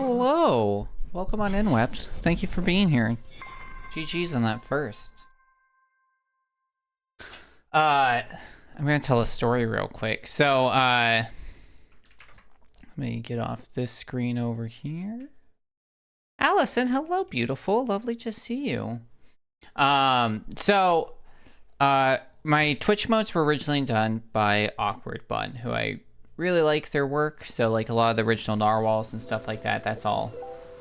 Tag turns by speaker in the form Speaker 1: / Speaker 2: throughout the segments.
Speaker 1: Hello. Welcome on in, Wept. Thank you for being here. GG's on that first. I'm gonna tell a story real quick. So, let me get off this screen over here. Allison, hello, beautiful. Lovely to see you. My Twitch modes were originally done by Awkward Bun, who I really like their work. So, like, a lot of the original narwhals and stuff like that, that's all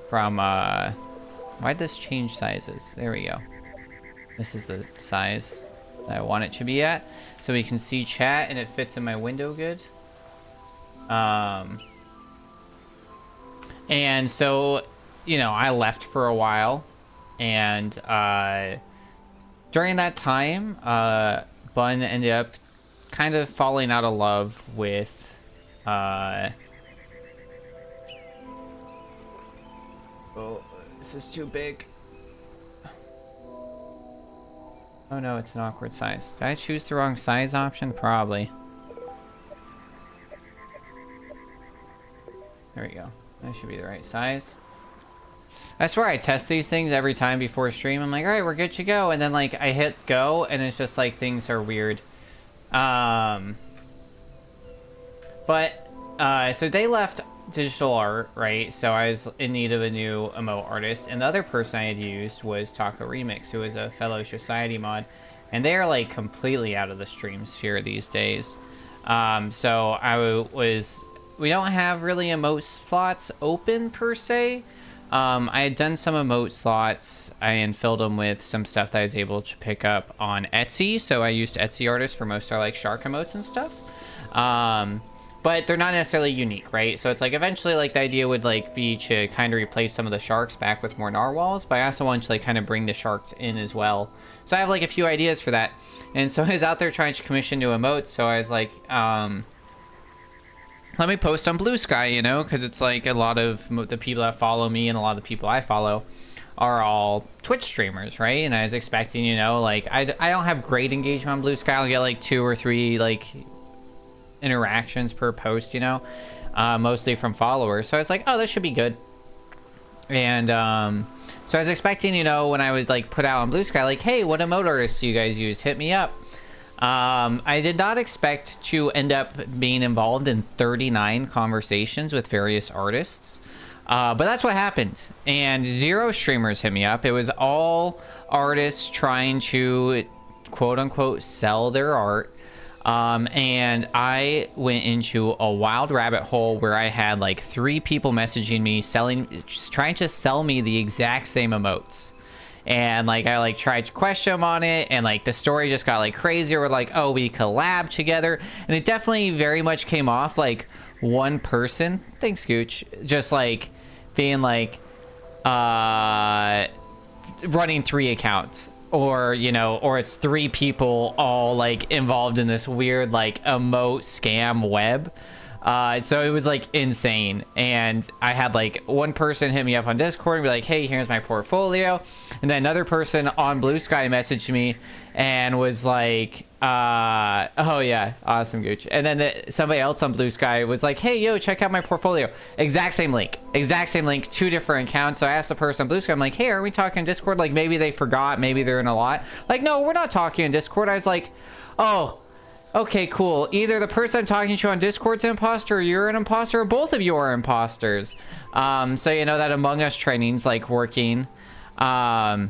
Speaker 1: from, why'd this change sizes? There we go. This is the size that I want it to be at, so we can see chat and it fits in my window good. And so, you know, I left for a while, and during that time, Bun ended up kind of falling out of love with oh, this is too big. Oh no, it's an awkward size. Did I choose the wrong size option? Probably. There we go. That should be the right size. I swear I test these things every time before stream. I'm like, alright, we're good to go. And then, like, I hit go, and it's just like things are weird. So they left digital art, right? So I was in need of a new emote artist, and the other person I had used was Taco Remix, who is a fellow Society mod, and they are like completely out of the stream sphere these days. We don't have really emote slots open per se. I had done some emote slots and filled them with some stuff that I was able to pick up on Etsy. So I used Etsy artists for most of like shark emotes and stuff. But they're not necessarily unique, right? So it's like eventually like the idea would like be to kind of replace some of the sharks back with more narwhals, but I also want to like kind of bring the sharks in as well. So I have like a few ideas for that. And so I was out there trying to commission new emotes, so I was like, let me post on Blue Sky, you know, because it's like a lot of the people that follow me and a lot of the people I follow are all Twitch streamers, right? And I was expecting, you know, like I don't have great engagement on Blue Sky. I'll get like 2 or 3 like interactions per post, you know, mostly from followers. So I was like, oh, this should be good. And so I was expecting, you know, when I would like put out on Blue Sky, like, hey, what emote artists do you guys use? Hit me up. I did not expect to end up being involved in 39 conversations with various artists, but that's what happened. And 0 streamers hit me up. It was all artists trying to quote unquote sell their art. And I went into a wild rabbit hole where I had like 3 people messaging me trying to sell me the exact same emotes. And like I like tried to question them on it, and like the story just got like crazy. We're like, oh, we collab together, and it definitely very much came off like one person, thanks Gooch, just like being like running 3 accounts, or you know, or it's 3 people all like involved in this weird like emote scam web. So it was like insane, and I had like one person hit me up on Discord and be like, hey, here's my portfolio, and then another person on Blue Sky messaged me and was like, oh yeah, awesome Gooch. And then somebody else on Blue Sky was like, hey, yo, check out my portfolio. Exact same link, 2 different accounts. So I asked the person on Blue Sky, I'm like, hey, are we talking Discord? Like maybe they forgot, maybe they're in a lot. Like, no, we're not talking in Discord. I was like, oh, okay, cool. Either the person I'm talking to on Discord's an imposter, or you're an imposter, or both of you are imposters. So you know that Among Us training's like working. Oh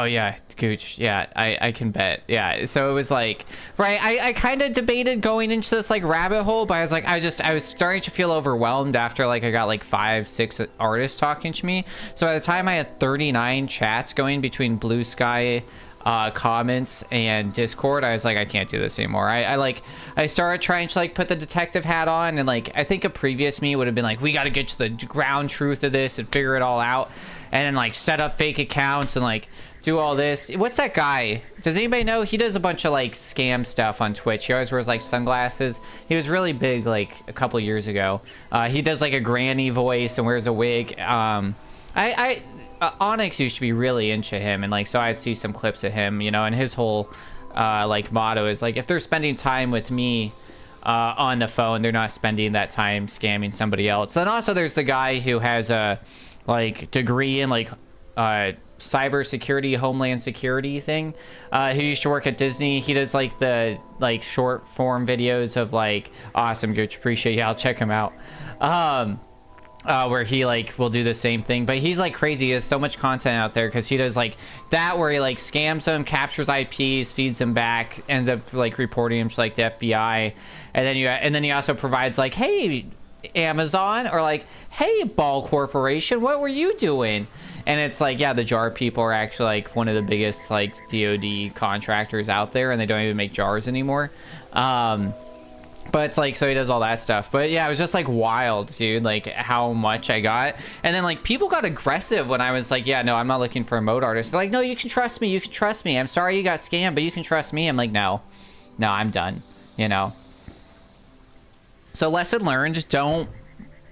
Speaker 1: yeah, Gooch. Yeah, I can bet. Yeah, so it was like, right, I kind of debated going into this like rabbit hole, but I was like, I was starting to feel overwhelmed after like I got like 5, 6 artists talking to me. So by the time I had 39 chats going between Blue Sky, comments and Discord, I was like, I can't do this anymore. I started trying to like put the detective hat on, and like I think a previous me would have been like, we got to get to the ground truth of this and figure it all out, and then like set up fake accounts and like do all this. What's that guy? Does anybody know? He does a bunch of like scam stuff on Twitch. He always wears like sunglasses. He was really big like a couple years ago. He does like a granny voice and wears a wig. Onyx used to be really into him, and like so I'd see some clips of him, you know, and his whole like motto is like, if they're spending time with me on the phone. They're not spending that time scamming somebody else. And also there's the guy who has a like degree in like cybersecurity, homeland security thing, who used to work at Disney. He does like the like short form videos of like, awesome, Gooch, appreciate you, I'll check him out. Where he like will do the same thing, but he's like crazy. He has so much content out there because he does like that where he like scams them, captures IPs, feeds them back, ends up like reporting him to like the FBI, and then he also provides like, hey Amazon, or like, hey Ball Corporation, what were you doing? And it's like, yeah, the jar people are actually like one of the biggest like DoD contractors out there, and they don't even make jars anymore. But it's like, so he does all that stuff. But yeah, it was just like wild, dude, like how much I got. And then like people got aggressive when I was like, yeah, no, I'm not looking for a mode artist. They're like, no, you can trust me, you can trust me, I'm sorry you got scammed, but you can trust me. I'm like, no, I'm done, you know. So lesson learned, don't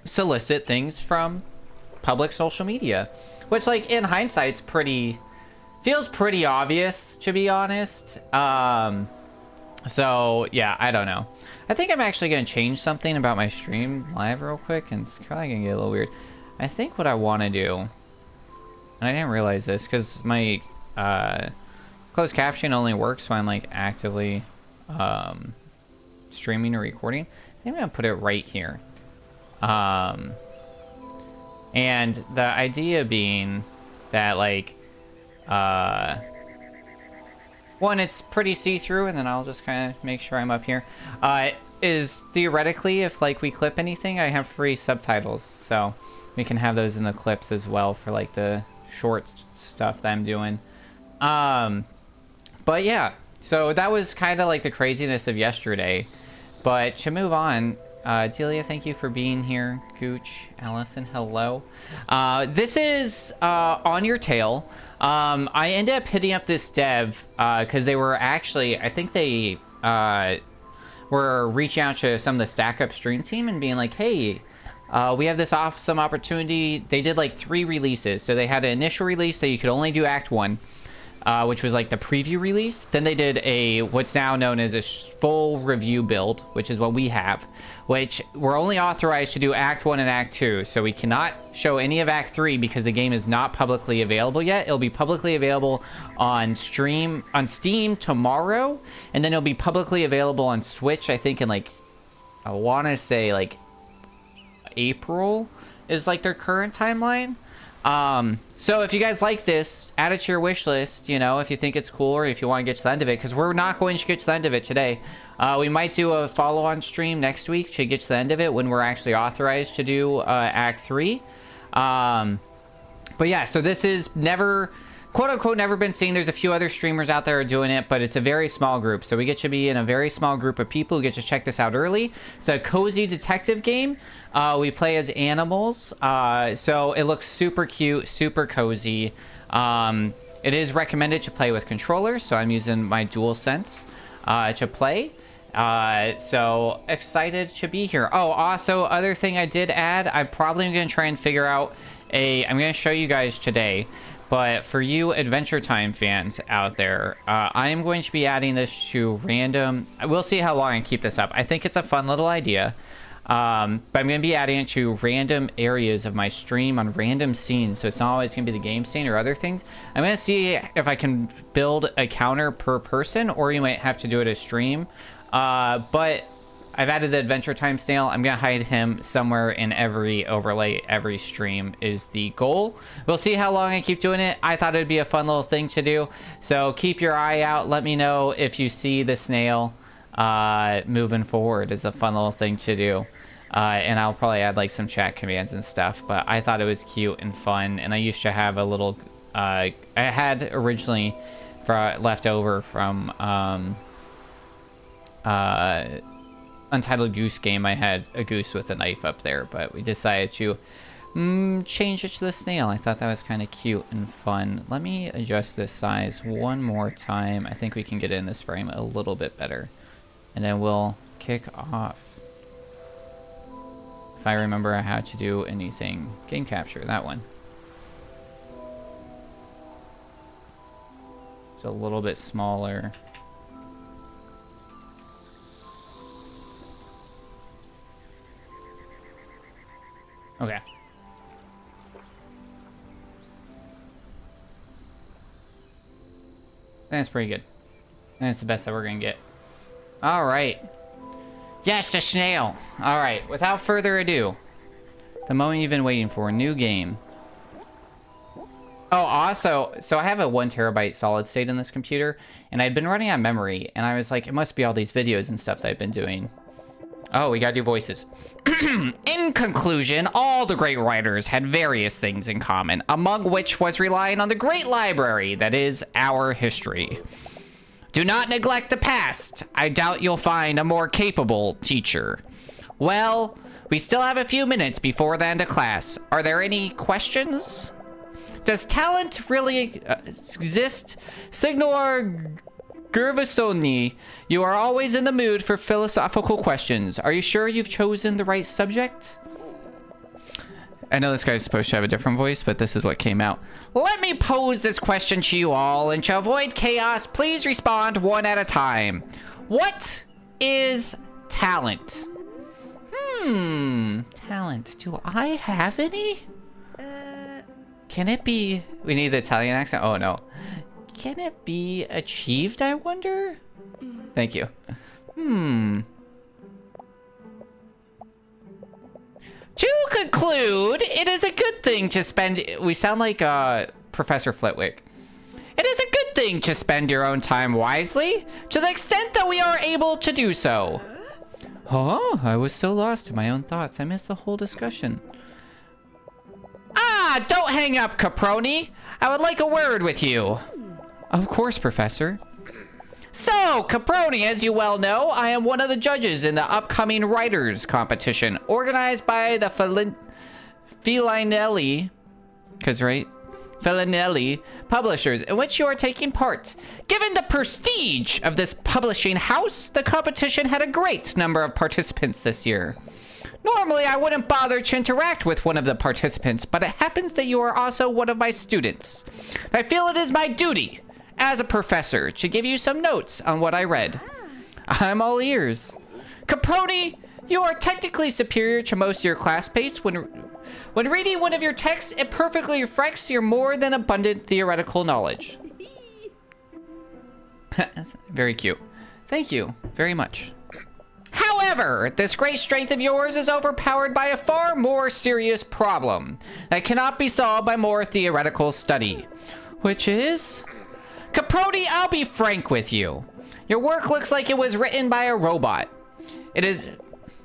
Speaker 1: solicit things from public social media, which like in hindsight's feels pretty obvious, to be honest. So yeah, I don't know. I think I'm actually going to change something about my stream live real quick, and it's probably going to get a little weird. I think what I want to do, and I didn't realize this because my closed caption only works when I'm like actively streaming or recording. I think I'm going to put it right here. And the idea being that like, one, it's pretty see-through, and then I'll just kind of make sure I'm up here. Is theoretically, if like we clip anything, I have free subtitles, so we can have those in the clips as well for like the short stuff that I'm doing. But yeah, so that was kind of like the craziness of yesterday. But to move on, Delia, thank you for being here. Gooch, Allison, hello. This is On Your Tail. I ended up hitting up this dev because they were actually, I think they were reaching out to some of the Stack Up stream team and being like, hey, we have this awesome opportunity. They did like 3 releases. So they had an initial release that you could only do Act 1. Which was like the preview release. Then they did what's now known as a full review build, which is what we have, which we're only authorized to do Act 1 and Act 2. So we cannot show any of Act 3 because the game is not publicly available yet. It'll be publicly available on Steam tomorrow, and then it'll be publicly available on Switch, I think in like, I want to say like April is like their current timeline. So if you guys like this, add it to your wish list, you know, if you think it's cool or if you want to get to the end of it, because we're not going to get to the end of it today. We might do a follow-on stream next week to get to the end of it when we're actually authorized to do Act 3. But yeah, so this is never, quote-unquote, never been seen. There's a few other streamers out there doing it, but it's a very small group. So we get to be in a very small group of people who get to check this out early. It's a cozy detective game. We play as animals, so it looks super cute, super cozy. It is recommended to play with controllers, so I'm using my DualSense to play. So excited to be here. Oh, also, other thing I did add, I'm probably going to try and figure out I'm going to show you guys today, but for you Adventure Time fans out there, I am going to be adding this to random, we'll see how long I keep this up. I think it's a fun little idea. But I'm going to be adding it to random areas of my stream on random scenes, so it's not always going to be the game scene or other things. I'm going to see if I can build a counter per person, or you might have to do it as stream. But I've added the Adventure Time snail. I'm going to hide him somewhere in every overlay, every stream is the goal. We'll see how long I keep doing it. I thought it'd be a fun little thing to do, so keep your eye out. Let me know if you see the snail moving forward. It's a fun little thing to do. And I'll probably add like some chat commands and stuff, but I thought it was cute and fun. And I used to have a little, I had originally left over from Untitled Goose Game. I had a goose with a knife up there, but we decided to change it to the snail. I thought that was kind of cute and fun. Let me adjust this size one more time. I think we can get in this frame a little bit better, and then we'll kick off. If I remember how to do anything. Game capture, that one. It's a little bit smaller. Okay. That's pretty good. That's the best that we're gonna get. All right. Yes, the snail. All right. Without further ado, the moment you've been waiting for, new game. Oh, also, so I have a 1 terabyte solid state in this computer, and I'd been running on memory, and I was like, it must be all these videos and stuff that I've been doing. Oh, we gotta do voices. In conclusion, all the great writers had various things in common, among which was relying on the great library that is our history. Do not neglect the past. I doubt you'll find a more capable teacher. Well, we still have a few minutes before the end of class. Are there any questions? Does talent really exist? Signor Gervasoni, you are always in the mood for philosophical questions. Are you sure you've chosen the right subject? I know this guy's supposed to have a different voice, but this is what came out. Let me pose this question to you all, and to avoid chaos, please respond one at a time. What is talent? Talent. Do I have any? Can it be... We need the Italian accent? Oh, no. Can it be achieved, I wonder? Thank you. To conclude, it is a good thing to spend... We sound like Professor Flitwick. It is a good thing to spend your own time wisely, to the extent that we are able to do so. Oh, I was so lost in my own thoughts. I missed the whole discussion. Ah, don't hang up, Caproni. I would like a word with you. Of course, Professor. So, Caproni, as you well know, I am one of the judges in the upcoming writers competition organized by the Felinelli, Felinelli publishers, in which you are taking part. Given the prestige of this publishing house, the competition had a great number of participants this year. Normally, I wouldn't bother to interact with one of the participants, but it happens that you are also one of my students. I feel it is my duty, as a professor, to give you some notes on what I read. I'm all ears. Caproni, you are technically superior to most of your classmates. When reading one of your texts, it perfectly reflects your more than abundant theoretical knowledge. Very cute. Thank you very much. However, this great strength of yours is overpowered by a far more serious problem that cannot be solved by more theoretical study. Which is... Caproni, I'll be frank with you. Your work looks like it was written by a robot. It is...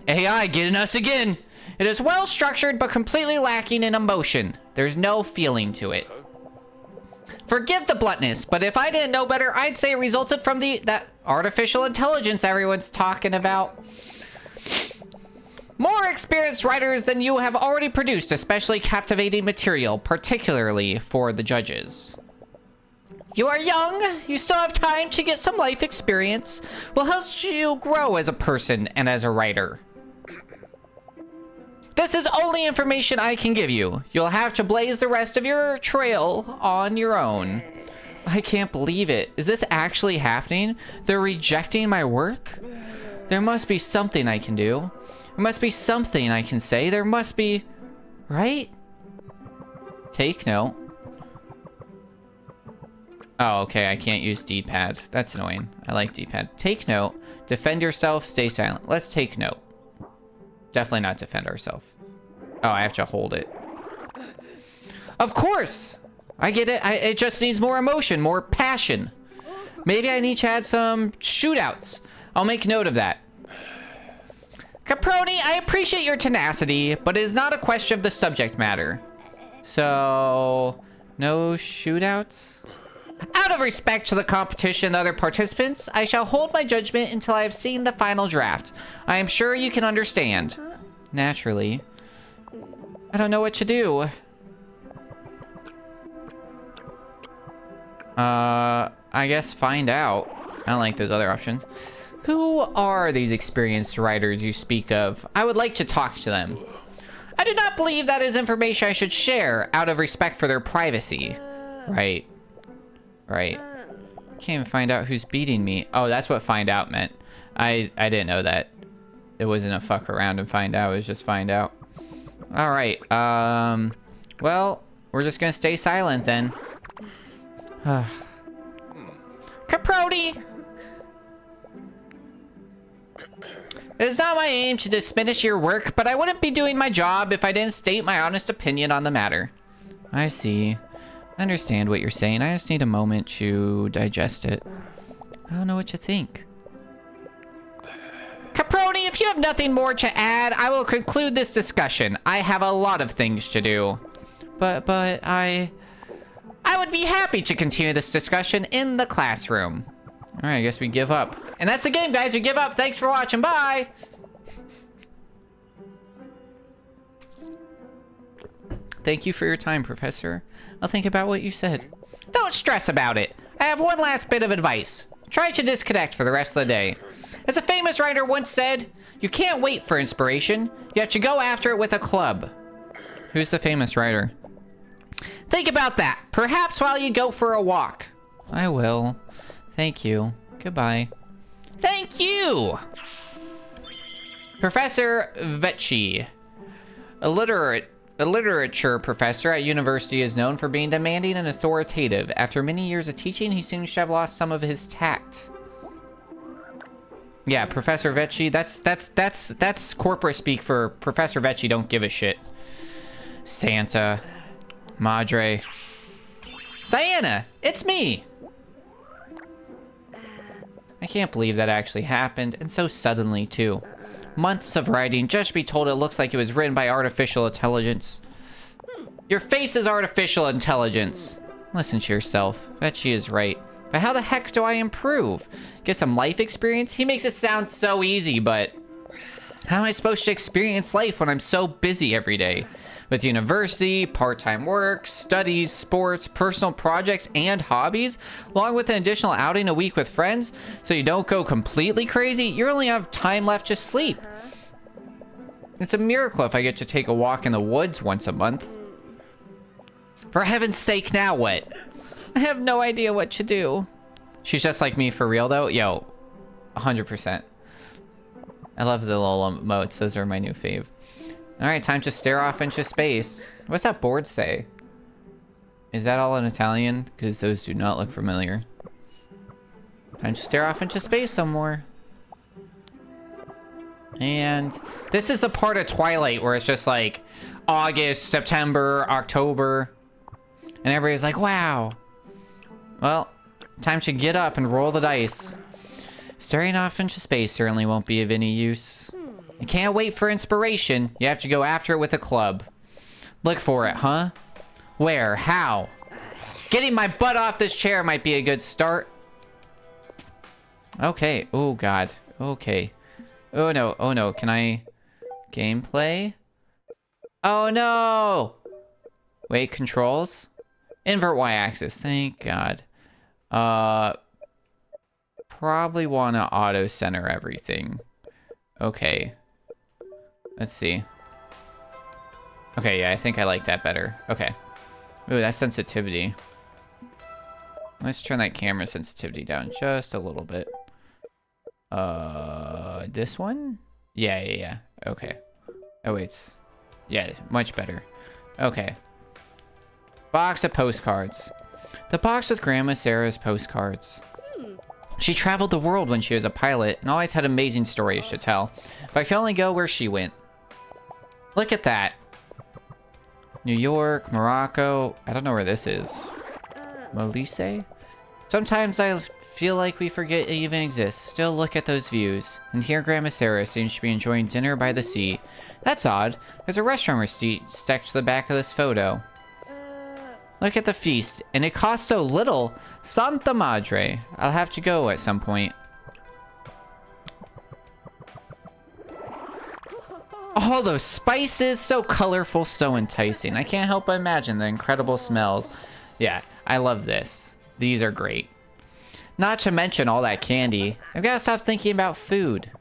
Speaker 1: AI getting us again. It is well structured but completely lacking in emotion. There's no feeling to it. Forgive the bluntness, but if I didn't know better, I'd say it resulted from that artificial intelligence everyone's talking about. More experienced writers than you have already produced especially captivating material, particularly for the judges. You are young, you still have time to get some life experience. Will help you grow as a person and as a writer. This is only information I can give you. You'll have to blaze the rest of your trail on your own. I can't believe it. Is this actually happening? They're rejecting my work? There must be something I can do. There must be something I can say. There must be... Right? Take note. Oh, okay. I can't use D-pad. That's annoying. I like D-pad. Take note. Defend yourself. Stay silent. Let's take note. Definitely not defend ourselves. Oh, I have to hold it. Of course! I get it. It just needs more emotion, more passion. Maybe I need to add some shootouts. I'll make note of that. Caproni, I appreciate your tenacity, but it is not a question of the subject matter. So, no shootouts? Out of respect to the competition and other participants, I shall hold my judgment until I have seen the final draft. I am sure you can understand. Naturally. I don't know what to do. I guess find out. I don't like those other options. Who are these experienced writers you speak of? I would like to talk to them. I do not believe that is information I should share out of respect for their privacy. Right. Right. Can't even find out who's beating me. Oh, that's what find out meant. I didn't know that. It wasn't a fuck around and find out. It was just find out. All right. Well, we're just gonna stay silent then. Caproni! It is not my aim to diminish your work, but I wouldn't be doing my job if I didn't state my honest opinion on the matter. I see. I understand what you're saying. I just need a moment to digest it. I don't know what you think. Caproni, if you have nothing more to add, I will conclude this discussion. I have a lot of things to do. But I would be happy to continue this discussion in the classroom. All right, I guess we give up. And that's the game, guys. We give up. Thanks for watching. Bye. Thank you for your time, Professor. I'll think about what you said. Don't stress about it. I have one last bit of advice. Try to disconnect for the rest of the day. As a famous writer once said, you can't wait for inspiration. You have to go after it with a club. Who's the famous writer? Think about that. Perhaps while you go for a walk. I will. Thank you. Goodbye. Thank you! Professor Vecchi. A literature professor at university is known for being demanding and authoritative. After many years of teaching, he seems to have lost some of his tact. Yeah, Professor Vecchi, that's corporate speak for Professor Vecchi don't give a shit. Santa. Madre. Diana, it's me! I can't believe that actually happened, and so suddenly, too. Months of writing, just to be told it looks like it was written by artificial intelligence. Your face is artificial intelligence. Listen to yourself. Vecchi is right. But how the heck do I improve? Get some life experience? He makes it sound so easy, but... how am I supposed to experience life when I'm so busy every day? With university, part-time work, studies, sports, personal projects, and hobbies, along with an additional outing a week with friends, so you don't go completely crazy, you only have time left to sleep. It's a miracle if I get to take a walk in the woods once a month. For heaven's sake, now what? I have no idea what to do. She's just like me for real, though? Yo, 100%. I love the little emotes. Those are my new fave. Alright, time to stare off into space. What's that board say? Is that all in Italian? Because those do not look familiar. Time to stare off into space some more. And this is the part of Twilight where it's just like August, September, October. And everybody's like, wow. Well, time to get up and roll the dice. Staring off into space certainly won't be of any use. You can't wait for inspiration. You have to go after it with a club. Look for it, huh? Where? How? Getting my butt off this chair might be a good start. Okay. Oh, God. Okay. Oh, no. Oh, no. Can I... gameplay? Oh, no! Wait, controls? Invert y-axis. Thank God. Probably want to auto-center everything. Okay. Let's see. Okay, yeah, I think I like that better. Okay. Ooh, that sensitivity. Let's turn that camera sensitivity down just a little bit. This one? Yeah. Okay. Oh, wait. Yeah, much better. Okay. Box of postcards. The box with Grandma Sarah's postcards. She traveled the world when she was a pilot and always had amazing stories to tell. If I could only go where she went. Look at that. New York, Morocco. I don't know where this is. Molise? Sometimes I feel like we forget it even exists. Still look at those views. And here Grandma Sarah seems to be enjoying dinner by the sea. That's odd. There's a restaurant receipt stuck to the back of this photo. Look at the feast. And it costs so little. Santa Madre. I'll have to go at some point. All those spices, so colorful, so enticing. I can't help but imagine the incredible smells. Yeah, I love this. These are great. Not to mention all that candy. I've got to stop thinking about food.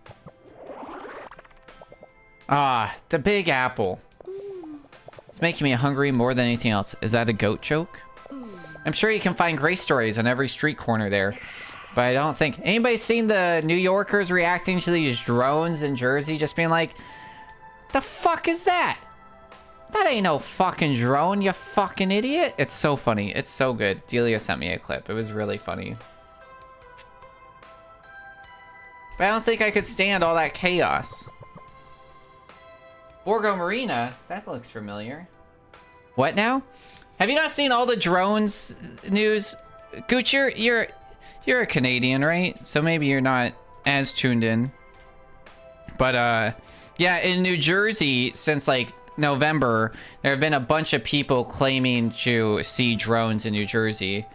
Speaker 1: Ah, the Big Apple. It's making me hungry more than anything else. Is that a goat joke? I'm sure you can find great stories on every street corner there. But I don't think... Anybody seen the New Yorkers reacting to these drones in Jersey? Just being like... The fuck is that? That ain't no fucking drone, you fucking idiot. It's so funny. It's so good. Delia sent me a clip. It was really funny. But I don't think I could stand all that chaos. Borgo Marina? That looks familiar. What now? Have you not seen all the drones news? Gooch, you're a Canadian, right? So maybe you're not as tuned in. But yeah, in New Jersey, since like November, there have been a bunch of people claiming to see drones in New Jersey.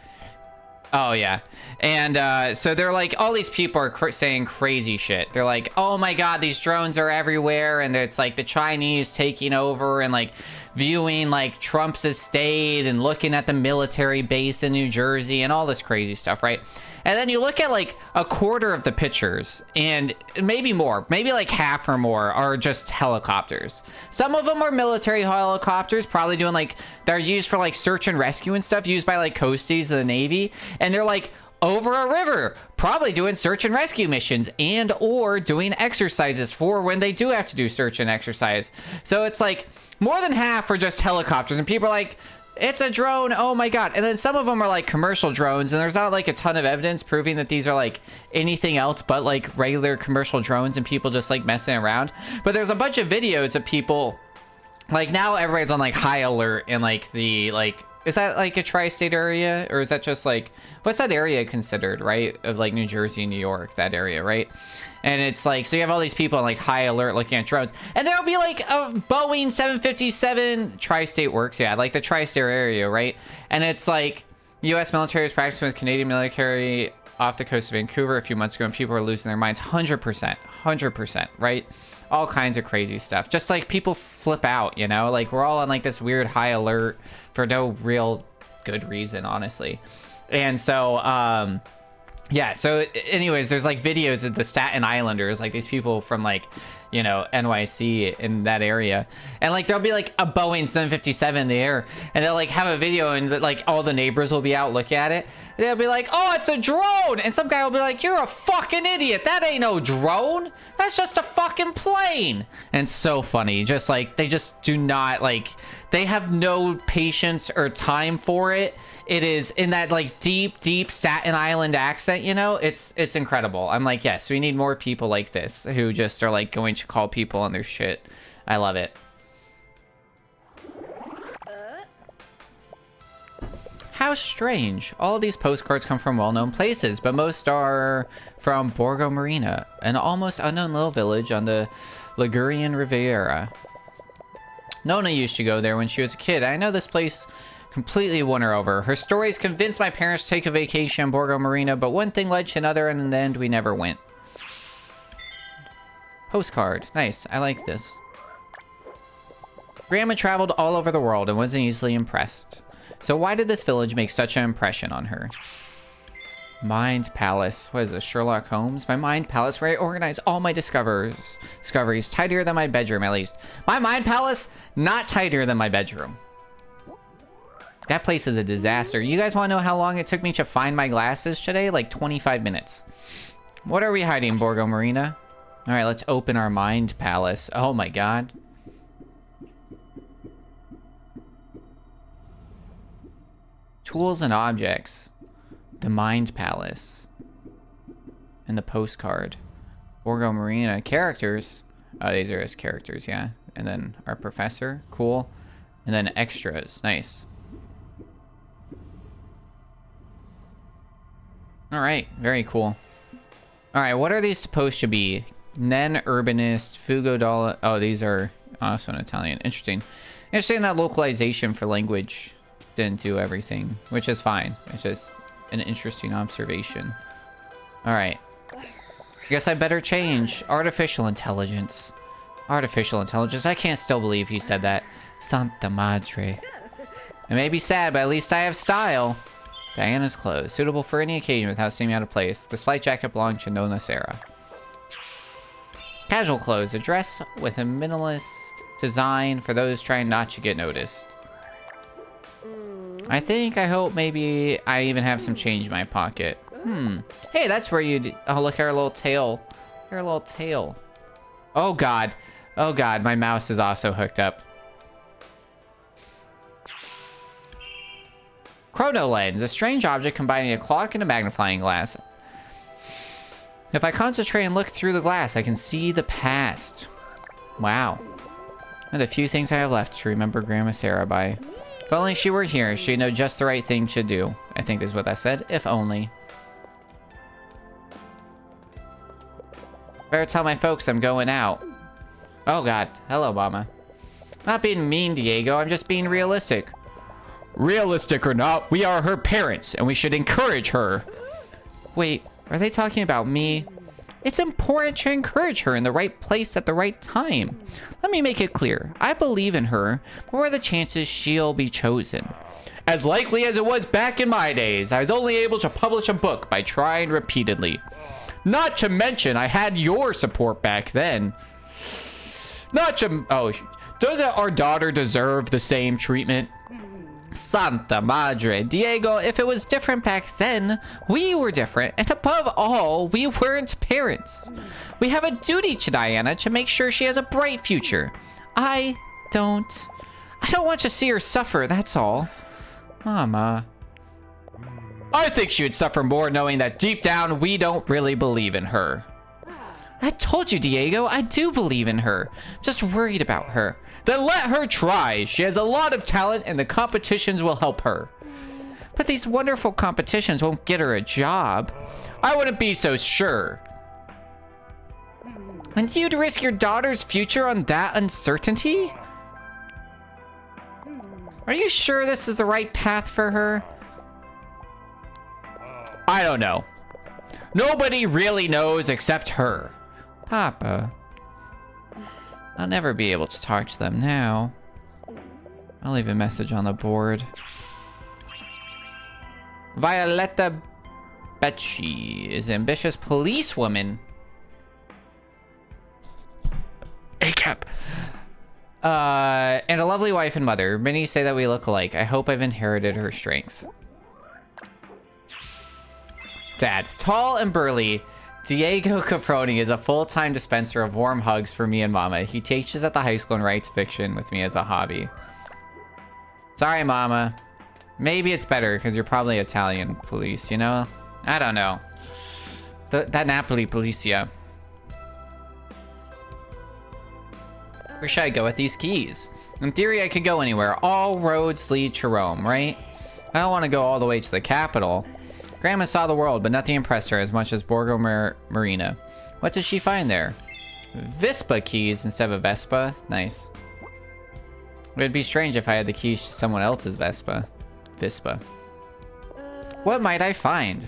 Speaker 1: Oh yeah. And so they're like, all these people are saying crazy shit. They're like, oh my god, these drones are everywhere, and it's like the Chinese taking over and like viewing like Trump's estate and looking at the military base in New Jersey and all this crazy stuff, right? And then you look at like a quarter of the pictures, and maybe more, maybe like half or more are just helicopters. Some of them are military helicopters, probably doing like, they're used for like search and rescue and stuff, used by like coasties of the Navy. And they're like over a river, probably doing search and rescue missions and or doing exercises for when they do have to do search and exercise. So it's like more than half are just helicopters, and people are like, it's a drone, oh my god. And then some of them are like commercial drones, and there's not like a ton of evidence proving that these are like anything else but like regular commercial drones and people just like messing around. But there's a bunch of videos of people, like now everybody's on like high alert in like the like, is that like a tri-state area, or is that just like, what's that area considered, right? Of like New Jersey, New York, that area, right? And it's like, so you have all these people on like high alert looking at drones, and there'll be like a Boeing 757, tri-state works, yeah, like the tri-state area, right? And it's like, U.S. military is practicing with Canadian military off the coast of Vancouver a few months ago, and people are losing their minds. 100%, right? All kinds of crazy stuff. Just like people flip out, you know? Like we're all on like this weird high alert for no real good reason, honestly. And so, yeah, so anyways, there's like videos of the Staten Islanders, like these people from like, you know, NYC in that area. And like there'll be like a Boeing 757 in the air, and they'll like have a video, and like all the neighbors will be out looking at it. And they'll be like, oh, it's a drone. And some guy will be like, you're a fucking idiot. That ain't no drone. That's just a fucking plane. And it's so funny. Just like, they just do not like, they have no patience or time for it. It is in that like deep Staten Island accent, you know. It's incredible. I'm like, yes, we need more people like this who just are like going to call people on their shit. I love it. How strange. All of these postcards come from well-known places, but most are from Borgo Marina, an almost unknown little village on the Ligurian Riviera. Nona used to go there when she was a kid. I know this place completely won her over. Her stories convinced my parents to take a vacation in Borgo Marina, but one thing led to another, and in the end, we never went. Postcard. Nice. I like this. Grandma traveled all over the world and wasn't easily impressed. So why did this village make such an impression on her? Mind Palace. What is this, Sherlock Holmes? My Mind Palace, where I organize all my discoveries. Tidier than my bedroom, at least. My Mind Palace, not tidier than my bedroom. That place is a disaster. You guys want to know how long it took me to find my glasses today? Like 25 minutes. What are we hiding, Borgo Marina? All right, let's open our Mind Palace. Oh my god. Tools and objects. The Mind Palace. And the postcard. Borgo Marina. Characters. Oh, these are his characters, yeah. And then our professor. Cool. And then extras. Nice. Alright, very cool. Alright, what are these supposed to be? Nen Urbanist, Fugodala. Oh, these are also in Italian. Interesting. Interesting that localization for language didn't do everything, which is fine. It's just an interesting observation. Alright. I guess I better change. Artificial intelligence. Artificial intelligence. I can't still believe he said that. Santa Madre. It may be sad, but at least I have style. Diana's clothes, suitable for any occasion without seeming out of place. This flight jacket belonged to Nona Sarah. Casual clothes, a dress with a minimalist design for those trying not to get noticed. I hope maybe I even have some change in my pocket. Hey, that's where you... Oh, look at our little tail. Our little tail. Oh, God. Oh, God. My mouse is also hooked up. Chrono lens, a strange object combining a clock and a magnifying glass. If I concentrate and look through the glass, I can see the past. Wow. One of the few things I have left to remember Grandma Sarah by. If only she were here, she'd know just the right thing to do. I think is what I said. If only. Better tell my folks I'm going out. Oh god. Hello, Mama. Not being mean, Diego. I'm just being realistic. Realistic or not, we are her parents, and we should encourage her. Wait, are they talking about me? It's important to encourage her in the right place at the right time. Let me make it clear. I believe in her, but what are the chances she'll be chosen? As likely as it was back in my days. I was only able to publish a book by trying repeatedly. Not to mention, I had your support back then. Not to... Oh, doesn't our daughter deserve the same treatment? Santa Madre. Diego, if it was different back then, we were different. And above all, we weren't parents. We have a duty to Diana to make sure she has a bright future. I don't want to see her suffer, that's all. Mama. I think she would suffer more knowing that deep down, we don't really believe in her. I told you, Diego, I do believe in her. I'm just worried about her. Then let her try. She has a lot of talent and the competitions will help her. But these wonderful competitions won't get her a job. I wouldn't be so sure. And you'd risk your daughter's future on that uncertainty? Are you sure this is the right path for her? I don't know. Nobody really knows except her. Papa. I'll never be able to talk to them now. I'll leave a message on the board. Violetta Becci is an ambitious policewoman. ACAP. And a lovely wife and mother. Many say that we look alike. I hope I've inherited her strength. Dad. Tall and burly, Diego Caproni is a full-time dispenser of warm hugs for me and Mama. He teaches at the high school and writes fiction with me as a hobby. Sorry, Mama. Maybe it's better because you're probably Italian police, you know? I don't know. That Napoli Policia. Where should I go with these keys? In theory, I could go anywhere. All roads lead to Rome, right? I don't want to go all the way to the capital. Grandma saw the world, but nothing impressed her as much as Borgo Marina. What did she find there? Vispa keys instead of a Vespa? Nice. It would be strange if I had the keys to someone else's Vespa. Vispa. What might I find?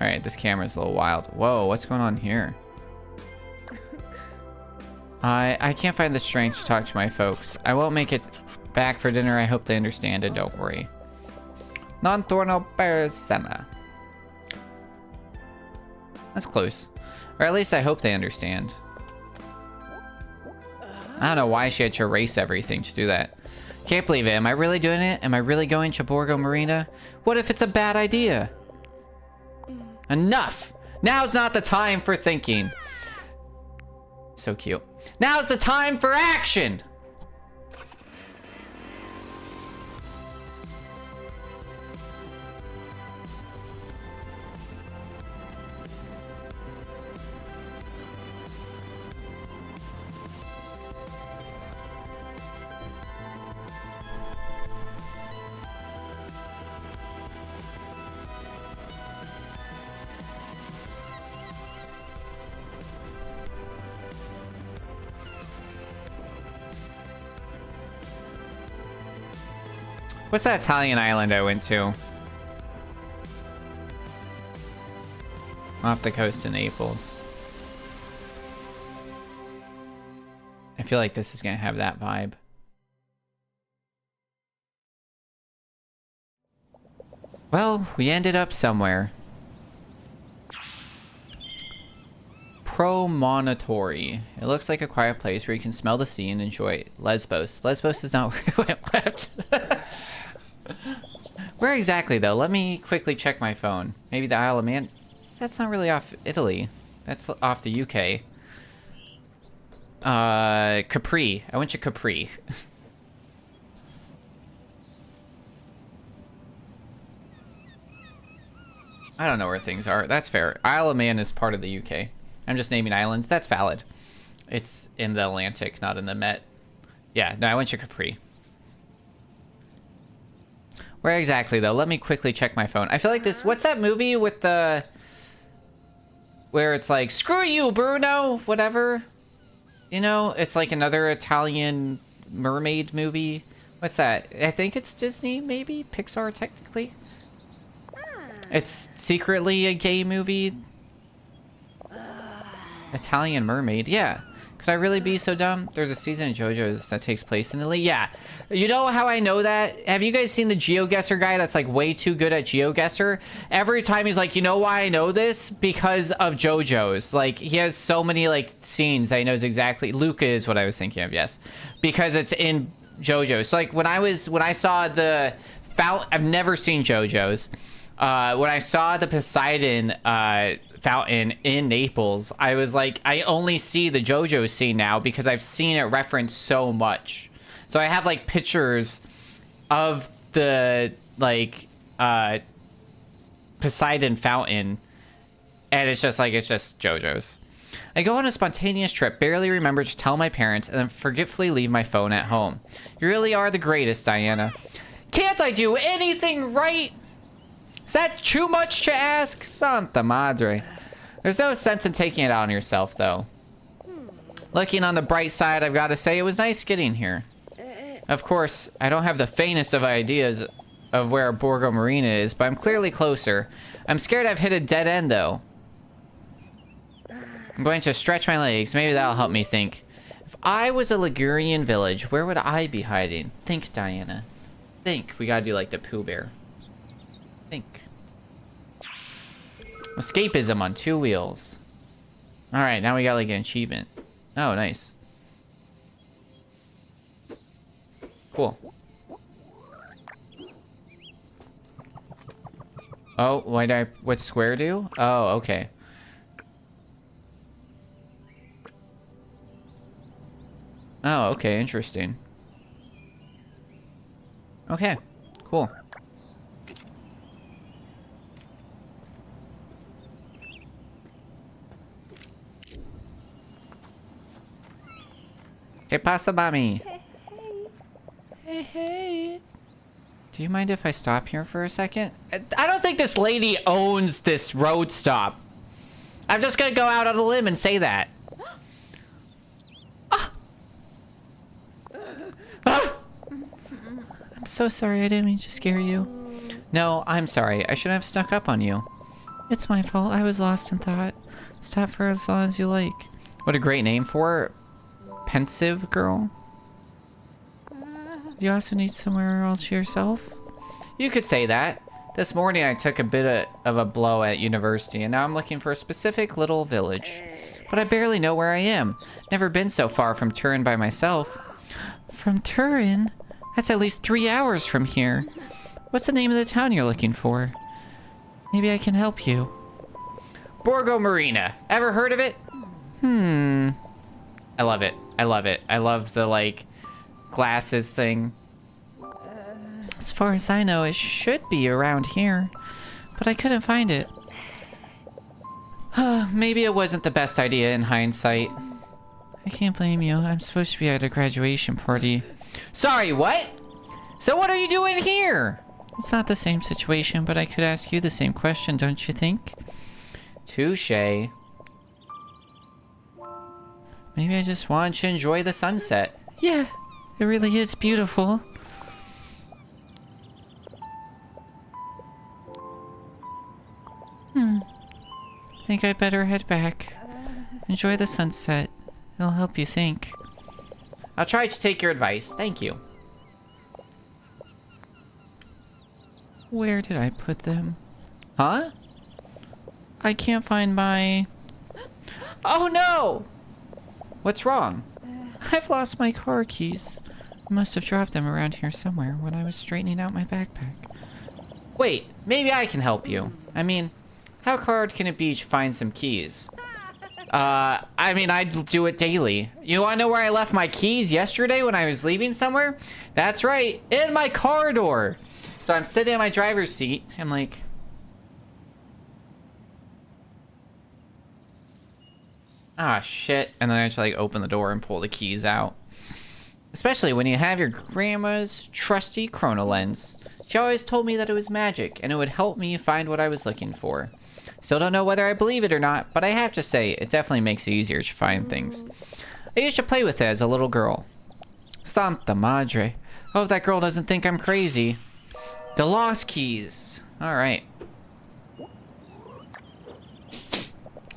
Speaker 1: Alright, this camera's a little wild. Whoa, what's going on here? I can't find the strength to talk to my folks. I won't make it back for dinner. I hope they understand and don't worry. Non torno per cena. That's close. Or at least I hope they understand. I don't know why she had to erase everything to do that. Can't believe it. Am I really doing it? Am I really going to Borgo Marina? What if it's a bad idea? Enough! Now's not the time for thinking. So cute. Now's the time for action! What's that Italian island I went to? Off the coast of Naples. I feel like this is gonna have that vibe. Well, we ended up somewhere. Promontory. It looks like a quiet place where you can smell the sea and enjoy it. Lesbos. Lesbos is not where we went. Where exactly, though? Let me quickly check my phone. Maybe the Isle of Man... That's not really off Italy. That's off the UK. Capri. I went to Capri. I don't know where things are. That's fair. Isle of Man is part of the UK. I'm just naming islands. That's valid. It's in the Atlantic, not in the Met. Yeah, no, I went to Capri. Where exactly, though? Let me quickly check my phone. I feel like this... What's that movie with the... Where it's like, screw you, Bruno! Whatever. You know? It's like another Italian mermaid movie. What's that? I think it's Disney, maybe? Pixar, technically? It's secretly a gay movie. Italian mermaid, yeah. Could I really be so dumb? There's a season of JoJo's that takes place in Italy. Yeah. You know how I know that? Have you guys seen the GeoGuessr guy that's like way too good at GeoGuessr? Every time he's like, you know why I know this? Because of JoJo's. Like, he has so many like scenes that he knows exactly. Luca is what I was thinking of, yes. Because it's in JoJo's. So like when I saw the fountain, I've never seen JoJo's. When I saw the Poseidon fountain in Naples, I was like, I only see the JoJo scene now because I've seen it referenced so much. So I have like pictures of the like Poseidon fountain, and it's just JoJo's. I go on a spontaneous trip, barely remember to tell my parents, and then forgetfully leave my phone at home. You really are the greatest, Diana. Can't I do anything right? Is that too much to ask? Santa Madre. There's no sense in taking it out on yourself, though. Looking on the bright side, I've got to say it was nice getting here. Of course, I don't have the faintest of ideas of where Borgo Marina is, but I'm clearly closer. I'm scared I've hit a dead end, though. I'm going to stretch my legs. Maybe that'll help me think. If I was a Ligurian village, where would I be hiding? Think, Diana. Think. We gotta do like the Pooh Bear. Think. Escapism on 2 wheels. Alright, now we got like an achievement. Oh, nice. Cool. Oh, what's square do? Oh, okay. Oh, okay, interesting. Okay, cool. ¿Qué pasa, mami? Hey, hey. Do you mind if I stop here for a second? I don't think this lady owns this road stop. I'm just gonna go out on a limb and say that. Ah. Ah. I'm so sorry, I didn't mean to scare you. No, I'm sorry. I shouldn't have stuck up on you. It's my fault. I was lost in thought. Stop for as long as you like. What a great name for her. Pensive girl. You also need somewhere all to yourself? You could say that. This morning I took a bit of a blow at university, and now I'm looking for a specific little village. But I barely know where I am. Never been so far from Turin by myself. From Turin? That's at least 3 hours from here. What's the name of the town you're looking for? Maybe I can help you. Borgo Marina. Ever heard of it? I love it. I love it. I love the, like, glasses thing. As far as I know, it should be around here. But I couldn't find it. Maybe it wasn't the best idea in hindsight. I can't blame you. I'm supposed to be at a graduation party. Sorry, what? So what are you doing here? It's not the same situation, but I could ask you the same question, don't you think? Touché. Maybe I just want to enjoy the sunset. Yeah, it really is beautiful. Think I'd better head back. Enjoy the sunset. It'll help you think. I'll try to take your advice. Thank you. Where did I put them? Huh? I can't find my... Oh no! What's wrong? I've lost my car keys. I must have dropped them around here somewhere when I was straightening out my backpack. Wait, maybe I can help you. I mean, how hard can it be to find some keys? I mean, I do it daily. You wanna know where I left my keys yesterday when I was leaving somewhere? That's right, in my car door. So I'm sitting in my driver's seat. I'm like, Ah, shit. And then I just like open the door and pull the keys out. Especially when you have your grandma's trusty chrono lens. She always told me that it was magic, and it would help me find what I was looking for. Still don't know whether I believe it or not, but I have to say, it definitely makes it easier to find things. I used to play with it as a little girl. Santa Madre. I hope that girl doesn't think I'm crazy. The lost keys. Alright.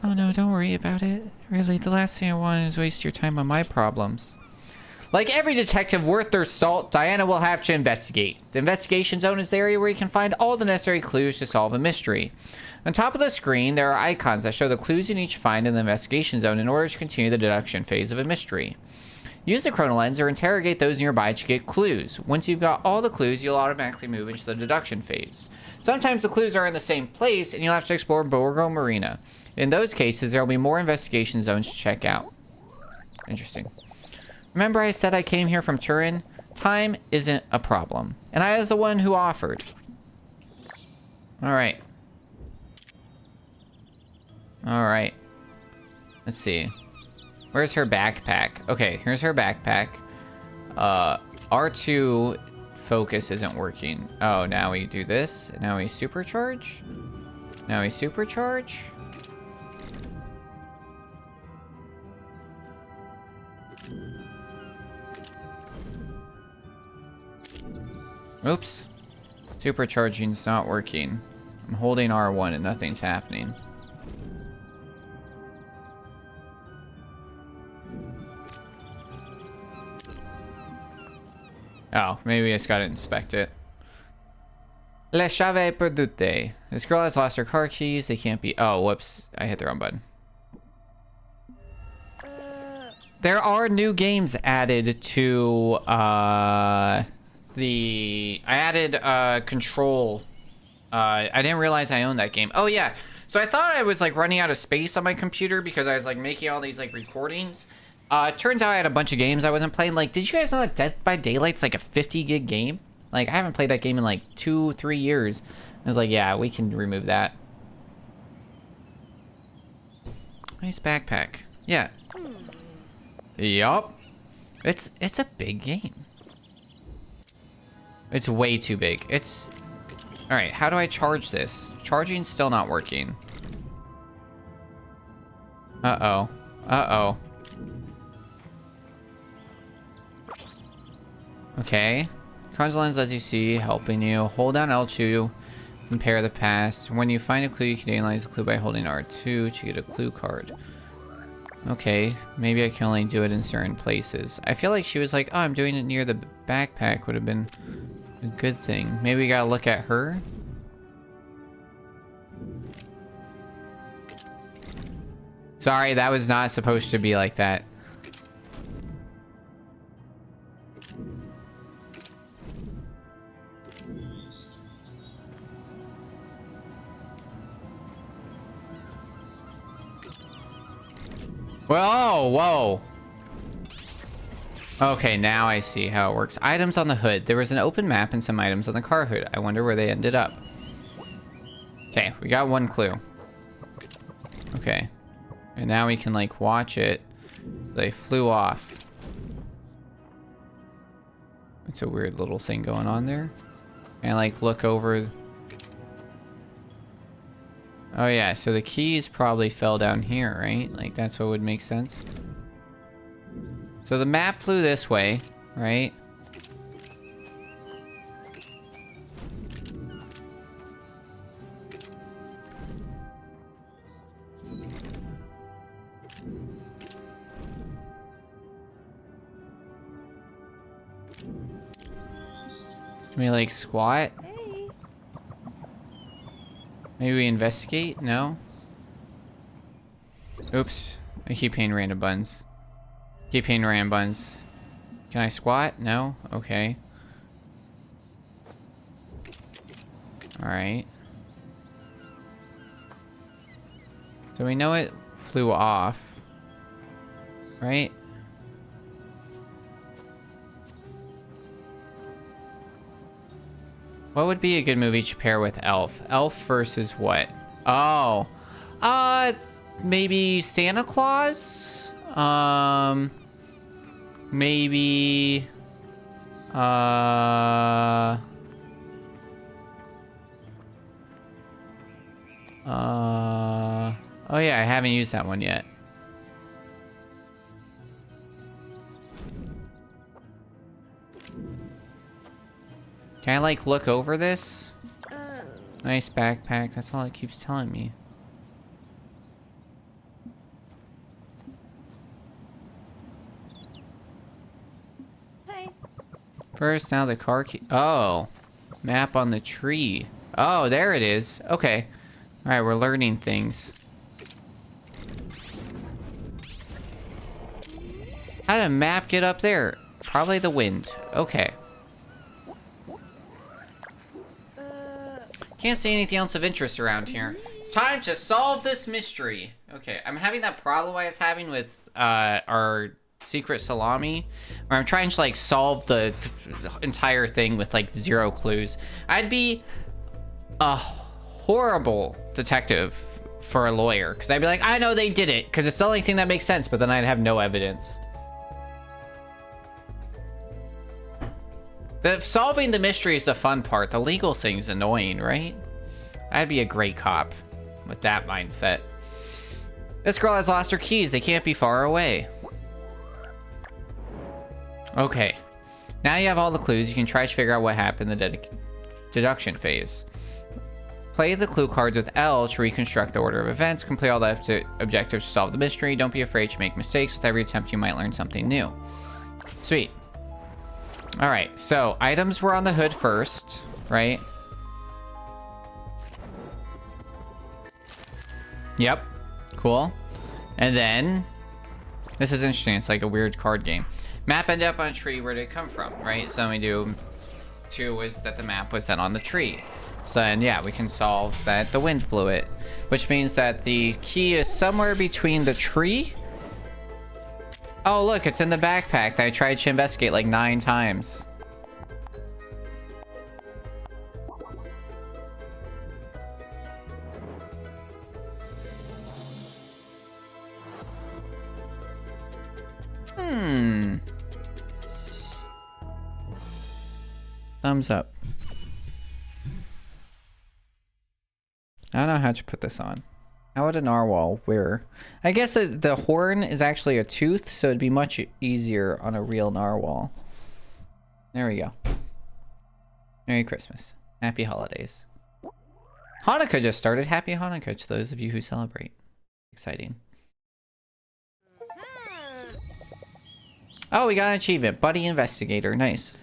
Speaker 1: Oh no, don't worry about it. Really, the last thing I want is waste your time on my problems. Like every detective worth their salt, Diana will have to investigate. The investigation zone is the area where you can find all the necessary clues to solve a mystery. On top of the screen, there are icons that show the clues you need to find in the investigation zone in order to continue the deduction phase of a mystery. Use the chrono lens or interrogate those nearby to get clues. Once you've got all the clues, you'll automatically move into the deduction phase. Sometimes the clues are in the same place, and you'll have to explore Borgo Marina. In those cases, there will be more investigation zones to check out. Interesting. Remember I said I came here from Turin? Time isn't a problem. And I was the one who offered. Alright. Alright. Let's see. Where's her backpack? Okay, here's her backpack. R2 focus isn't working. Oh, now we do this. Now we supercharge. Now we supercharge. Oops. Supercharging's not working. I'm holding R1 and nothing's happening. Oh, maybe I just gotta inspect it. Le chave perdute. This girl has lost her car keys. They can't be... Oh, whoops. I hit the wrong button. There are new games added to, I added, Control. I didn't realize I owned that game. Oh, yeah. So I thought I was, like, running out of space on my computer because I was, like, making all these, like, recordings. It turns out I had a bunch of games I wasn't playing. Like, did you guys know that Dead by Daylight's, like, a 50 gig game? Like, I haven't played that game in, like, 2-3 years. I was like, yeah, we can remove that. Nice backpack. Yeah. Yup. It's a big game. It's way too big. It's... Alright, how do I charge this? Charging's still not working. Uh-oh. Uh-oh. Okay. Chrono lens lets you see, helping you. Hold down L2, compare the past. When you find a clue, you can analyze the clue by holding R2 to get a clue card. Okay, maybe I can only do it in certain places. I feel like she was like, oh, I'm doing it near the backpack would have been a good thing. Maybe we gotta look at her? Sorry, that was not supposed to be like that. Whoa, whoa. Okay, now I see how it works. Items on the hood. There was an open map and some items on the car hood. I wonder where they ended up. Okay, we got one clue. Okay. And now we can, like, watch it. They flew off. It's a weird little thing going on there. And, like, look over... Oh yeah, so the keys probably fell down here, right? Like, that's what would make sense. So the map flew this way, right? Can we, like, squat? Maybe we investigate? No? Oops. I keep hitting random buttons. Keep hitting random buttons. Can I squat? No? Okay. Alright. So we know it flew off. Right? What would be a good movie to pair with Elf? Elf versus what? Oh. maybe Santa Claus? Maybe... Oh yeah, I haven't used that one yet. Can I, like, look over this? Nice backpack. That's all it keeps telling me.
Speaker 2: Hey.
Speaker 1: First, now the car key. Oh. Map on the tree. Oh, there it is. Okay. Alright, we're learning things. How did a map get up there? Probably the wind. Okay. Can't see anything else of interest around here. It's time to solve this mystery. Okay, I'm having that problem I was having with our secret salami, where I'm trying to like solve the entire thing with like 0 clues. I'd be a horrible detective for a lawyer, because I'd be like, I know they did it, because it's the only thing that makes sense, but then I'd have no evidence. Solving the mystery is the fun part. The legal thing's annoying, right? I'd be a great cop with that mindset. This girl has lost her keys. They can't be far away. Okay. Now you have all the clues. You can try to figure out what happened in the deduction phase. Play the clue cards with L to reconstruct the order of events. Complete all the objectives to solve the mystery. Don't be afraid to make mistakes. With every attempt, you might learn something new. Sweet. All right, so items were on the hood first, right? Yep, cool. And then, this is interesting. It's like a weird card game. Map ended up on a tree. Where did it come from, right? So then we do 2 was that the map was then on the tree. So then, yeah, we can solve that the wind blew it, which means that the key is somewhere between the tree. Oh, look, it's in the backpack that I tried to investigate like 9 times. Thumbs up. I don't know how to put this on. How would a narwhal wear? I guess the horn is actually a tooth, so it'd be much easier on a real narwhal. There we go. Merry Christmas. Happy holidays. Hanukkah just started. Happy Hanukkah to those of you who celebrate. Exciting. Oh, we got an achievement. Buddy Investigator. Nice.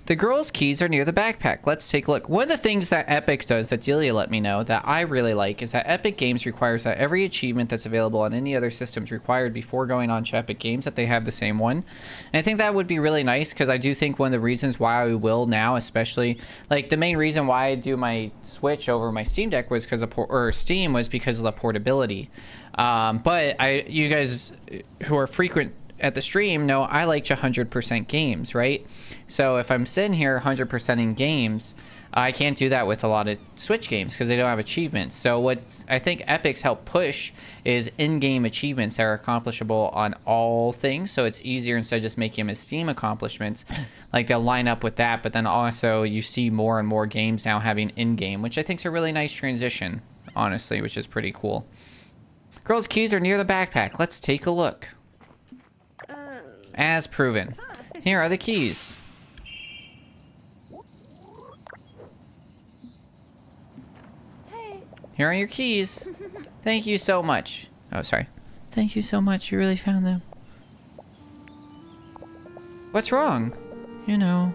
Speaker 1: The girl's keys are near the backpack. Let's take a look. One of the things that Epic does that Delia let me know that I really like is that Epic Games requires that every achievement that's available on any other systems required before going on to Epic Games that they have the same one. And I think that would be really nice because I do think one of the reasons why I will now, especially like the main reason why I do my switch over my Steam Deck was because of Steam was because of the portability. But you guys who are frequent at the stream know I like to 100% games, right? So if I'm sitting here 100% in games, I can't do that with a lot of Switch games because they don't have achievements. So what I think Epic's help push is in-game achievements that are accomplishable on all things. So it's easier instead of just making them as Steam accomplishments. Like they'll line up with that, but then also you see more and more games now having in-game, which I think is a really nice transition, honestly, which is pretty cool. Girl's keys are near the backpack. Let's take a look. As proven. Here are the keys. Here are your keys. Thank you so much. Oh, sorry. Thank you so much. You really found them. What's wrong? You know,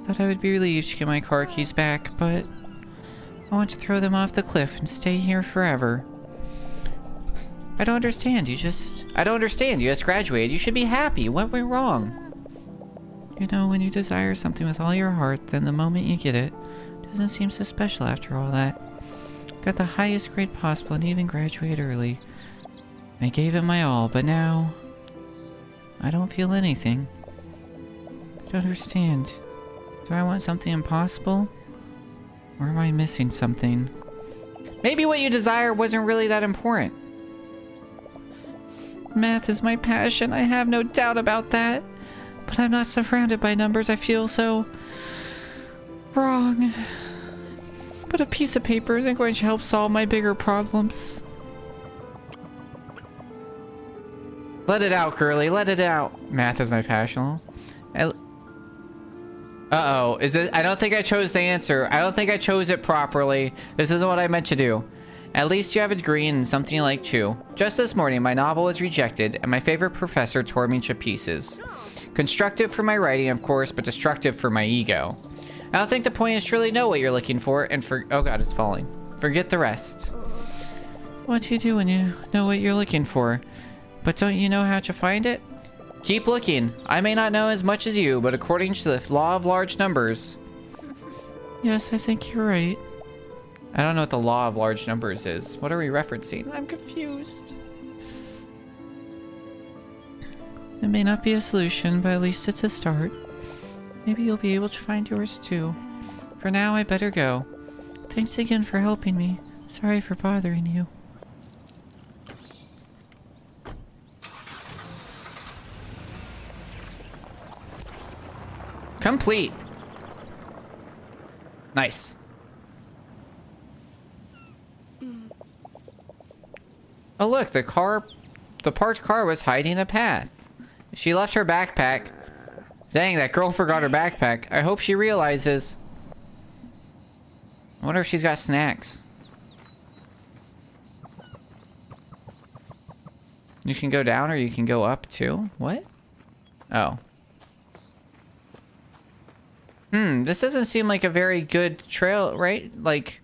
Speaker 1: thought I would be relieved to get my car keys back, but I want to throw them off the cliff and stay here forever. I don't understand. I don't understand. You just graduated. You should be happy. What went wrong? You know, when you desire something with all your heart, then the moment you get it, doesn't seem so special after all that. Got the highest grade possible and even graduated early. I gave it my all, but now I don't feel anything. I don't understand. Do I want something impossible? Or am I missing something? Maybe what you desire wasn't really that important. Math is my passion, I have no doubt about that. But I'm not surrounded by numbers, I feel so... wrong. But a piece of paper isn't going to help solve my bigger problems. Let it out, girly, let it out. Math is my passion. Uh-oh, is it? I don't think I chose the answer. I don't think I chose it properly. This isn't what I meant to do. At least you have a degree in something you like too. Just this morning, my novel was rejected, and my favorite professor tore me to pieces. Constructive for my writing, of course, but destructive for my ego. I don't think the point is to really know what you're looking for, and oh god, it's falling. Forget the rest. What do you do when you know what you're looking for? But don't you know how to find it? Keep looking. I may not know as much as you, but according to the law of large numbers... Yes, I think you're right. I don't know what the law of large numbers is. What are we referencing? I'm confused. It may not be a solution, but at least it's a start. Maybe you'll be able to find yours too. For now, I better go. Thanks again for helping me. Sorry for bothering you. Complete. Nice. Oh look, the parked car was hiding a path. She left her backpack. Dang, that girl forgot her backpack. I hope she realizes. I wonder if she's got snacks. You can go down or you can go up too. What? Oh. This doesn't seem like a very good trail, right? Like,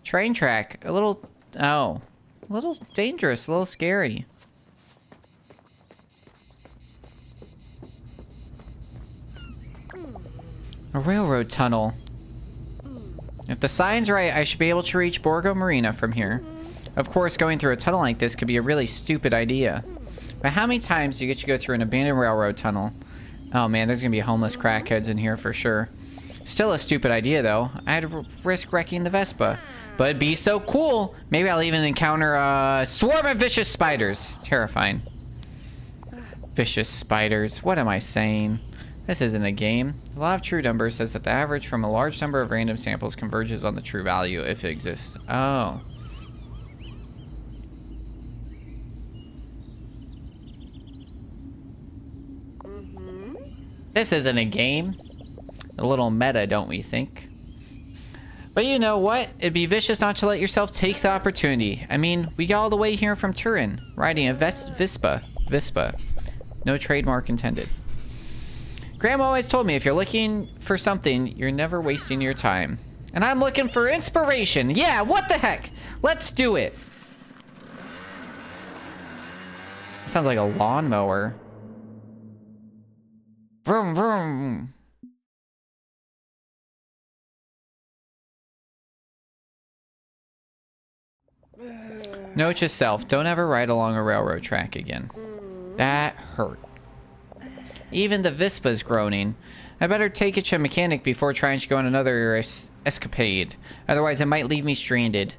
Speaker 1: train track. A little, oh. A little dangerous, a little scary. A railroad tunnel. If the sign's right, I should be able to reach Borgo Marina from here. Of course, going through a tunnel like this could be a really stupid idea. But how many times do you get to go through an abandoned railroad tunnel? Oh man, there's gonna be homeless crackheads in here for sure. Still a stupid idea though. I had to risk wrecking the Vespa. But it'd be so cool. Maybe I'll even encounter a swarm of vicious spiders. Terrifying. Vicious spiders. What am I saying? This isn't a game. The law of true numbers says that the average from a large number of random samples converges on the true value if it exists. Oh. This isn't a game. A little meta, don't we think? But you know what? It'd be vicious not to let yourself take the opportunity. I mean, we got all the way here from Turin, riding a Vespa. No trademark intended. Grandma always told me if you're looking for something, you're never wasting your time. And I'm looking for inspiration. Yeah, what the heck? Let's do it. Sounds like a lawnmower. Vroom, vroom. Note to self, don't ever ride along a railroad track again. That hurt. Even the Vespa's groaning. I better take it to a mechanic before trying to go on another escapade. Otherwise, it might leave me stranded.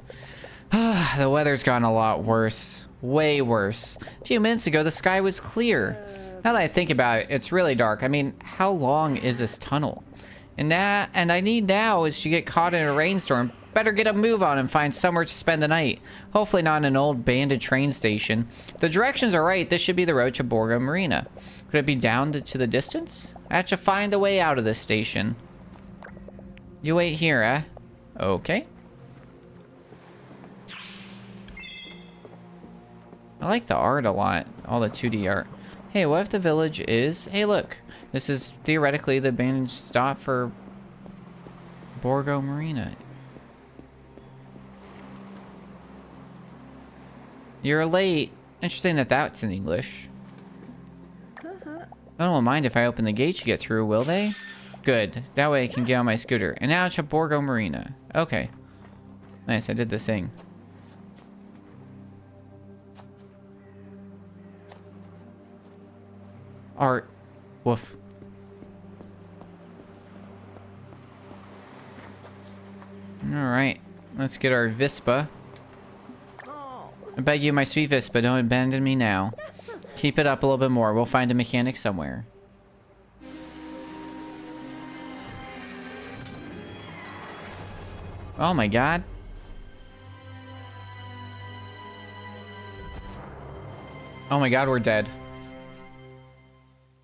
Speaker 1: The weather's gotten a lot worse. Way worse. A few minutes ago, the sky was clear. Now that I think about it, it's really dark. I mean, how long is this tunnel? And I need now is to get caught in a rainstorm. Better get a move on and find somewhere to spend the night. Hopefully not in an old abandoned train station. If the directions are right, this should be the road to Borgo Marina. Could it be down to the distance? I have to find the way out of this station. You wait here, eh? Okay. I like the art a lot. All the 2D art. Hey, what if the village is... Hey, look. This is theoretically the abandoned stop for Borgo Marina. You're late. Interesting that that's in English. No one will mind if I open the gate to get through, will they? Good. That way I can get on my scooter. And now to Borgo Marina. Okay. Nice, I did the thing. Art. Woof. Alright. Let's get our Vespa. I beg you, my sweet Vespa, don't abandon me now. Keep it up a little bit more. We'll find a mechanic somewhere. Oh my god. Oh my god, we're dead.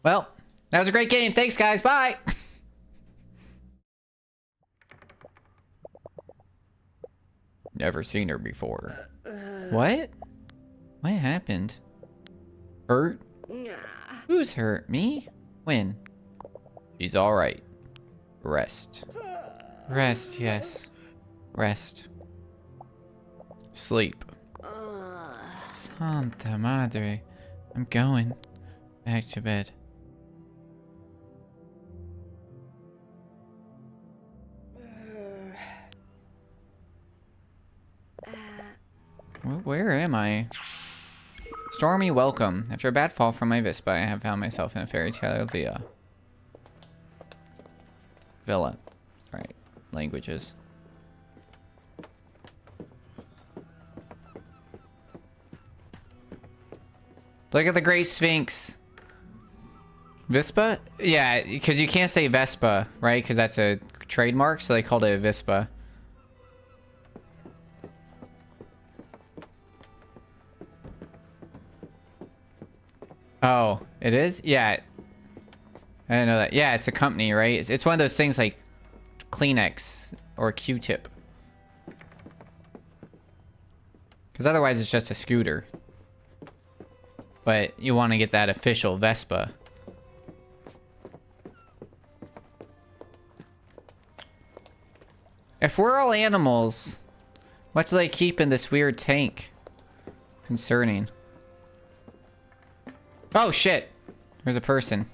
Speaker 1: Well, that was a great game. Thanks, guys. Bye. Never seen her before. What? What happened? Hurt? Who's hurt? Me? When? She's alright. Rest. Rest, yes. Rest. Sleep. Santa Madre. I'm going back to bed. Where am I? Stormy welcome. After a bad fall from my Vespa, I have found myself in a fairy tale villa. Alright. Languages. Look at the Great Sphinx. Vespa? Yeah, because you can't say Vespa, right? Because that's a trademark, so they called it a Vespa. Oh, it is? Yeah. I didn't know that. Yeah, it's a company, right? It's one of those things like Kleenex or Q-tip. Because otherwise it's just a scooter. But you want to get that official Vespa. If we're all animals, what do they keep in this weird tank? Concerning. Oh shit! There's a person.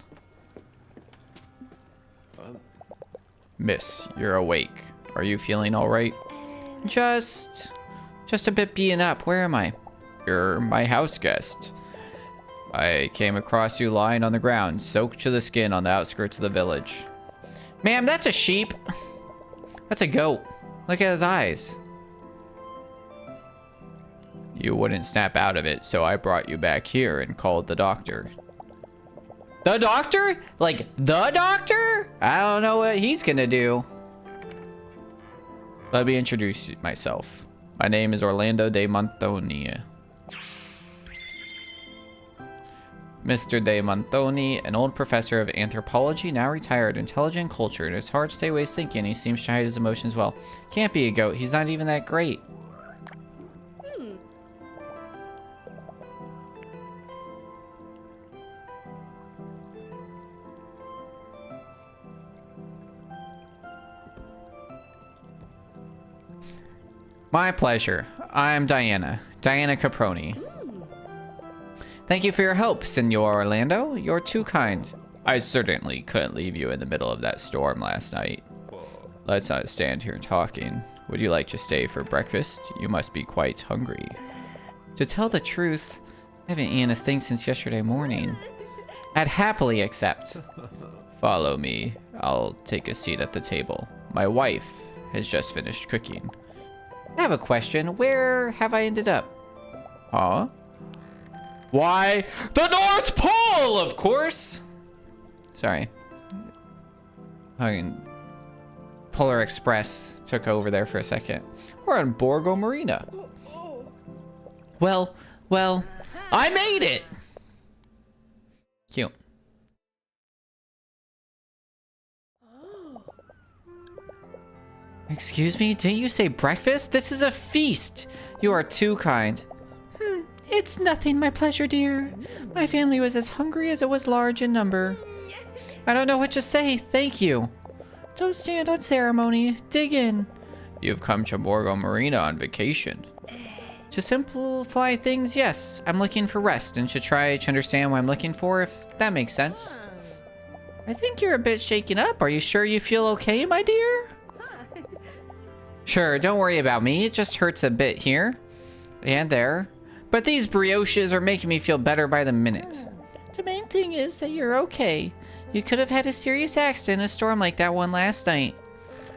Speaker 1: Miss, you're awake. Are you feeling alright? Just a bit beaten up. Where am I? You're my house guest. I came across you lying on the ground, soaked to the skin on the outskirts of the village. Ma'am, that's a sheep. That's a goat. Look at his eyes. You wouldn't snap out of it, so I brought you back here and called the doctor. The doctor? Like, the doctor? I don't know what he's gonna do. Let me introduce myself. My name is Orlando de Montoni. Mr. de Montoni, an old professor of anthropology, now retired, intelligent, cultured. It's hard to stay away thinking. He seems to hide his emotions well. Can't be a goat. He's not even that great. My pleasure. I'm Diana. Diana Caproni. Thank you for your help, Senor Orlando. You're too kind. I certainly couldn't leave you in the middle of that storm last night. Let's not stand here talking. Would you like to stay for breakfast? You must be quite hungry. To tell the truth, I haven't eaten a thing since yesterday morning. I'd happily accept. Follow me. I'll take a seat at the table. My wife has just finished cooking. I have a question. Where have I ended up? Huh? Why, the North Pole, of course! Sorry. Fucking Polar Express took over there for a second. We're on Borgo Marina. Well, I made it! Cute. Excuse me, didn't you say breakfast? This is a feast. You are too kind. It's nothing, my pleasure, dear. My family was as hungry as it was large in number. I don't know what to say, thank you. Don't stand on ceremony, dig in. You've come to Borgo Marina on vacation. To simplify things, yes. I'm looking for rest and should try to understand what I'm looking for, if that makes sense. I think you're a bit shaken up. Are you sure you feel okay, my dear? Sure, don't worry about me. It just hurts a bit here and there. But these brioches are making me feel better by the minute. The main thing is that you're okay. You could have had a serious accident in a storm like that one last night.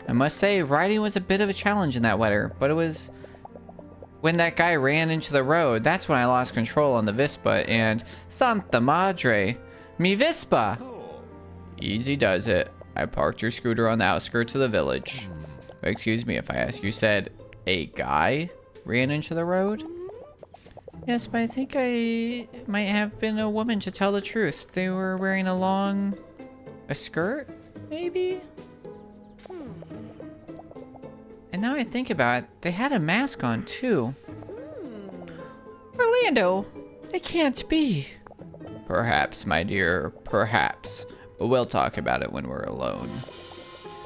Speaker 1: I must say, riding was a bit of a challenge in that weather, but it was When that guy ran into the road, that's when I lost control on the Vespa and Santa Madre, mi Vespa! Easy does it. I parked your scooter on the outskirts of the village. Excuse me if I ask, you said a guy ran into the road? Yes, but I think I might have been a woman, to tell the truth. They were wearing a skirt, maybe? And now I think about it, they had a mask on too. Orlando, it can't be. Perhaps, my dear, perhaps. But we'll talk about it when we're alone.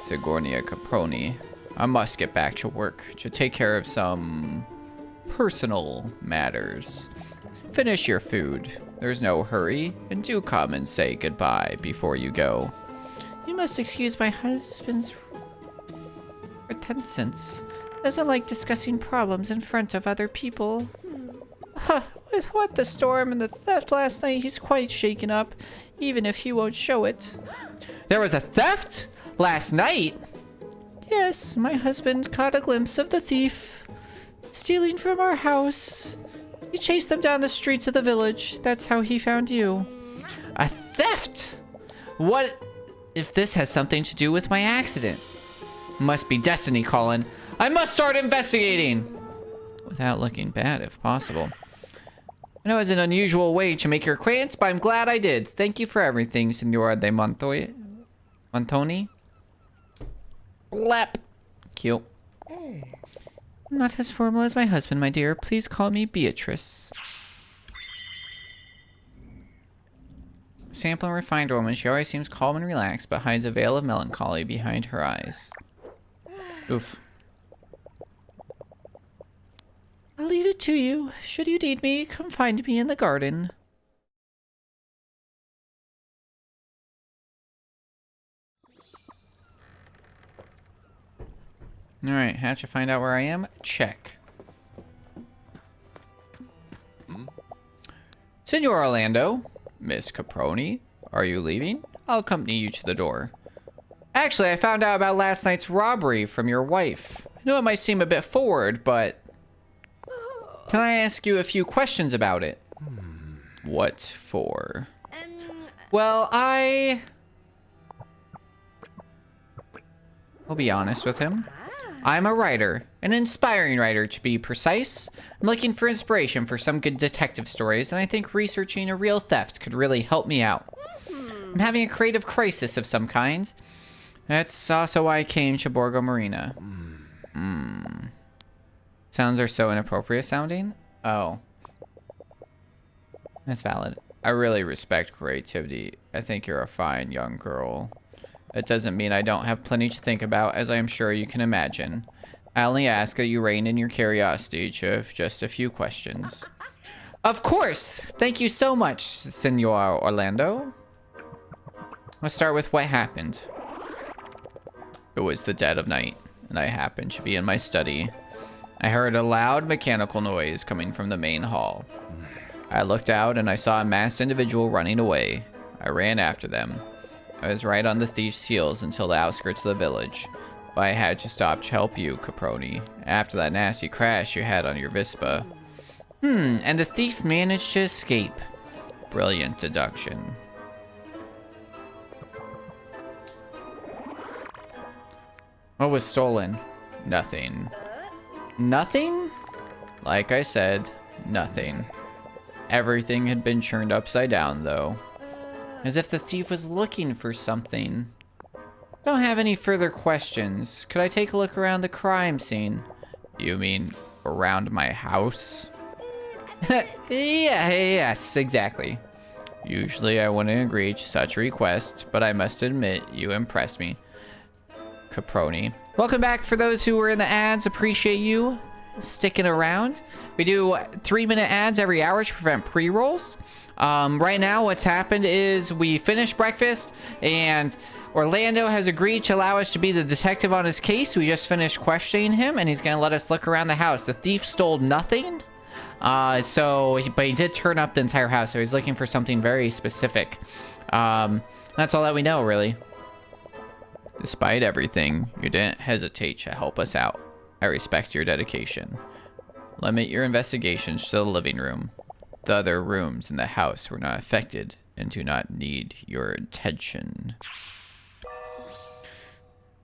Speaker 1: Sigourney Caproni, I must get back to work to take care of some personal matters. Finish your food. There's no hurry, and do come and say goodbye before you go. You must excuse my husband's reticence. Doesn't like discussing problems in front of other people. With what the storm and the theft last night, he's quite shaken up, even if he won't show it. There was a theft? Last night? Yes, my husband caught a glimpse of the thief stealing from our house. He chased them down the streets of the village. That's how he found you. A theft? What if this has something to do with my accident? Must be destiny calling. I must start investigating! Without looking bad, if possible. I know it's an unusual way to make your acquaintance, but I'm glad I did. Thank you for everything, Senora de Montoni. Lep. Cute. I'm not as formal as my husband, my dear. Please call me Beatrice. Simple and refined woman, she always seems calm and relaxed, but hides a veil of melancholy behind her eyes. Oof. I'll leave it to you. Should you need me, come find me in the garden. Alright, have to find out where I am? Check. Senor Orlando, Miss Caproni, are you leaving? I'll accompany you to the door. Actually, I found out about last night's robbery from your wife. I know it might seem a bit forward, but can I ask you a few questions about it? What for? Well, I'll be honest with him. I'm a writer, an inspiring writer to be precise. I'm looking for inspiration for some good detective stories, and I think researching a real theft could really help me out. I'm having a creative crisis of some kind. That's also why I came to Borgo Marina. Sounds are so inappropriate sounding. Oh. That's valid. I really respect creativity. I think you're a fine young girl. It doesn't mean I don't have plenty to think about, as I am sure you can imagine. I only ask that you rein in your curiosity to just a few questions. Of course! Thank you so much, Senor Orlando. Let's start with what happened. It was the dead of night, and I happened to be in my study. I heard a loud mechanical noise coming from the main hall. I looked out and I saw a masked individual running away. I ran after them. I was right on the thief's heels until the outskirts of the village, but I had to stop to help you, Caproni, after that nasty crash you had on your Vespa. And the thief managed to escape. Brilliant deduction. What was stolen? Nothing. Nothing? Like I said, nothing. Everything had been turned upside down, though. As if the thief was looking for something. Don't have any further questions. Could I take a look around the crime scene? You mean around my house? Yes, exactly. Usually I wouldn't agree to such a request, but I must admit you impressed me. Caproni. Welcome back for those who were in the ads. Appreciate you sticking around. We do 3-minute ads every hour to prevent pre-rolls. Right now what's happened is we finished breakfast and Orlando has agreed to allow us to be the detective on his case. We just finished questioning him and he's going to let us look around the house. The thief stole nothing. But he did turn up the entire house, so he's looking for something very specific. That's all that we know, really. Despite everything, you didn't hesitate to help us out. I respect your dedication. Limit your investigations to the living room. The other rooms in the house were not affected and do not need your attention.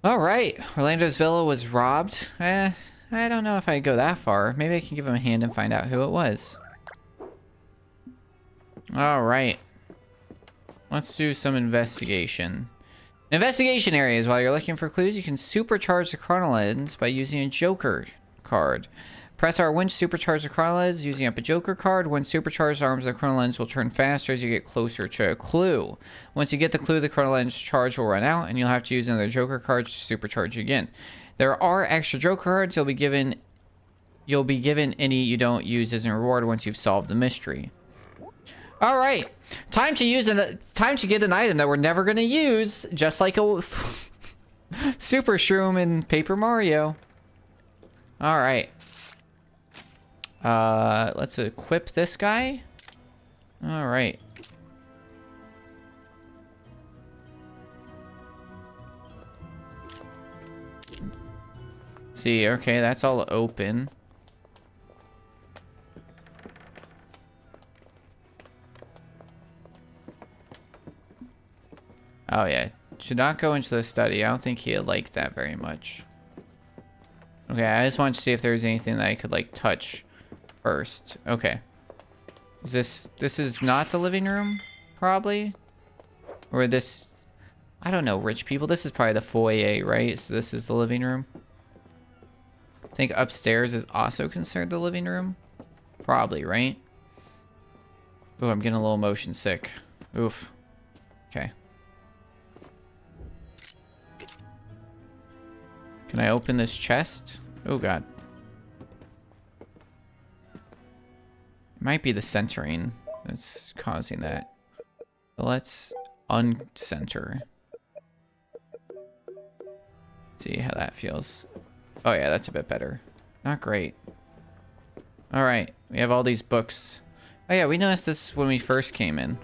Speaker 1: All right, Orlando's villa was robbed. I don't know if I'd go that far. Maybe I can give him a hand and find out who it was. All right. Let's do some investigation. Investigation areas. While you're looking for clues, you can supercharge the chrono lens by using a Joker card. Press R1 to supercharge the chrono lens using up a Joker card. When supercharged, arms of the chrono lens will turn faster as you get closer to a clue. Once you get the clue, the chrono lens charge will run out, and you'll have to use another Joker card to supercharge again. There are extra Joker cards you'll be given any you don't use as a reward once you've solved the mystery. All right, time to get an item that we're never gonna use, just like a Super Shroom in Paper Mario. All right. Let's equip this guy. All right. See, okay, that's all open. Oh yeah, should not go into the study. I don't think he'd like that very much. Okay, I just wanted to see if there's anything that I could like touch first. Okay. This is not the living room, probably? Or this, I don't know, rich people. This is probably the foyer, right? So this is the living room. I think upstairs is also considered the living room. Probably, right? Oh, I'm getting a little motion sick. Oof. Okay. Can I open this chest? Oh god. It might be the centering that's causing that. But let's uncenter. See how that feels. Oh yeah, that's a bit better. Not great. Alright, we have all these books. Oh yeah, we noticed this when we first came in.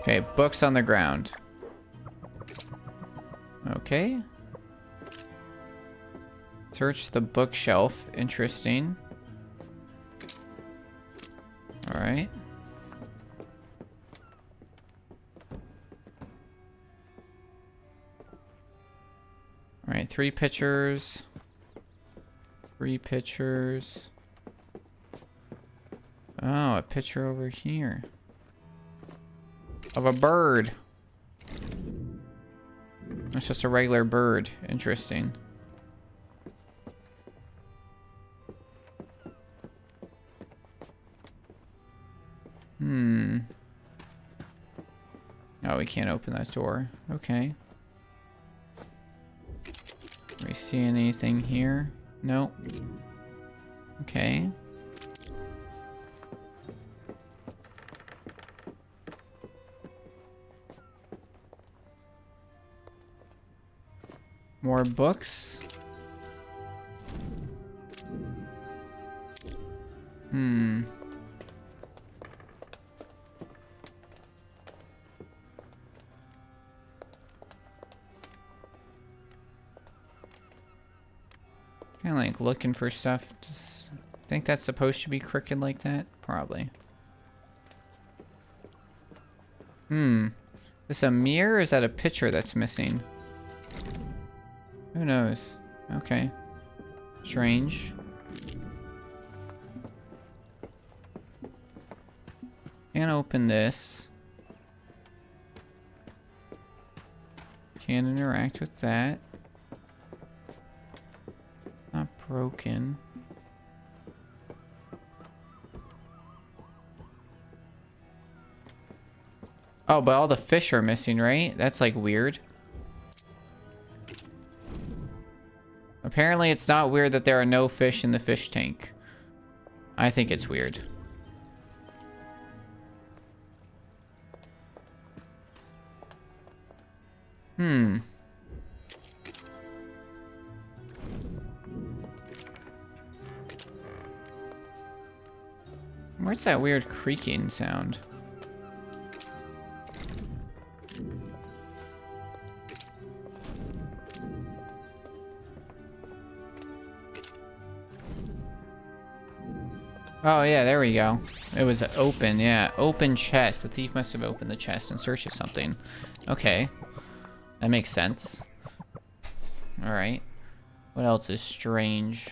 Speaker 1: Okay, books on the ground. Okay. Search the bookshelf. Interesting. Alright. Alright, 3 pictures. 3 pictures. Oh, a picture over here. Of a bird. That's just a regular bird. Interesting. Oh, we can't open that door. Okay. Do we see anything here? Nope. Okay. More books. Kind of like looking for stuff. Just think that's supposed to be crooked like that? Probably. Is a mirror or is that a picture that's missing? Who knows? Okay. Strange. Can't open this. Can't interact with that. Not broken. Oh, but all the fish are missing, right? That's like weird. Apparently it's not weird that there are no fish in the fish tank. I think it's weird. Where's that weird creaking sound? Oh, yeah, there we go. It was open, yeah. Open chest. The thief must have opened the chest in search of something. Okay. That makes sense. Alright. What else is strange?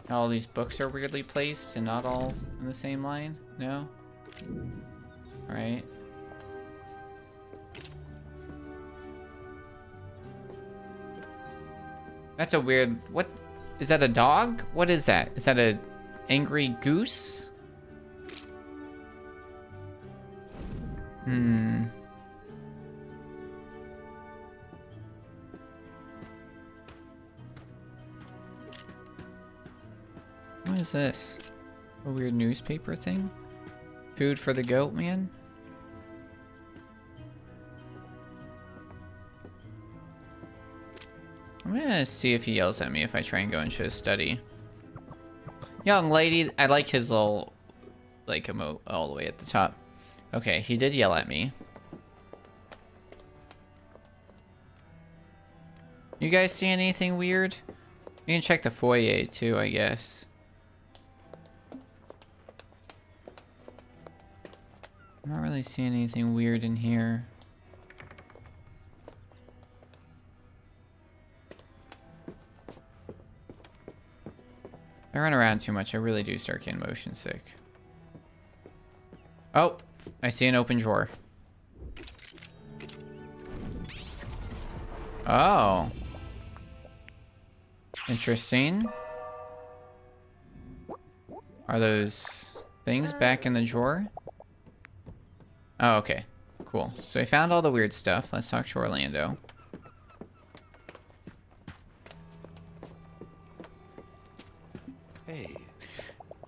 Speaker 1: All these books are weirdly placed and not all in the same line? No? Alright. That's a weird... What? Is that a dog? What is that? Is that a angry goose? Hmm. What is this? A weird newspaper thing? Food for the goat man? I'm gonna see if he yells at me if I try and go into his study. Young lady, I like his little, like, emote all the way at the top. Okay, he did yell at me. You guys see anything weird? You can check the foyer too, I guess. I'm not really seeing anything weird in here. I run around too much. I really do start getting motion sick. Oh, I see an open drawer. Oh. Interesting. Are those things back in the drawer? Oh, okay. Cool. So I found all the weird stuff. Let's talk to Orlando.
Speaker 3: Hey.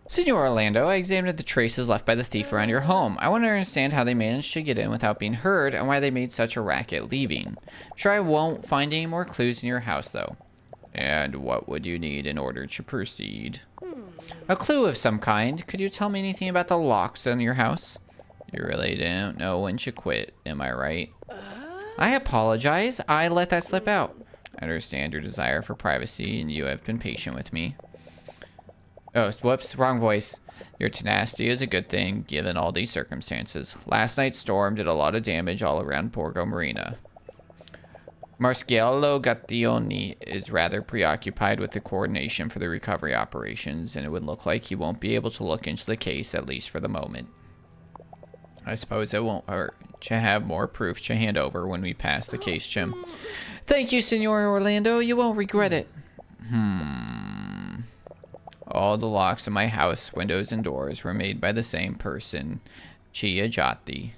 Speaker 1: Senor Orlando, I examined the traces left by the thief around your home. I want to understand how they managed to get in without being heard and why they made such a racket leaving. I'm sure I won't find any more clues in your house, though. And what would you need in order to proceed? A clue of some kind. Could you tell me anything about the locks in your house? You really don't know when to quit, am I right? I apologize. I let that slip out. I understand your desire for privacy, and you have been patient with me. Oh, whoops, wrong voice. Your tenacity is a good thing, given all these circumstances. Last night's storm did a lot of damage all around Borgo Marina. Marciello Gattioni is rather preoccupied with the coordination for the recovery operations, and it would look like he won't be able to look into the case, at least for the moment. I suppose it won't hurt to have more proof to hand over when we pass the case, Jim. Thank you, Senor Orlando. You won't regret it. All the locks in my house, windows and doors, were made by the same person, Chia Jati.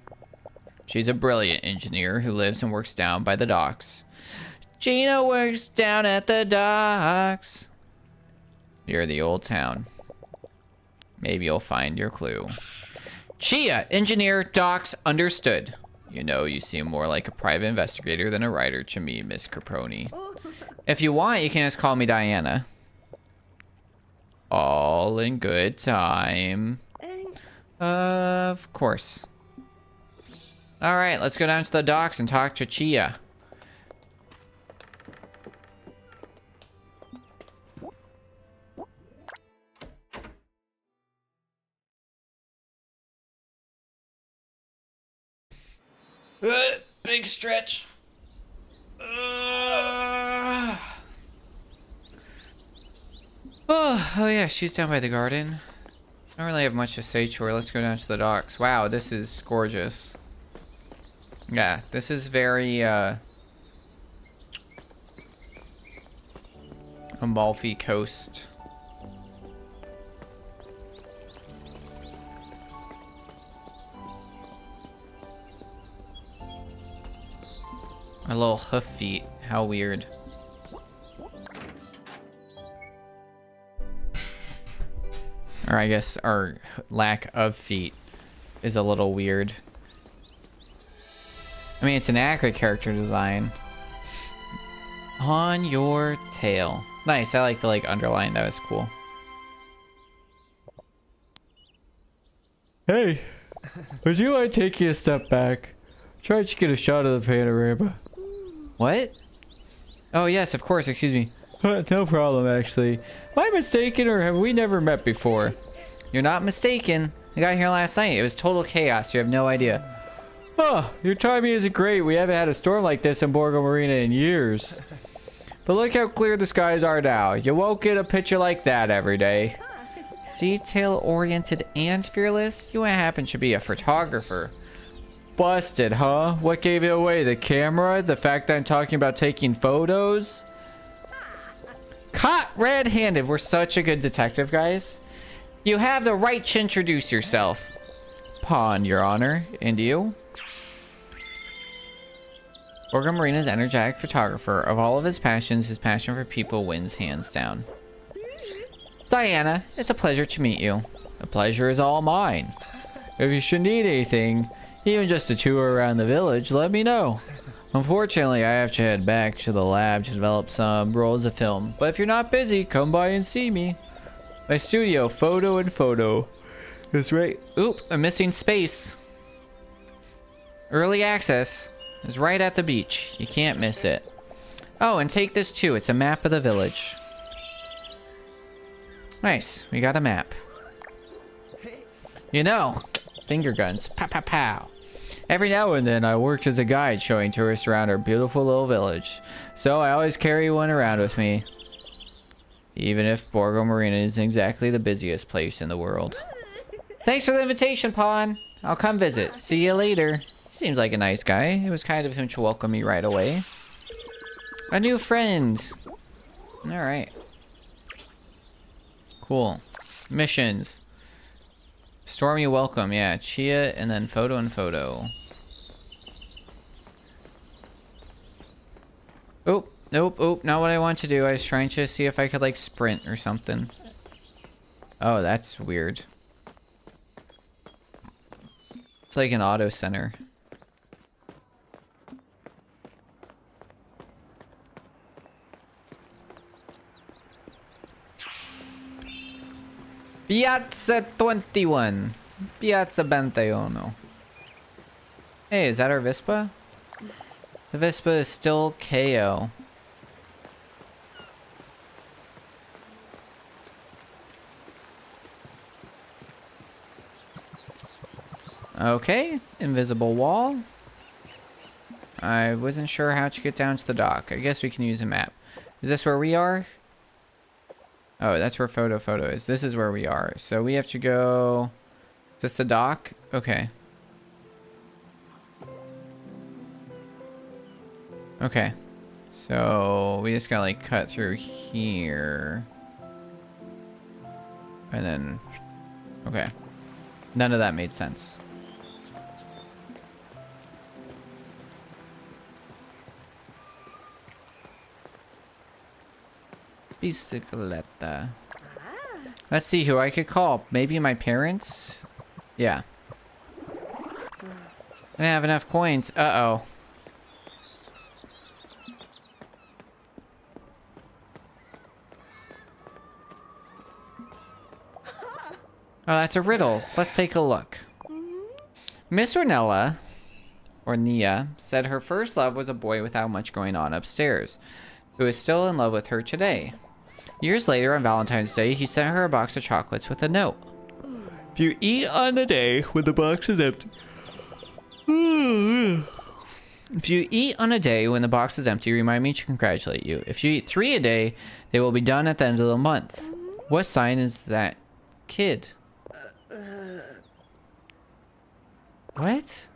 Speaker 1: She's a brilliant engineer who lives and works down by the docks. Gina works down at the docks. Near the old town. Maybe you'll find your clue. Chia, engineer, docks, understood. You know, you seem more like a private investigator than a writer to me, Miss Caproni. If you want, you can just call me Diana. All in good time. Of course. All right, let's go down to the docks and talk to Chia. Big stretch. Oh yeah, she's down by the garden. I don't really have much to say to her. Let's go down to the docks. Wow, this is gorgeous. Yeah, this is very, Amalfi Coast. Our little hoof feet. How weird. Or I guess our lack of feet is a little weird. I mean, it's an accurate character design. On your tail. Nice, I like the underline. That was cool. Hey, would you mind taking a step back? Try to get a shot of the panorama. What? Oh yes, of course, excuse me. No problem, actually. Am I mistaken, or have we never met before? You're not mistaken. I got here last night. It was total chaos. You have no idea. Oh, your timing isn't great. We haven't had a storm like this in Borgo Marina in years. But look how clear the skies are now. You won't get a picture like that every day. Detail-oriented and fearless? You what happen to be a photographer. Busted, huh? What gave it away? The camera? The fact that I'm talking about taking photos? Caught red-handed. We're such a good detective, guys. You have the right to introduce yourself. Pawn, Your Honor. And you? Borgo Marina's energetic photographer. Of all of his passions, his passion for people wins hands down. Diana, it's a pleasure to meet you. The pleasure is all mine. If you should need anything, even just a tour around the village, let me know. Unfortunately, I have to head back to the lab to develop some rolls of film. But if you're not busy, come by and see me. My studio, Photo and Photo. That's right. Oop, a missing space. Early access is right at the beach. You can't miss it. Oh, and take this too. It's a map of the village. Nice. We got a map. You know, finger guns. Pow, pow, pow. Every now and then I worked as a guide showing tourists around our beautiful little village. So I always carry one around with me. Even if Borgo Marina isn't exactly the busiest place in the world. Thanks for the invitation, Pawn. I'll come visit. See you later. Seems like a nice guy. It was kind of him to welcome me right away. A new friend. Alright. Cool. Missions. Stormy welcome, yeah. Chia and then Photo and Photo. Oop, nope, oop, not what I want to do. I was trying to see if I could like sprint or something. Oh, that's weird. It's like an auto center. Piazza 21. Piazza 21. Hey, is that our Vespa? The Vespa is still KO. Okay, invisible wall. I wasn't sure how to get down to the dock. I guess we can use a map. Is this where we are? Oh, that's where Photo is. This is where we are. So we have to go... Is this the dock? Okay. Okay. So we just gotta like cut through here. And then... Okay. None of that made sense. Bicicleta. Let's see who I could call. Maybe my parents? Yeah. I don't have enough coins. Uh-oh. Oh, that's a riddle. Let's take a look. Miss Ornella, or Nia, said her first love was a boy without much going on upstairs, who is still in love with her today. Years later, on Valentine's Day, he sent her a box of chocolates with a note. If you eat on a day when the box is empty... If you eat on a day when the box is empty, remind me to congratulate you. If you eat 3 a day, they will be done at the end of the month. What sign is that kid? What?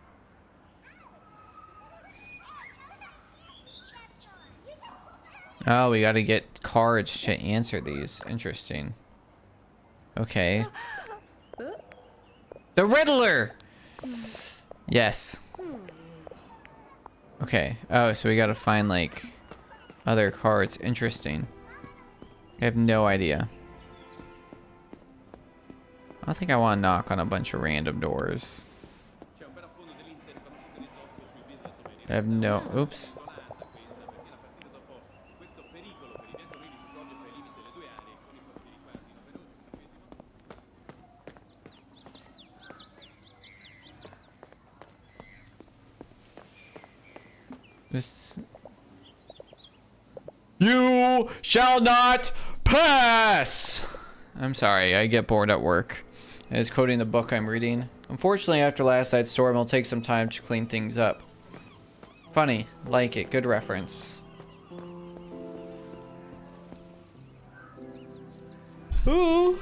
Speaker 1: Oh, we gotta get cards to answer these. Interesting. Okay. The Riddler! Yes. Okay. Oh, so we gotta find, like, other cards. Interesting. I have no idea. I don't think I want to knock on a bunch of random doors. I have no... Oops. Just... You shall not pass! I'm sorry, I get bored at work. I was quoting the book I'm reading. Unfortunately, after last night's storm, it'll take some time to clean things up. Funny, like it, good reference. Ooh.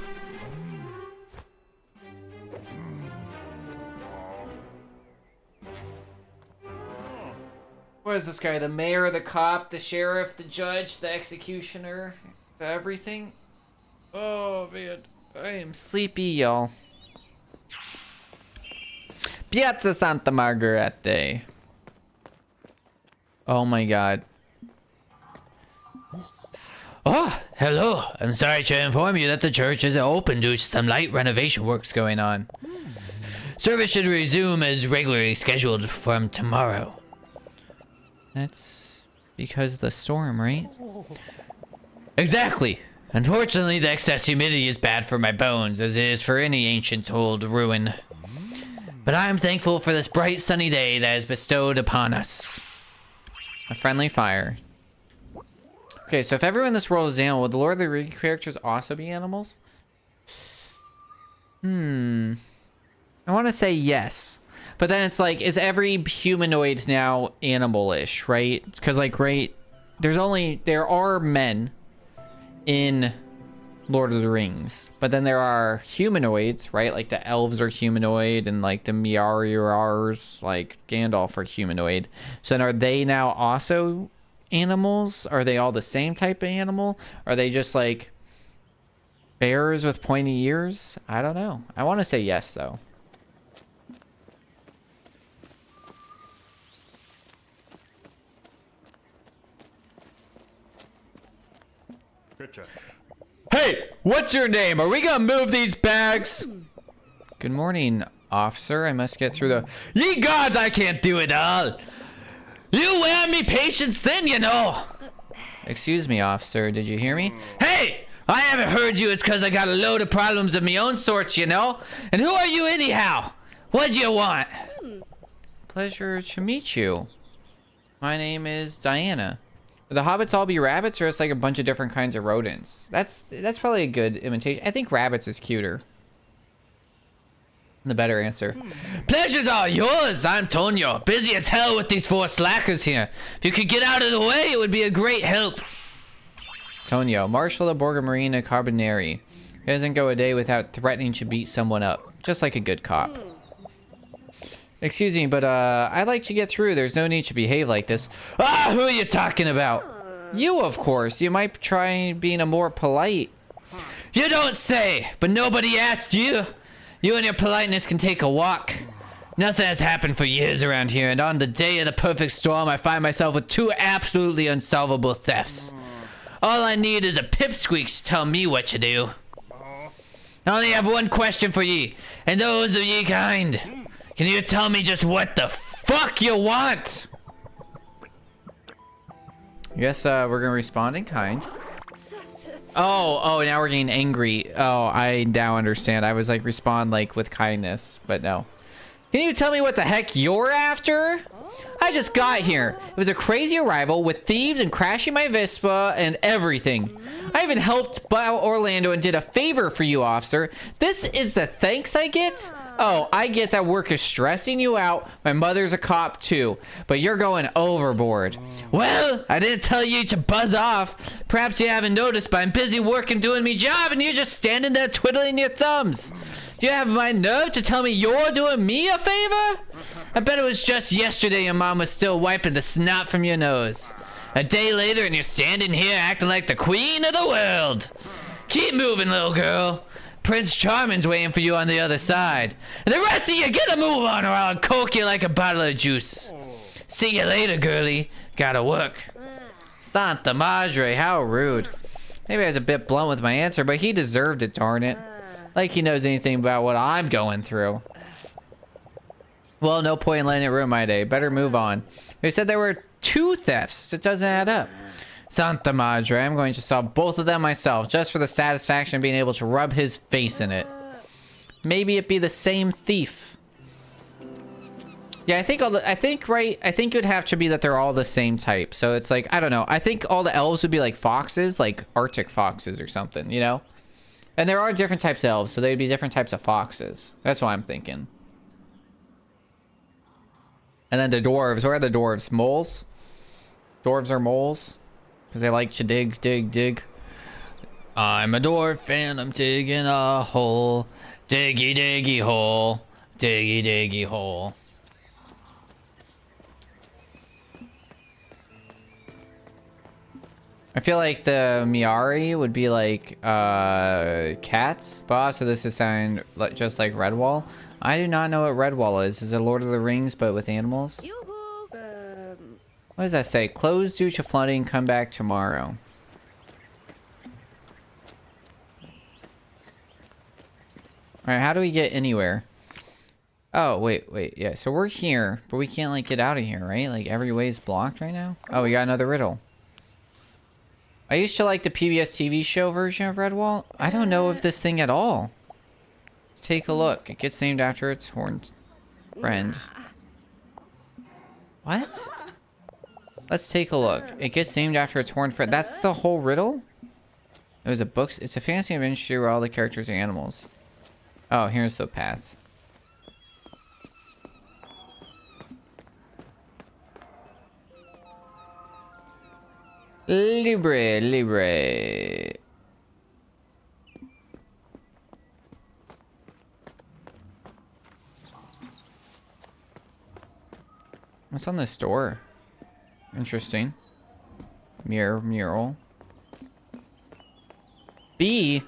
Speaker 1: What is this guy? The mayor, the cop, the sheriff, the judge, the executioner, everything? Oh man, I am sleepy, y'all. Piazza Santa Margherita. Oh my god. Oh, hello. I'm sorry to inform you that the church is open due to some light renovation works going on. Service should resume as regularly scheduled from tomorrow. That's because of the storm, right? Exactly. Unfortunately, the excess humidity is bad for my bones, as it is for any ancient old ruin. But I am thankful for this bright sunny day that is bestowed upon us. A friendly fire. Okay, so if everyone in this world is animal, would the Lord of the Rings characters also be animals? I want to say yes. But then it's like, is every humanoid now animal-ish, right? Because like, right, there are men in Lord of the Rings, but then there are humanoids, right? Like the elves are humanoid, and like the Miariars, like Gandalf, are humanoid. So then are they now also animals? Are they all the same type of animal? Are they just like bears with pointy ears? I don't know. I want to say yes, though. Hey, what's your name? Are we gonna move these bags? Good morning, officer. I must get through the... Ye gods, I can't do it all. You wear me patience then, you know. Excuse me, officer. Did you hear me? Hey, I haven't heard you. It's because I got a load of problems of my own sorts, you know. And who are you anyhow? What do you want? Pleasure to meet you. My name is Diana. Would the hobbits all be rabbits, or it's like a bunch of different kinds of rodents? That's probably a good imitation. I think rabbits is cuter. The better answer. Pleasure's all yours. I'm Tonio. Busy as hell with these 4 slackers here. If you could get out of the way, it would be a great help. Tonio, Marshal of Borgo Marina Carbonari. He doesn't go a day without threatening to beat someone up. Just like a good cop. Excuse me, but I'd like to get through. There's no need to behave like this. Ah, who are you talking about? You, of course. You might try being a more polite. You don't say, but nobody asked you. You and your politeness can take a walk. Nothing has happened for years around here, and on the day of the perfect storm, I find myself with 2 absolutely unsolvable thefts. All I need is a pipsqueak to tell me what to do. I only have one question for ye, and those of ye kind. Can you tell me just what the fuck you want? I guess we're gonna respond in kind. Oh, now we're getting angry. Oh, I now understand. I was like, respond like with kindness, but no. Can you tell me what the heck you're after? I just got here. It was a crazy arrival with thieves and crashing my Vespa and everything. I even helped out Orlando and did a favor for you, officer. This is the thanks I get? Oh, I get that work is stressing you out. My mother's a cop too, but you're going overboard. Well, I didn't tell you to buzz off. Perhaps you haven't noticed, but I'm busy working doing me job and you're just standing there twiddling your thumbs. You have my nerve to tell me you're doing me a favor? I bet it was just yesterday your mom was still wiping the snot from your nose. A day later and you're standing here acting like the queen of the world. Keep moving, little girl. Prince Charming's waiting for you on the other side. And the rest of you, get a move on or I'll coke you like a bottle of juice. See you later, girlie. Gotta work. Santa Madre, how rude. Maybe I was a bit blunt with my answer, but he deserved it, darn it. Like he knows anything about what I'm going through. Well, no point in letting it ruin my day. Better move on. They said there were 2 thefts. It doesn't add up. Santa Madre, I'm going to solve both of them myself, just for the satisfaction of being able to rub his face in it. Maybe it be the same thief. Yeah, I think I think it would have to be that they're all the same type. So it's like, I don't know. I think all the elves would be like foxes, like Arctic foxes or something, you know? And there are different types of elves, so they'd be different types of foxes. That's what I'm thinking. And then the dwarves, what are the dwarves? Moles? Dwarves are moles? Because they like to dig. I'm a dwarf and I'm digging a hole. Diggy hole. Diggy hole. I feel like the Miari would be like cats. Boss, so this is sound just like Redwall. I do not know what Redwall is. Is it Lord of the Rings but with animals? What does that say? Closed due to flooding, come back tomorrow. Alright, how do we get anywhere? Oh, wait, yeah. So we're here, but we can't like get out of here, right? Like every way is blocked right now? Oh, we got another riddle. I used to like the PBS TV show version of Redwall. I don't know if this thing at all. Let's take a look. It gets named after its horned friend. What? Let's take a look. It gets named after its horned friend. That's the whole riddle? It was a book. It's a fantasy adventure where all the characters are animals. Oh, here's the path. Libre. What's on this door? Interesting. Mural. B.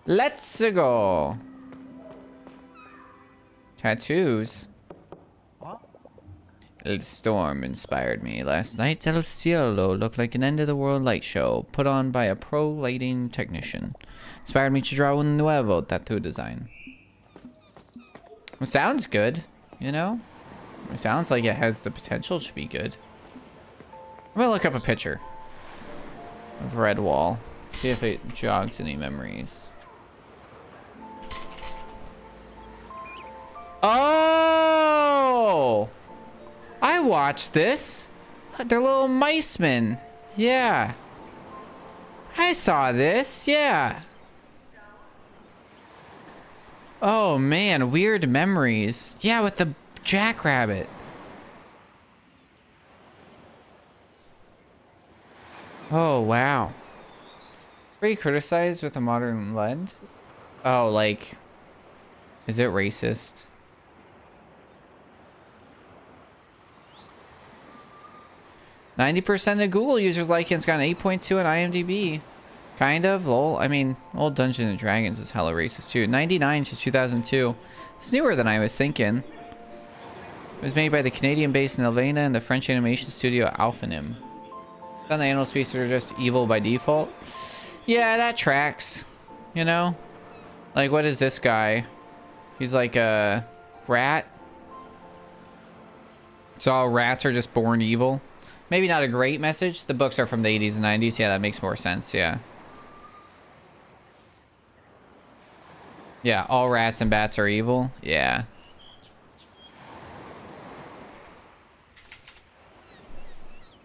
Speaker 1: Let's go. Tattoos. The storm inspired me. Last night's El Cielo looked like an end-of-the-world light show put on by a pro lighting technician. Inspired me to draw un nuevo tattoo design. It sounds good, you know? It sounds like it has the potential to be good. I'm gonna look up a picture of Redwall. See if it jogs any memories. Oh! I watched this. They're little mice men. Yeah. I saw this. Yeah. Oh man, weird memories. Yeah, with the jackrabbit. Oh wow. Pretty criticized with a modern lens. Oh, like, is it racist? 90% of Google users like it. It's got an 8.2 on IMDb. Kind of, lol. I mean, old Dungeons and Dragons is hella racist too. 99 to 2002. It's newer than I was thinking. It was made by the Canadian-based Nelvana and the French animation studio Alphanim. Some of the animal species are just evil by default. Yeah, that tracks. You know? Like, what is this guy? He's like a rat. So all rats are just born evil. Maybe not a great message. The books are from the 80s and 90s. Yeah, that makes more sense. Yeah. Yeah, all rats and bats are evil. Yeah.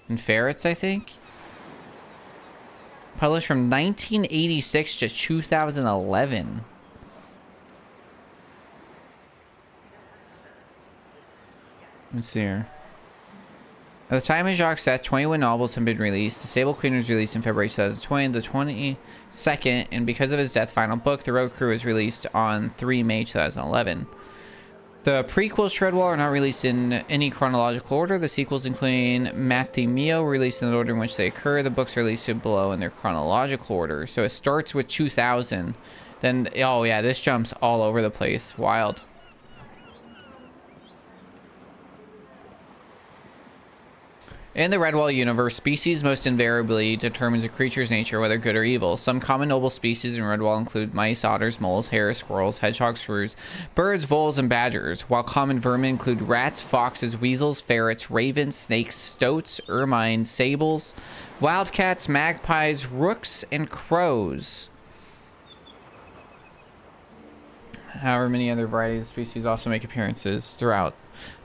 Speaker 1: And ferrets, I think. Published from 1986 to 2011. Let's see here. At the time of Jacques' death, 21 novels have been released. The Sable Queen was released in February 2020, the 22nd, and because of his death, final book, The Road Crew, was released on 3 May 2011. The prequels to Redwall are not released in any chronological order. The sequels, including Mathemio, were released in the order in which they occur. The books are listed below in their chronological order. So it starts with 2000. Then, oh yeah, this jumps all over the place. Wild. In the Redwall universe, species most invariably determines a creature's nature, whether good or evil. Some common noble species in Redwall include mice, otters, moles, hares, squirrels, hedgehogs, shrews, birds, voles, and badgers, while common vermin include rats, foxes, weasels, ferrets, ravens, snakes, stoats, ermine, sables, wildcats, magpies, rooks, and crows. However, many other varieties of species also make appearances throughout.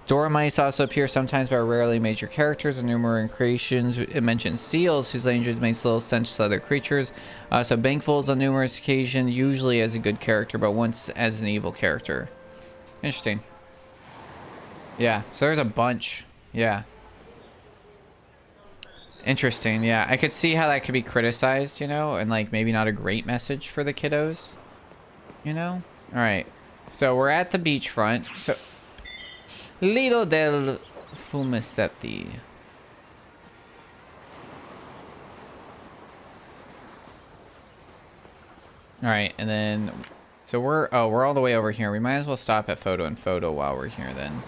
Speaker 1: Dormice also appear sometimes, but are rarely major characters in numerous creations. It mentions seals, whose language makes little sense to other creatures. So Bankfuls on numerous occasions, usually as a good character, but once as an evil character. Interesting. Yeah, so there's a bunch. Yeah. Interesting, yeah. I could see how that could be criticized, you know, and like maybe not a great message for the kiddos, you know? Alright, so we're at the beachfront. So, Lido del Fumistetti. Alright, and then, so we're all the way over here. We might as well stop at Photo and Photo while we're here then.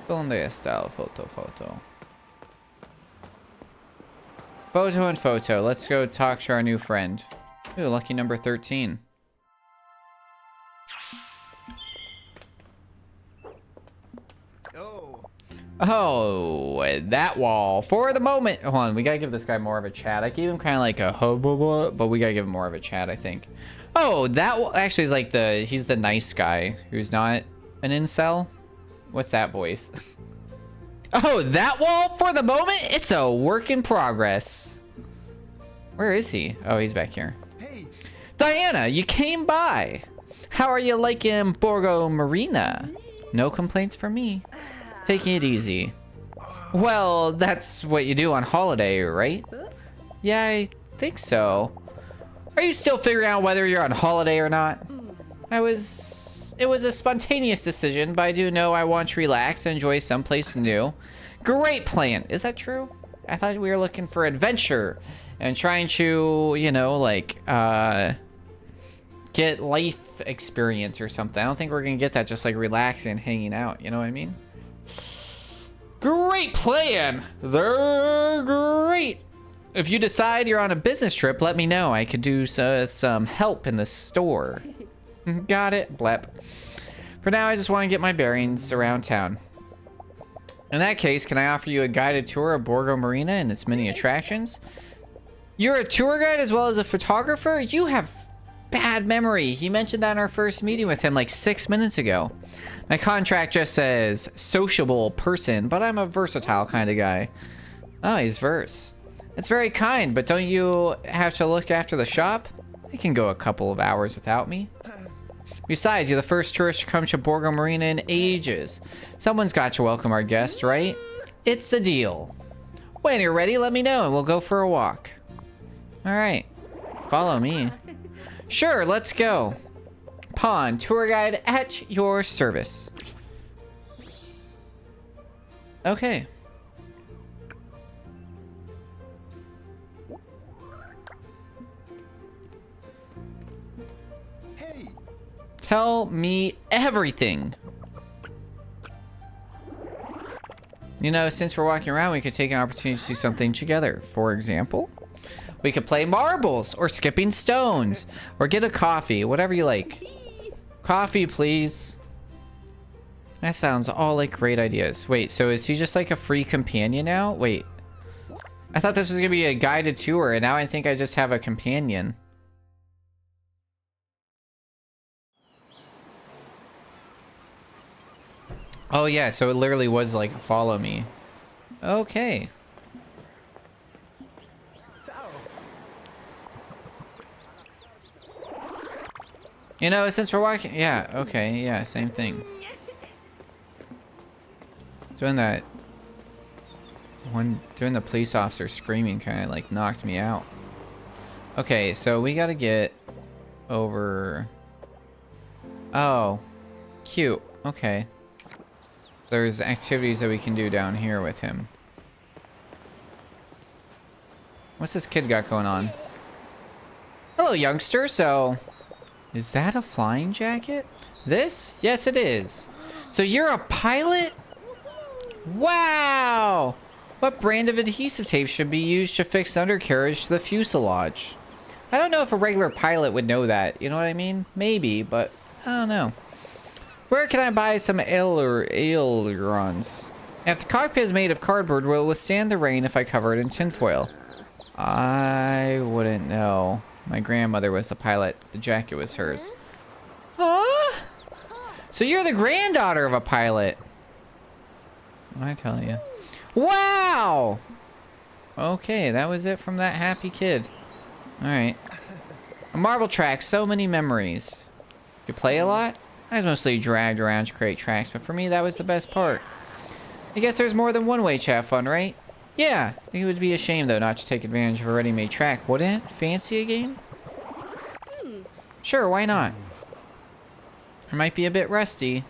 Speaker 1: ¿Dónde está el photo? Photo and Photo. Let's go talk to our new friend. Ooh, lucky number 13. Oh, that wall. For the moment. Hold on, we gotta give this guy more of a chat. I gave him kind of like a hobo, but we gotta give him more of a chat, I think. Oh, that wall actually is like he's the nice guy who's not an incel. What's that voice? Oh, that wall for the moment? It's a work in progress. Where is he? Oh, he's back here. Hey. Diana, you came by. How are you liking Borgo Marina? No complaints from me. Taking it easy. Well, that's what you do on holiday, right? Yeah, I think so. Are you still figuring out whether you're on holiday or not? It was a spontaneous decision, but I do know I want to relax and enjoy someplace new. Great plan. Is that true? I thought we were looking for adventure and trying to, you know, like, get life experience or something. I don't think we're gonna get that just like relaxing and hanging out. You know what I mean? Great plan. They're great. If you decide you're on a business trip, let me know. I could do some help in the store. Got it. Blep. For now, I just want to get my bearings around town. In that case, can I offer you a guided tour of Borgo Marina and its many attractions? You're a tour guide as well as a photographer? You have bad memory. He mentioned that in our first meeting with him like 6 minutes ago. My contract just says sociable person, but I'm a versatile kind of guy. Oh, he's verse. It's very kind, but don't you have to look after the shop? It can go a couple of hours without me. Besides, you're the first tourist to come to Borgo Marina in ages. Someone's got to welcome our guest, right? It's a deal. When you're ready, let me know and we'll go for a walk. Alright. Follow me. Sure, let's go. Pond tour guide at your service. Okay. Hey. Tell me everything. You know, since we're walking around, we could take an opportunity to do something together. For example, we could play marbles or skipping stones or get a coffee, whatever you like. Coffee, please. That sounds all like great ideas. Wait, so is he just like a free companion now? Wait. I thought this was gonna be a guided tour, and now I think I just have a companion. Oh yeah, so it literally was like follow me. Okay. You know, since we're walking, yeah, okay, yeah, same thing. Doing that doing the police officer screaming kind of like knocked me out. Okay, so we gotta get over. Oh, cute. Okay. There's activities that we can do down here with him. What's this kid got going on? Hello, youngster. So, is that a flying jacket? This? Yes, it is. So you're a pilot? Wow! What brand of adhesive tape should be used to fix undercarriage to the fuselage? I don't know if a regular pilot would know that. You know what I mean? Maybe, but I don't know. Where can I buy some ailerons? If the cockpit is made of cardboard, will it withstand the rain if I cover it in tinfoil? I wouldn't know. My grandmother was the pilot. The jacket was hers. Huh? So you're the granddaughter of a pilot. What did I tell you? Wow! Okay, that was it from that happy kid. Alright. A marble track, so many memories. You play a lot? I was mostly dragged around to create tracks, but for me that was the best part. I guess there's more than one way to have fun, right? Yeah, it would be a shame though not to take advantage of a ready-made track, wouldn't it? Fancy a game? Sure, why not? It might be a bit rusty.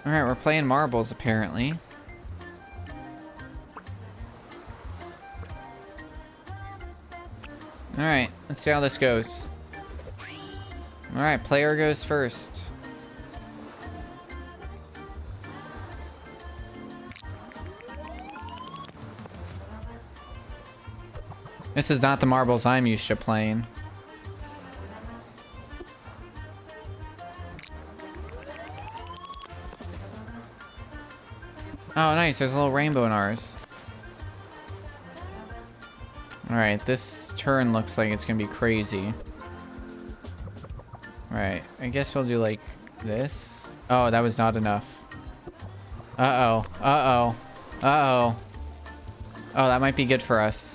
Speaker 1: Alright, we're playing marbles apparently. Alright, let's see how this goes. Alright, player goes first. This is not the marbles I'm used to playing. Oh, nice. There's a little rainbow in ours. Alright, this turn looks like it's gonna be crazy. Alright, I guess we'll do like this. Oh, that was not enough. Uh-oh. Uh-oh. Uh-oh. Oh, that might be good for us.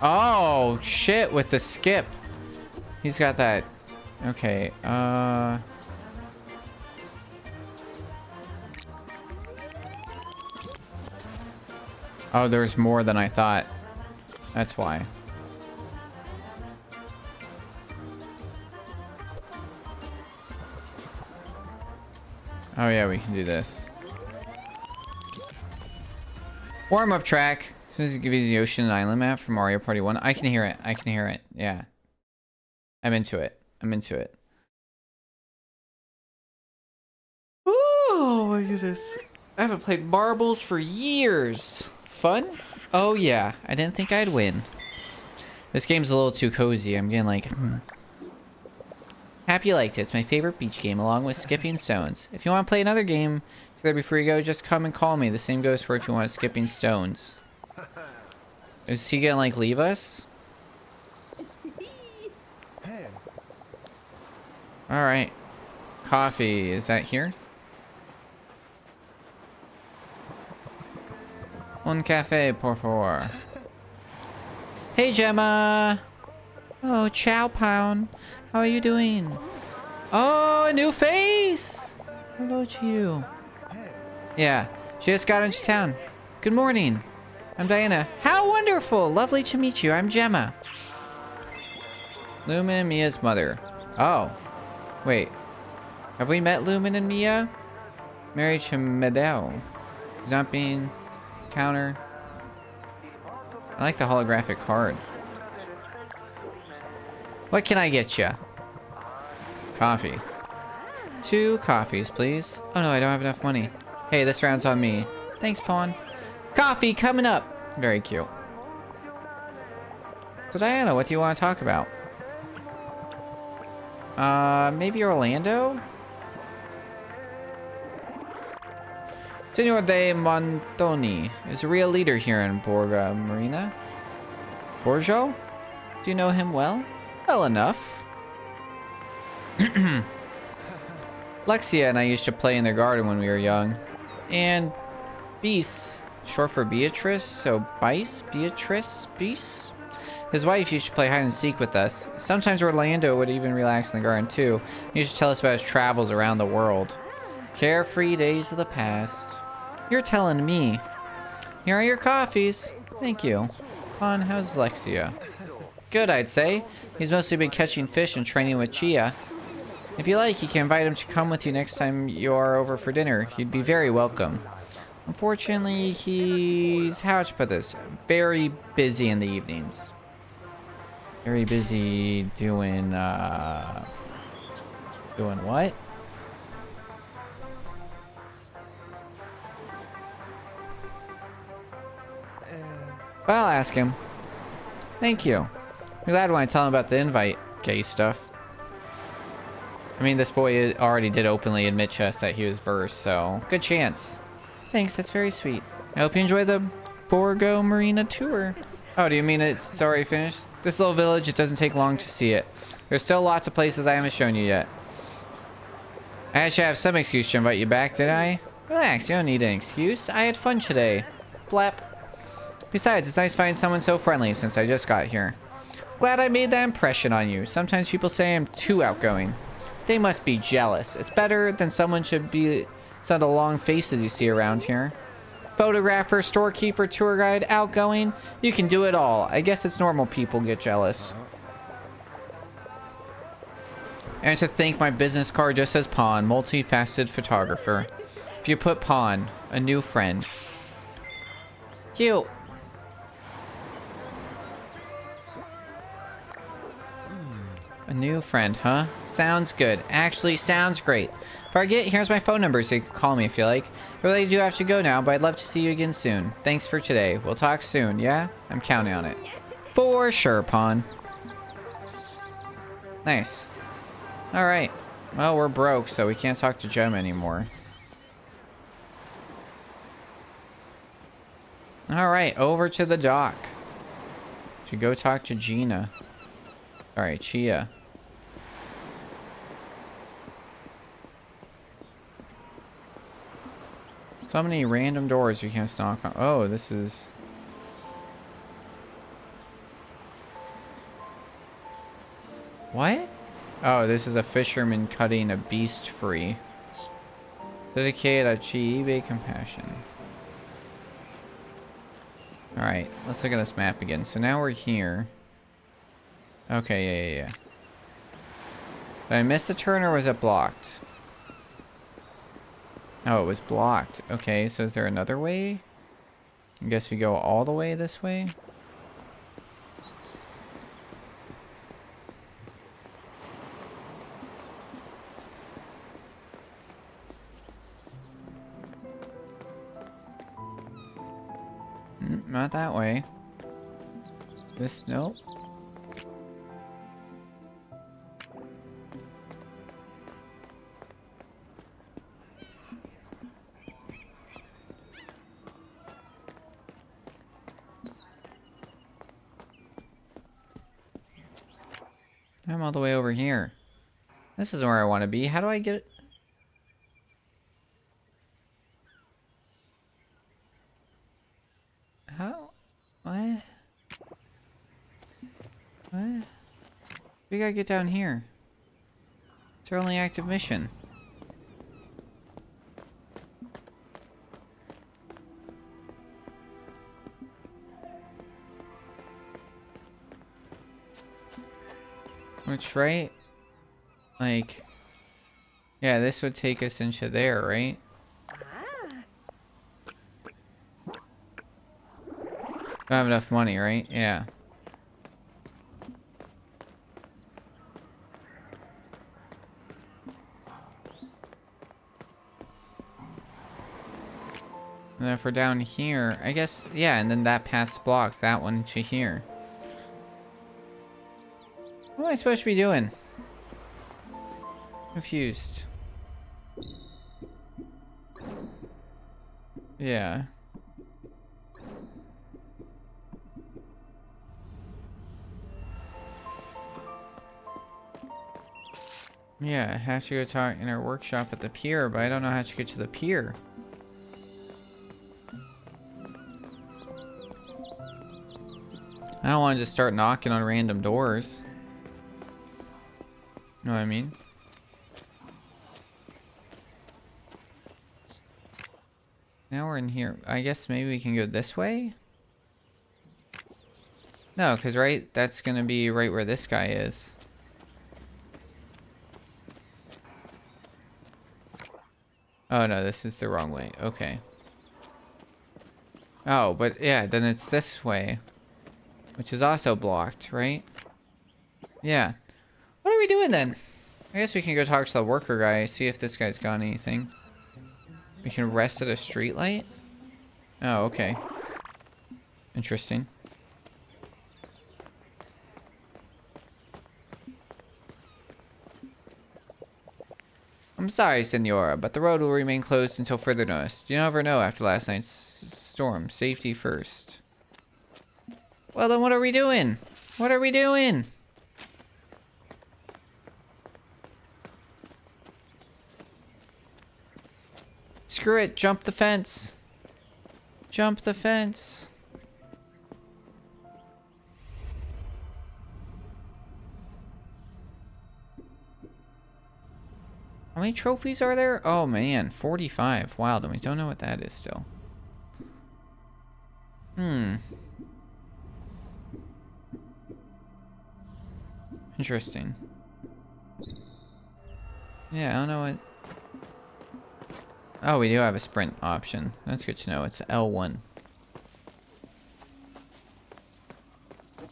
Speaker 1: Oh, shit, with the skip. He's got that. Okay, oh, there's more than I thought. That's why. Oh yeah, we can do this. Warm-up track. As soon as it gives you the ocean and island map from Mario Party 1. I can hear it. I can hear it. Yeah. I'm into it. I'm into it. Oh my goodness. I haven't played marbles for years. Fun? Oh yeah. I didn't think I'd win. This game's a little too cozy. I'm getting like... Happy you liked it. It's my favorite beach game along with Skipping Stones. If you want to play another game together before you go, just come and call me. The same goes for if you want Skipping Stones. Is he gonna like leave us? Alright. Coffee. Is that here? Un café, por favor. Hey, Gemma! Oh, Chow Pound. How are you doing? Oh, a new face! Hello to you. Yeah, she just got into town. Good morning. I'm Diana. How wonderful! Lovely to meet you. I'm Gemma. Lumen and Mia's mother. Oh. Wait. Have we met Lumen and Mia? Married to Medeo. Jumping. Counter. I like the holographic card. What can I get you? Coffee. 2 coffees, please. Oh no, I don't have enough money. Hey, this round's on me. Thanks, Pawn. Coffee coming up! Very cute. So Diana, what do you want to talk about? Maybe Orlando? Senor de Montoni is a real leader here in Borga Marina. Borjo? Do you know him well? Well enough. Lexia and I used to play in their garden when we were young. And Beast, short for Beatrice, so Bice? Beatrice? Beast? His wife used to play hide and seek with us. Sometimes Orlando would even relax in the garden too. He used to tell us about his travels around the world. Carefree days of the past. You're telling me. Here are your coffees. Thank you. Con, how's Lexia? Good, I'd say. He's mostly been catching fish and training with Chia. If you like, you can invite him to come with you next time you are over for dinner. He'd be very welcome. Unfortunately, he's... how to put this? Very busy in the evenings. Very busy doing, doing what? But I'll ask him. Thank you. I'm glad when I tell him about the invite. Gay stuff. I mean, this boy already did openly admit to us that he was versed, so good chance. Thanks, that's very sweet. I hope you enjoy the Borgo Marina tour. Oh, do you mean it's already finished? This little village, it doesn't take long to see it. There's still lots of places I haven't shown you yet. I should have some excuse to invite you back, did I? Relax, you don't need an excuse. I had fun today. Blep. Besides, it's nice finding someone so friendly since I just got here. Glad I made that impression on you. Sometimes people say I'm too outgoing. They must be jealous. It's better than someone should be some of the long faces you see around here. Photographer, storekeeper, tour guide, outgoing. You can do it all. I guess it's normal people get jealous. And to think my business card just says pawn, multifaceted photographer. If you put pawn, a new friend. Cute. A new friend, huh? Sounds good. Actually, sounds great. If I forget, here's my phone number so you can call me if you like. I really do have to go now, but I'd love to see you again soon. Thanks for today. We'll talk soon, yeah? I'm counting on it. For sure, Pawn. Nice. Alright. Well, we're broke, so we can't talk to Jem anymore. Alright, over to the dock. To go talk to Gina. Alright, Chia. So many random doors you can't knock on. Oh, this is... What? Oh, this is a fisherman cutting a beast free. Dedicated to eBay compassion. Alright, let's look at this map again. So now we're here. Okay, yeah. Did I miss the turn or was it blocked? Oh, it was blocked. Okay, so is there another way? I guess we go all the way this way? Not that way. This, nope. I'm all the way over here. This is where I want to be. How do I get it? How? What? What? We gotta get down here. It's our only active mission. Which, right? Like... Yeah, this would take us into there, right? Don't have enough money, right? Yeah. And then if we're down here, I guess, yeah, and then that path's blocked, that one to here. What am I supposed to be doing? Confused. Yeah. Yeah, I have to go talk in our workshop at the pier, but I don't know how to get to the pier. I don't want to just start knocking on random doors. Know what I mean? Now we're in here. I guess maybe we can go this way? No, because right, that's gonna be right where this guy is. Oh no, this is the wrong way. Okay. Oh, but yeah, then it's this way. Which is also blocked, right? Yeah. What are we doing then? I guess we can go talk to the worker guy, see if this guy's got anything. We can rest at a street light? Oh, okay. Interesting. I'm sorry, Senora, but the road will remain closed until further notice. You never know after last night's storm. Safety first. Well, then what are we doing? What are we doing? Screw it. Jump the fence. Jump the fence. How many trophies are there? Oh man, 45. Wow, then we don't know what that is still. Interesting. Yeah, I don't know what... Oh, we do have a sprint option. That's good to know. It's L1.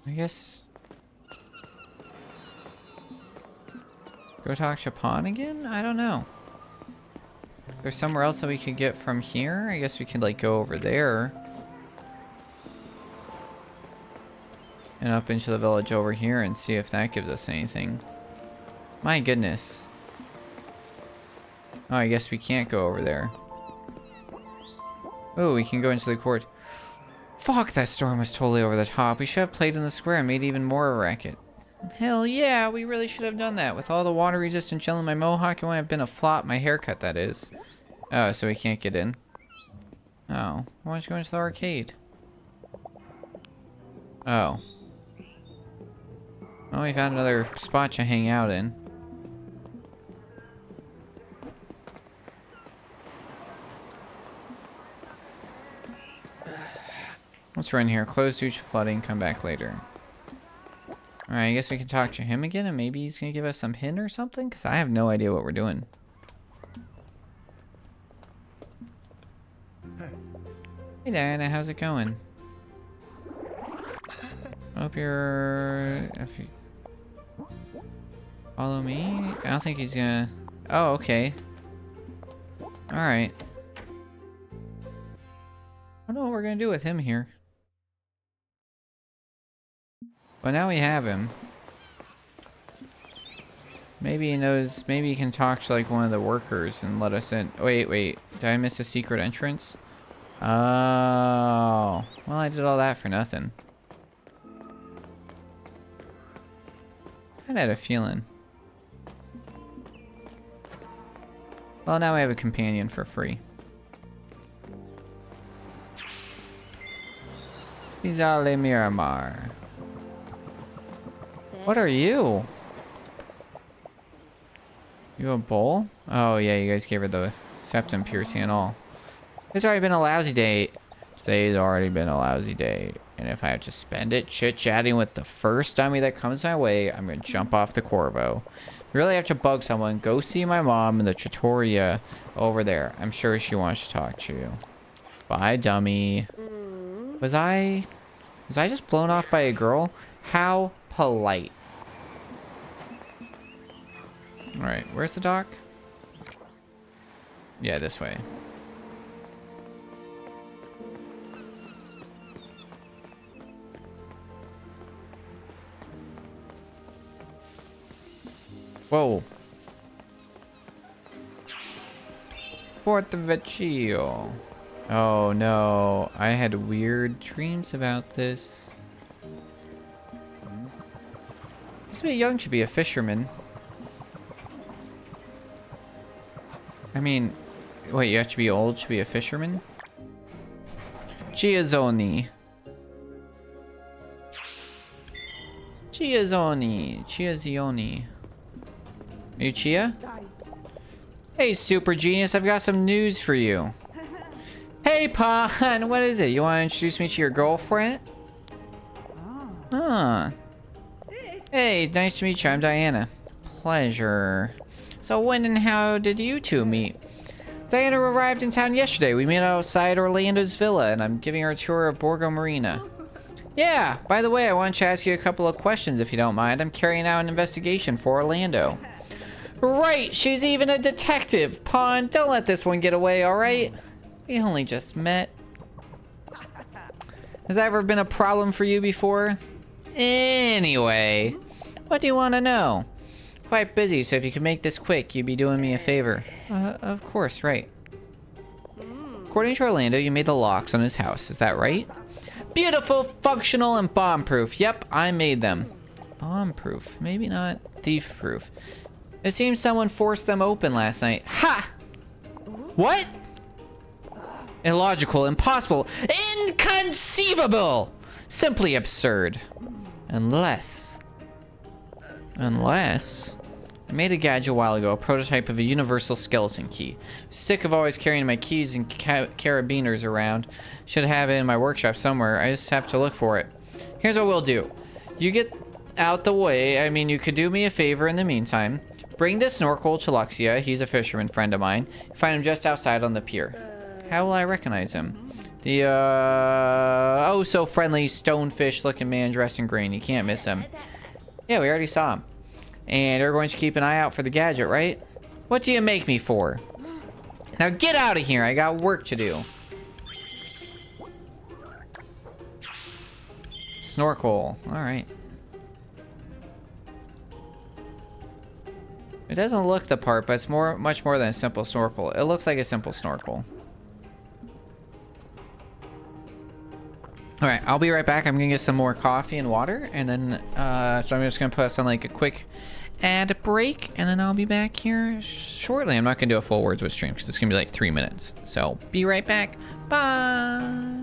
Speaker 1: I guess... Go talk to Pawn again? I don't know. There's somewhere else that we could get from here? I guess we could, like, go over there. And up into the village over here and see if that gives us anything. My goodness. Oh, I guess we can't go over there. Oh, we can go into the court. Fuck, that storm was totally over the top. We should have played in the square and made even more of a racket. Hell yeah, we really should have done that. With all the water resistant gel in my mohawk, it wouldn't have been a flop. My haircut, that is. Oh, so we can't get in. Oh, why don't you go into the arcade? Oh. Well, we found another spot to hang out in. Let's run here. Close due to flooding. Come back later. Alright, I guess we can talk to him again and maybe he's gonna give us some hint or something? Because I have no idea what we're doing. Hey Diana, how's it going? Hope you're... If you... Follow me? I don't think he's gonna... Oh, okay. Alright. I don't know what we're gonna do with him here. But now we have him. Maybe he knows... Maybe he can talk to like one of the workers and let us in. Wait. Did I miss a secret entrance? Oh. Well, I did all that for nothing. I had a feeling. Well, now we have a companion for free. Isale Miramar. What are you? You a bull? Oh yeah, you guys gave her the septum piercing and all. It's already been a lousy day. Today's already been a lousy day. And if I have to spend it chit-chatting with the first dummy that comes my way, I'm gonna jump off the Corvo. Really have to bug someone. Go see my mom in the trattoria over there. I'm sure she wants to talk to you. Bye, dummy. Was I just blown off by a girl? How polite. Alright, where's the dock? Yeah, this way. Whoa. Porto Vecchio. Oh no, I had weird dreams about this. He's a bit young to be a fisherman. I mean, wait, you have to be old to be a fisherman? Chiazzoni. Chiazzioni. Are you Chia? Hey, super genius, I've got some news for you. Hey, Pon, what is it? You want to introduce me to your girlfriend? Huh. Hey, nice to meet you. I'm Diana. Pleasure. So when and how did you two meet? Diana arrived in town yesterday. We met outside Orlando's villa, and I'm giving her a tour of Borgo Marina. Yeah, by the way, I wanted to ask you a couple of questions if you don't mind. I'm carrying out an investigation for Orlando. Right, she's even a detective. Pon, don't let this one get away, alright? We only just met. Has that ever been a problem for you before? Anyway, what do you want to know? quite busy, so if you could make this quick, you'd be doing me a favor. Of course, right. According to Orlando, you made the locks on his house. Is that right? Beautiful, functional, and bomb-proof. Yep, I made them. Bomb-proof. Maybe not thief-proof. It seems someone forced them open last night. Ha! What? Illogical, impossible, inconceivable! Simply absurd. Unless... I made a gadget a while ago, a prototype of a universal skeleton key. Sick of always carrying my keys and carabiners around. Should have it in my workshop somewhere. I just have to look for it. Here's what we'll do. You get out the way. I mean, you could do me a favor in the meantime. Bring the snorkel to Luxia. He's a fisherman friend of mine. Find him just outside on the pier. How will I recognize him? The, oh so friendly stonefish looking man dressed in green. You can't miss him. Yeah, we already saw him. And you're going to keep an eye out for the gadget, right? What do you make me for? Now get out of here. I got work to do. Snorkel. All right. It doesn't look the part, but it's much more than a simple snorkel. It looks like a simple snorkel. All right, I'll be right back. I'm gonna get some more coffee and water, and then so I'm just gonna put us on like a quick ad break, and then I'll be back here shortly. I'm not gonna do a full words with stream because it's gonna be like 3 minutes. So be right back. Bye.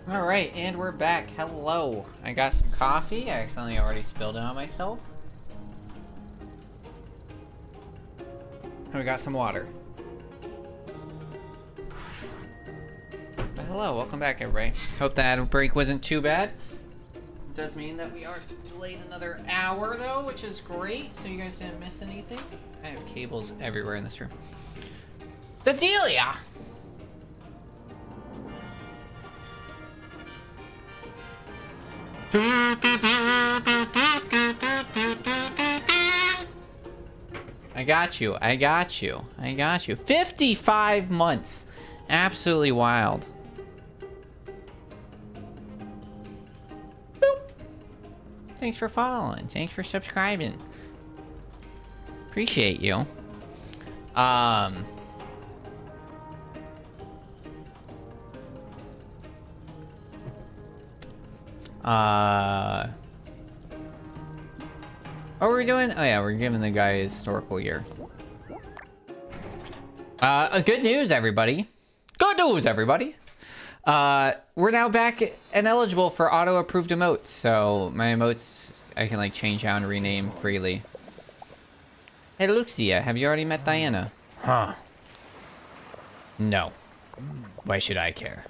Speaker 1: Alright, and we're back. Hello. I got some coffee. I accidentally already spilled it on myself. And we got some water. But hello, welcome back everybody. Hope that break wasn't too bad. It does mean that we are delayed another hour though, which is great, so you guys didn't miss anything. I have cables everywhere in this room. The Delia! I got you. I got you. I got you. 55 months. Absolutely wild. Boop. Thanks for following. Thanks for subscribing. Appreciate you. What are we doing? Oh yeah, we're giving the guy his historical year. Good news, everybody. Good news, everybody. We're now back and eligible for auto-approved emotes. So my emotes, I can like change out and rename freely. Hey, Luxia, have you already met Diana? Huh. No. Why should I care?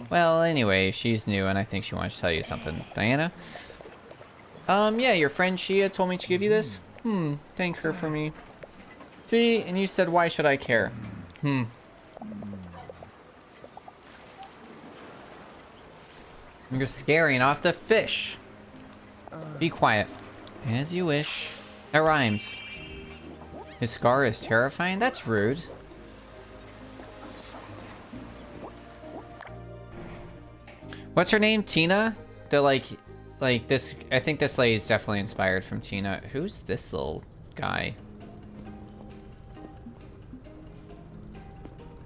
Speaker 1: Well, anyway, she's new and I think she wants to tell you something. Diana? Yeah, your friend Shia told me to give you this. Thank her for me. See, and you said, why should I care? You're scaring off the fish. Be quiet. As you wish. That rhymes. His scar is terrifying? That's rude. What's her name? Tina? The like this, I think this lady is definitely inspired from Tina. Who's this little guy?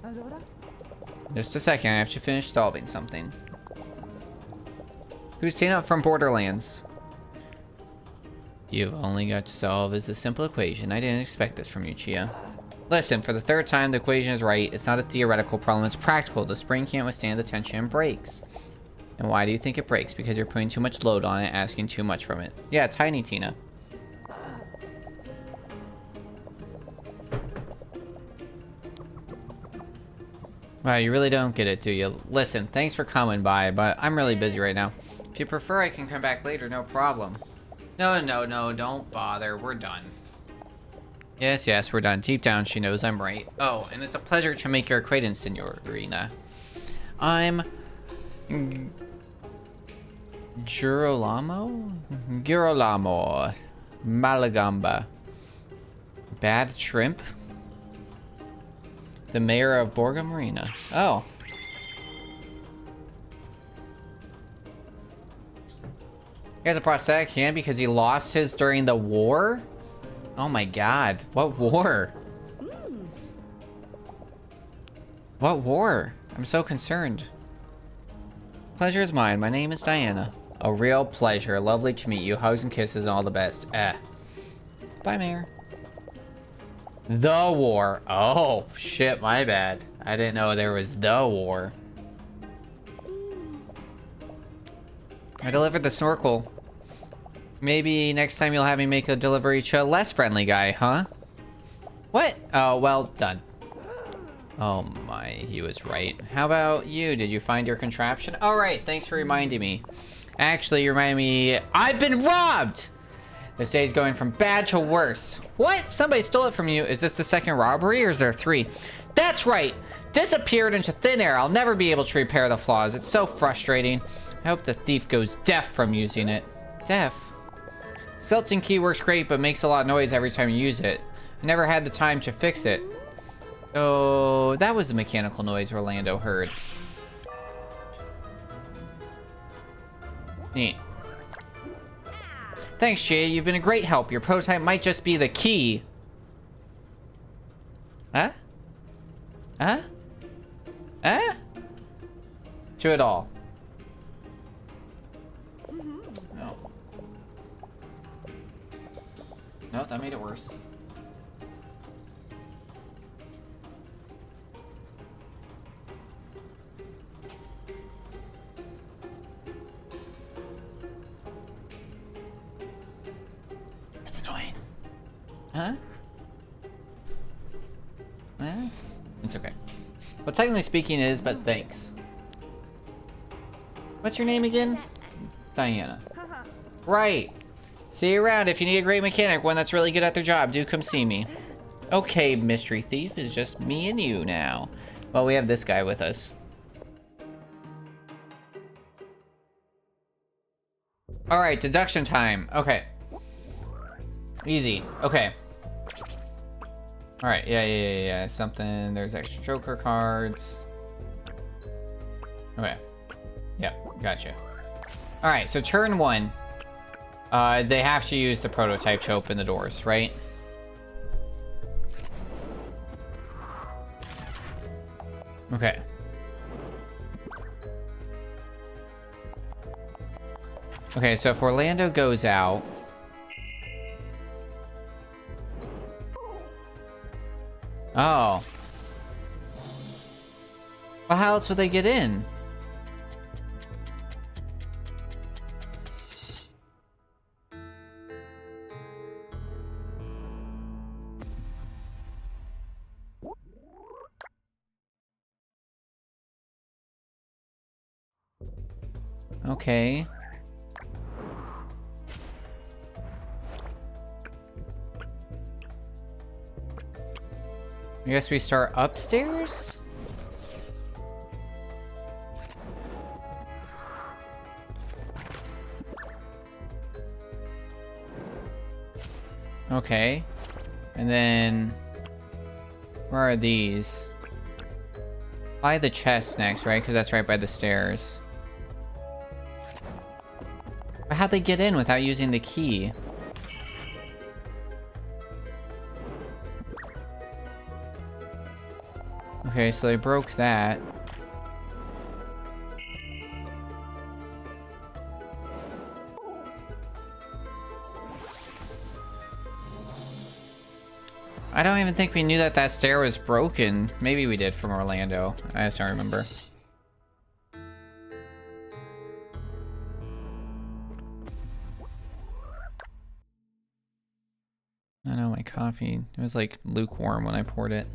Speaker 2: Allora?
Speaker 1: Just a second, I have to finish solving something. Who's Tina from Borderlands? You've only got to solve is a simple equation. I didn't expect this from you, Chia. Listen, for the third time, the equation is right. It's not a theoretical problem, it's practical. The spring can't withstand the tension and breaks. And why do you think it breaks? Because you're putting too much load on it, asking too much from it. Yeah, tiny Tina. Wow, you really don't get it, do you? Listen, thanks for coming by, but I'm really busy right now. If you prefer, I can come back later, no problem. No, don't bother. We're done. Yes, we're done. Deep down, she knows I'm right. Oh, and it's a pleasure to make your acquaintance, Signorina. I'm... Girolamo Malagamba. Bad Shrimp? The mayor of Borga Marina. Oh. He has a prosthetic hand because he lost his during the war? Oh my god. What war? What war? I'm so concerned. Pleasure is mine. My name is Diana. A real pleasure. Lovely to meet you. Hugs and kisses and all the best. Bye, Mayor. The war. Oh, shit, my bad. I didn't know there was the war. I delivered the snorkel. Maybe next time you'll have me make a delivery to a less friendly guy, huh? What? Oh, well done. Oh my, he was right. How about you? Did you find your contraption? All right, thanks for reminding me. Actually, you remind me, I've been robbed! This day is going from bad to worse. What? Somebody stole it from you. Is this the second robbery or is there 3? That's right! Disappeared into thin air. I'll never be able to repair the flaws. It's so frustrating. I hope the thief goes deaf from using it. Deaf? Skeleton key works great, but makes a lot of noise every time you use it. I never had the time to fix it. Oh, that was the mechanical noise Orlando heard. Neat. Thanks, Jay. You've been a great help. Your prototype might just be the key. Huh? Huh? Huh? To it all. No. No, that made it worse. Huh? It's okay. Well, technically speaking it is, but thanks. What's your name again? Diana. Right. See you around. If you need a great mechanic, one that's really good at their job, do come see me. Okay, mystery thief, it's just me and you now. Well, we have this guy with us. Alright, deduction time. Okay. Easy. Okay. Alright, yeah. Something, there's extra Joker cards. Okay. Yep, gotcha. Alright, so turn 1. They have to use the prototype to open the doors, right? Okay. Okay, so if Orlando goes out... Oh. Well, how else would they get in? Okay. I guess we start upstairs? Okay. And then... where are these? By the chest next, right? Because that's right by the stairs. But how'd they get in without using the key? Okay, so they broke that. I don't even think we knew that that stair was broken. Maybe we did from Orlando. I just don't remember. I know, my coffee, it was like lukewarm when I poured it.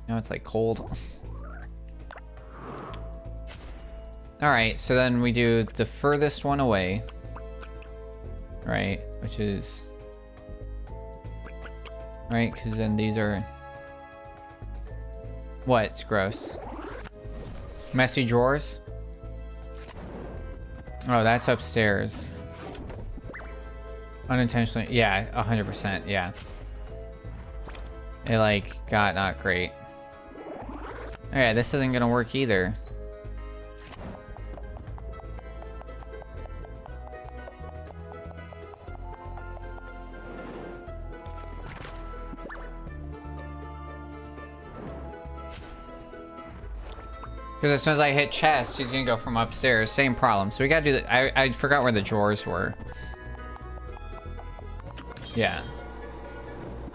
Speaker 1: Now it's like cold. Alright, so then we do the furthest one away. Right, which is... right, because then these are... what? It's gross. Messy drawers? Oh, that's upstairs. Unintentionally, yeah, 100%, yeah. It, like, got not great. Okay, this isn't gonna work either. Because as soon as I hit chest, he's gonna go from upstairs. Same problem. So we gotta do that. I forgot where the drawers were. Yeah.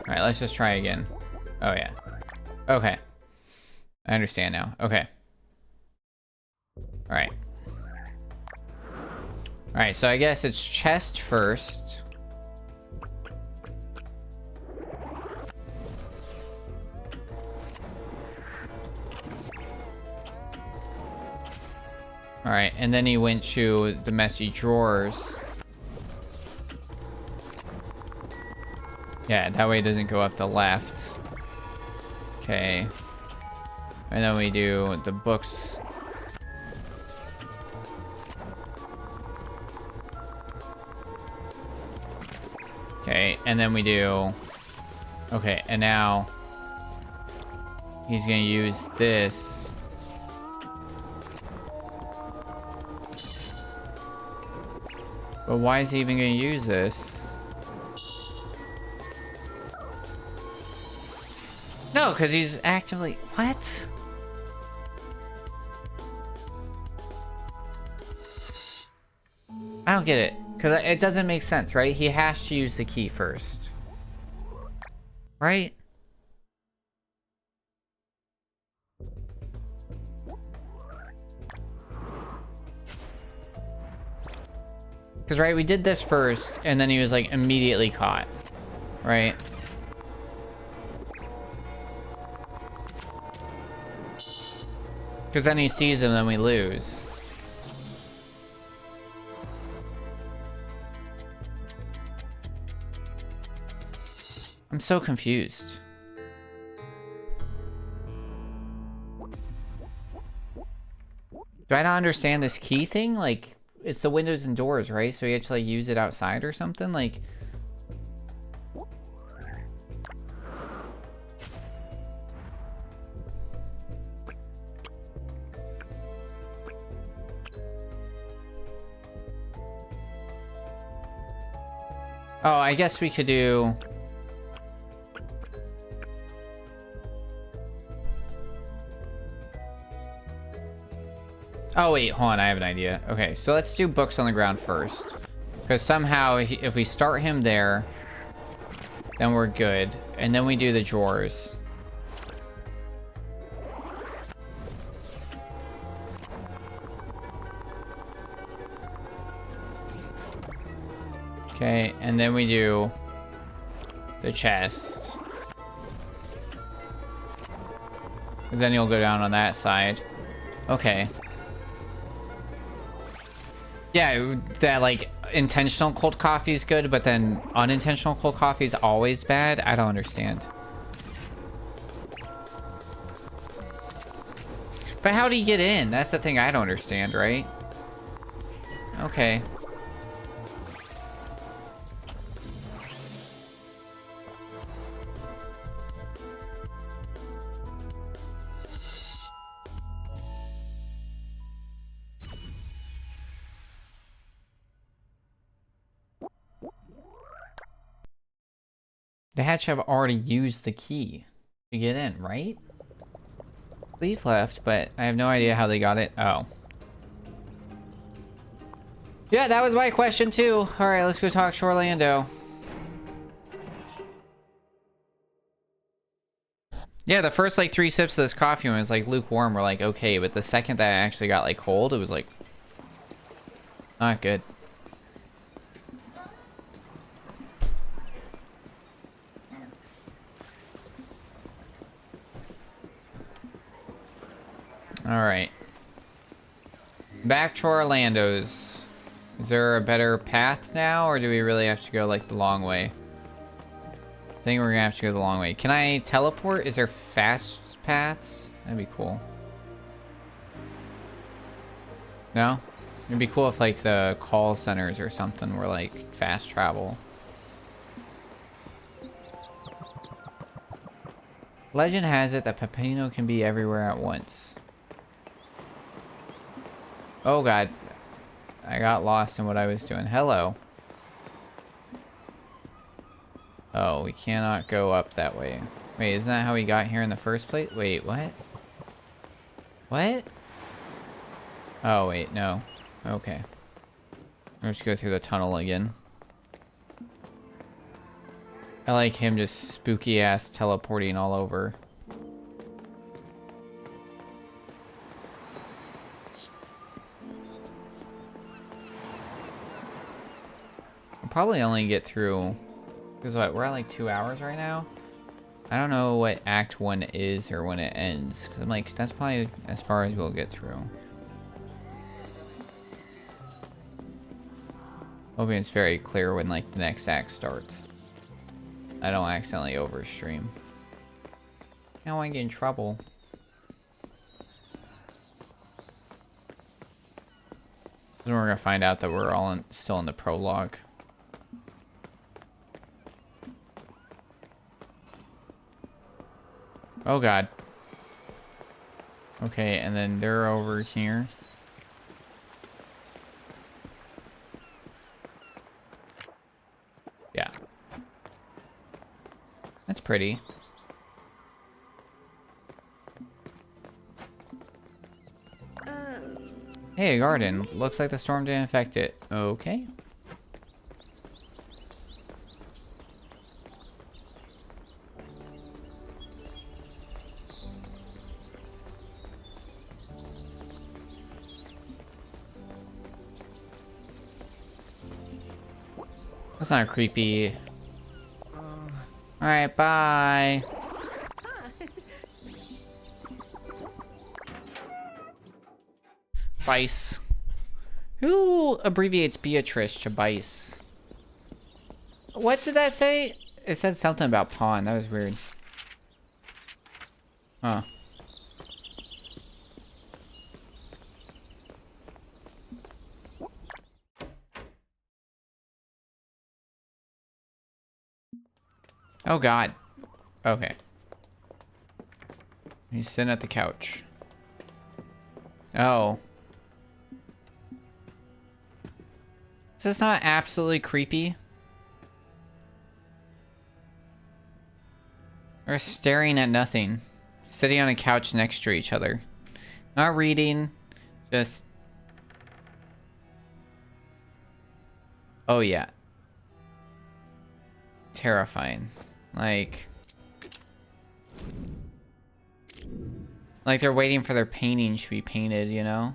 Speaker 1: Alright, let's just try again. Oh, yeah. Okay. I understand now. Okay. Alright. Alright, so I guess it's chest first. Alright, and then he went to the messy drawers. Yeah, that way it doesn't go up the left. Okay. And then we do the books. Okay, and then we do... okay, and now... he's gonna use this. But why is he even gonna use this? No, because he's actively... what? I don't get it. Because it doesn't make sense, right? He has to use the key first. Right? Because, right, we did this first, and then he was, like, immediately caught. Right? Because then he sees him, then we lose. I'm so confused. Do I not understand this key thing? Like, it's the windows and doors, right? So you have to, like, use it outside or something? Like... Oh, I guess we could do... Oh, wait, hold on, I have an idea. Okay, so let's do books on the ground first. Because somehow, if we start him there, then we're good. And then we do the drawers. Okay, and then we do the chest. Because then you'll go down on that side. Okay. Yeah, that, like, intentional cold coffee is good, but then unintentional cold coffee is always bad? I don't understand. But how do you get in? That's the thing I don't understand, right? Okay. The hatch have already used the key to get in, right? Leaf left, but I have no idea how they got it. Oh. Yeah, that was my question too. Alright, let's go talk to Orlando. Yeah, the first like 3 sips of this coffee was like lukewarm, were like okay, but the second that I actually got like cold, it was like not good. Alright. Back to Orlando's. Is there a better path now, or do we really have to go, like, the long way? I think we're gonna have to go the long way. Can I teleport? Is there fast paths? That'd be cool. No? It'd be cool if, like, the call centers or something were, like, fast travel. Legend has it that Peppino can be everywhere at once. Oh god. I got lost in what I was doing. Hello. Oh, we cannot go up that way. Wait, isn't that how we got here in the first place? Wait, what? What? Oh, wait, no. Okay. Let's just go through the tunnel again. I like him just spooky ass teleporting all over. Probably only get through, because what, we're at like 2 hours right now. I don't know what Act 1 is or when it ends, because I'm like, that's probably as far as we'll get through. Hoping it's very clear when like the next act starts. I don't accidentally overstream. I don't want to get in trouble. Then we're gonna find out that we're all still in the prologue. Oh god. Okay, and then they're over here. Yeah. That's pretty. Hey, a garden. Looks like the storm didn't affect it. Okay. That's not creepy. Alright, bye. Bice. Who abbreviates Beatrice to Bice? What did that say? It said something about pawn. That was weird. Huh. Oh God. Okay. He's sitting at the couch. Oh. Is this not absolutely creepy? They're staring at nothing. Sitting on a couch next to each other. Not reading. Just... Oh yeah. Terrifying. Like they're waiting for their painting to be painted, you know?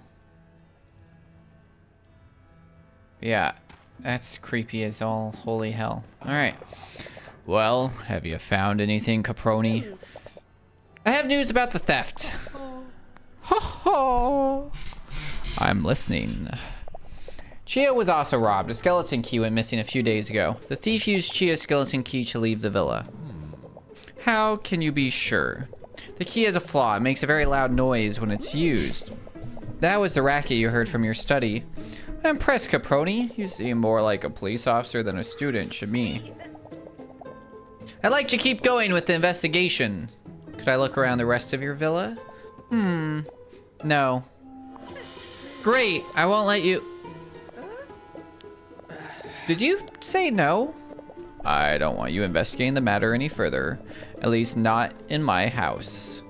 Speaker 1: Yeah, that's creepy as all holy hell. Alright. Well, have you found anything, Caproni? I have news about the theft. Ho ho! I'm listening. Chia was also robbed. A skeleton key went missing a few days ago. The thief used Chia's skeleton key to leave the villa. How can you be sure? The key has a flaw. It makes a very loud noise when it's used. That was the racket you heard from your study. I'm impressed, Caproni. You seem more like a police officer than a student to me. I'd like to keep going with the investigation. Could I look around the rest of your villa? No. Great. I won't let you... Did you say no? I don't want you investigating the matter any further. At least not in my house.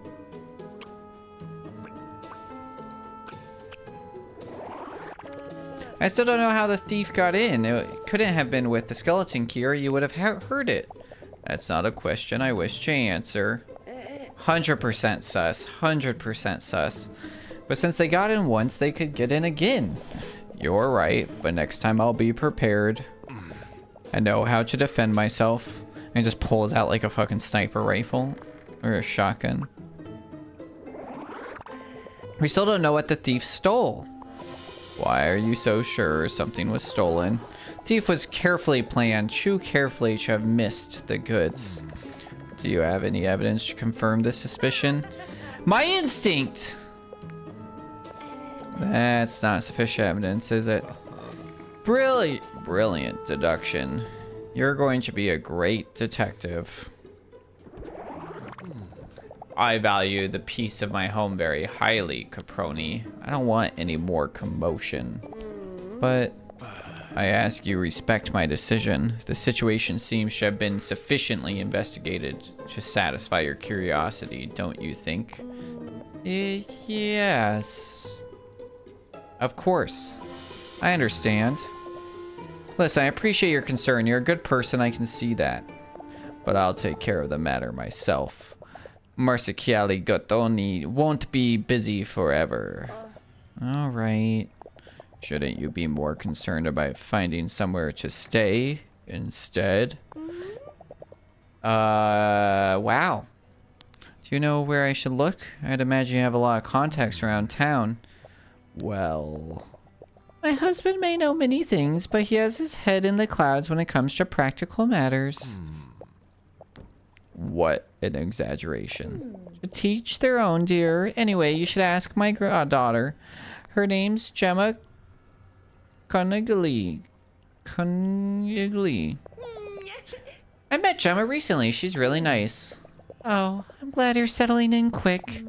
Speaker 1: I still don't know how the thief got in. It couldn't have been with the skeleton key or you would have heard it. That's not a question I wish to answer. 100% sus. 100% sus. But since they got in once, they could get in again. You're right, but next time I'll be prepared. I know how to defend myself. And just pulls out like a fucking sniper rifle. Or a shotgun. We still don't know what the thief stole. Why are you so sure something was stolen? Thief was carefully planned, too carefully to have missed the goods. Do you have any evidence to confirm this suspicion? My instinct! That's not sufficient evidence, is it? Brilliant deduction. You're going to be a great detective. I value the peace of my home very highly, Caproni. I don't want any more commotion. But I ask you respect my decision. The situation seems to have been sufficiently investigated to satisfy your curiosity, don't you think? Yes. Of course. I understand. Listen, I appreciate your concern. You're a good person, I can see that. But I'll take care of the matter myself. Marsuchiali Gottoni won't be busy forever. Alright. Shouldn't you be more concerned about finding somewhere to stay instead? Wow. Do you know where I should look? I'd imagine you have a lot of contacts around town. Well... My husband may know many things, but he has his head in the clouds when it comes to practical matters. What an exaggeration. To teach their own, dear. Anyway, you should ask my daughter. Her name's Gemma Conigli. I met Gemma recently. She's really nice. Oh, I'm glad you're settling in quick.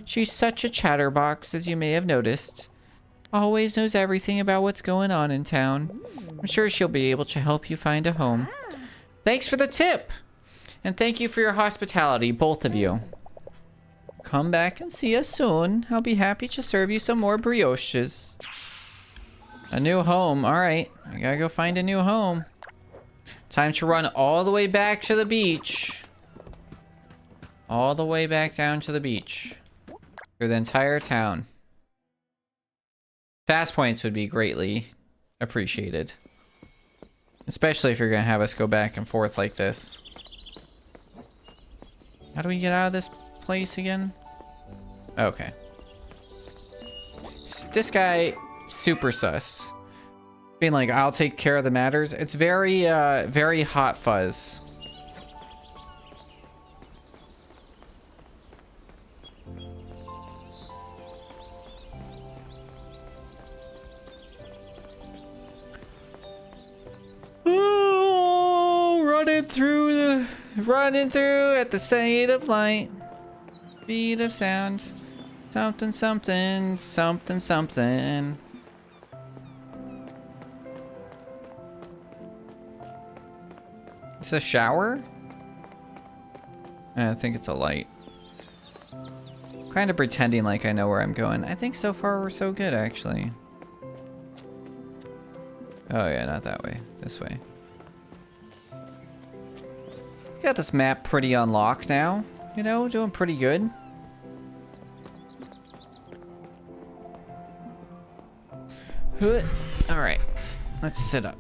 Speaker 1: She's such a chatterbox, as you may have noticed. Always knows everything about what's going on in town. I'm sure she'll be able to help you find a home. Thanks for the tip! And thank you for your hospitality, both of you. Come back and see us soon. I'll be happy to serve you some more brioches. A new home. Alright. I gotta go find a new home. Time to run all the way back to the beach. All the way back down to the beach. Through the entire town. Fast points would be greatly appreciated. Especially if you're gonna have us go back and forth like this. How do we get out of this place again? Okay. This guy, super sus. Being like, I'll take care of the matters. It's very, very hot fuzz. Oh, running through at the speed of light, speed of sound, something, something, something, something. It's a shower? I think it's a light. Kind of pretending like I know where I'm going. I think so far we're so good, actually. Oh yeah, not that way. This way. Got this map pretty unlocked now. You know, doing pretty good. Alright. Let's sit up.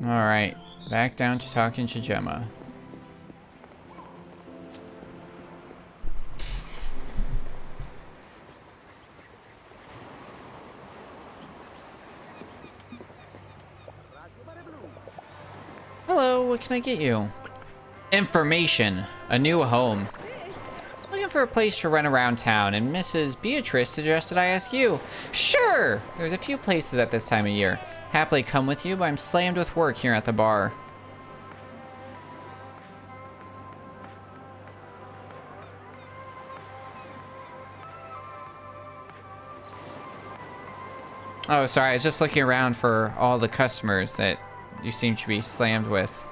Speaker 1: Alright. Back down to talking to Gemma. Hello, what can I get you? Information. A new home. Looking for a place to rent around town, and Mrs. Beatrice suggested I ask you. Sure! There's a few places at this time of year. Happily come with you, but I'm slammed with work here at the bar. Oh, sorry, I was just looking around for all the customers that you seem to be slammed with.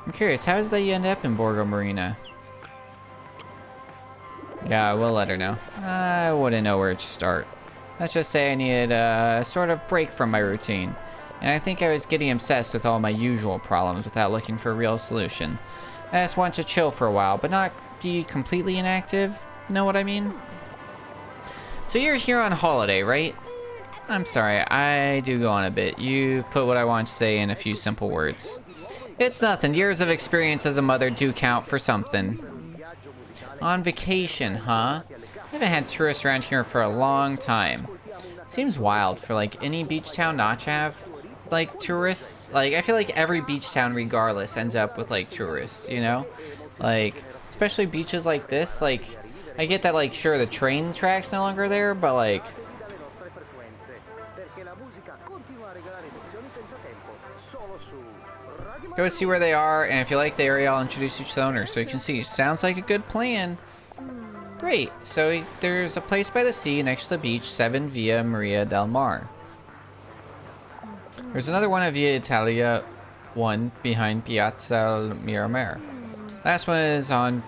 Speaker 1: I'm curious, how does that you end up in Borgo Marina? Yeah, we'll let her know. I wouldn't know where to start. Let's just say I needed a sort of break from my routine. And I think I was getting obsessed with all my usual problems without looking for a real solution. I just want to chill for a while, but not be completely inactive. Know what I mean? So you're here on holiday, right? I'm sorry, I do go on a bit. You've put what I want to say in a few simple words. It's nothing. Years of experience as a mother do count for something. On vacation, huh? I haven't had tourists around here for a long time. Seems wild for like any beach town not to have like tourists. Like I feel like every beach town regardless ends up with like tourists, you know? Like especially beaches like this, like I get that like sure the train track's no longer there, but like go see where they are, and if you like the area, I'll introduce you to the owner so you can see. Sounds like a good plan. Great. So there's a place by the sea next to the beach, 7 Via Maria del Mar. There's another one at Via Italia 1 behind Piazza Miramar. Last one is on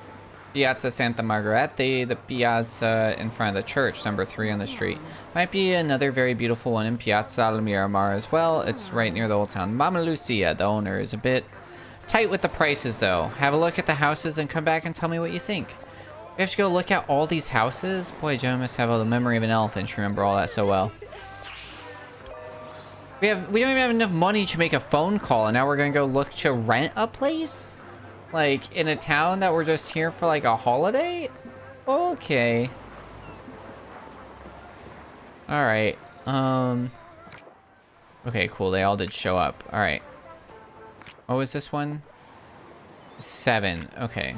Speaker 1: Piazza Santa Margherita, the piazza in front of the church, number 3 on the street. Might be another very beautiful one in Piazza Miramar as well. It's right near the old town. Mama Lucia, the owner, is a bit tight with the prices though. Have a look at the houses and come back and tell me what you think. We have to go look at all these houses? Boy, Gemma must have the memory of an elephant to remember all that so well. We don't even have enough money to make a phone call, and now we're gonna go look to rent a place? Like, in a town that we're just here for, like, a holiday? Okay. Alright, okay, cool, they all did show up. Alright. What was this one? 7, okay.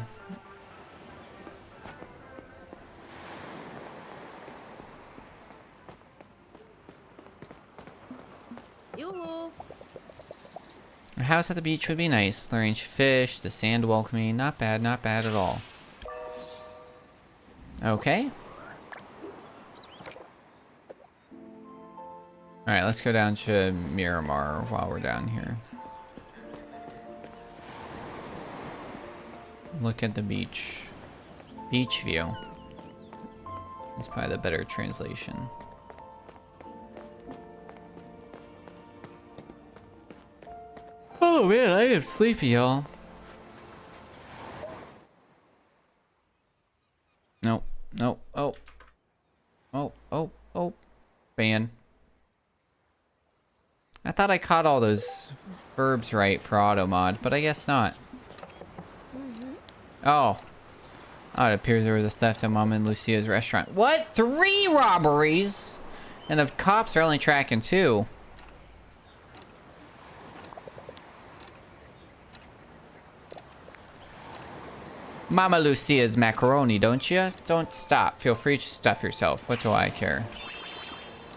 Speaker 1: A house at the beach would be nice. Arrange fish, the sand welcoming. Not bad at all. Okay. Alright, let's go down to Miramar while we're down here. Look at the beach. Beach view. That's probably the better translation. Oh man, I am sleepy, y'all. Nope, nope, oh. Oh. Ban. I thought I caught all those verbs right for auto mod, but I guess not. Oh. Oh, it appears there was a theft at Mom and Lucia's restaurant. What? 3 robberies? And the cops are only tracking 2. Mama Lucia's macaroni, don't you? Don't stop. Feel free to stuff yourself. What do I care?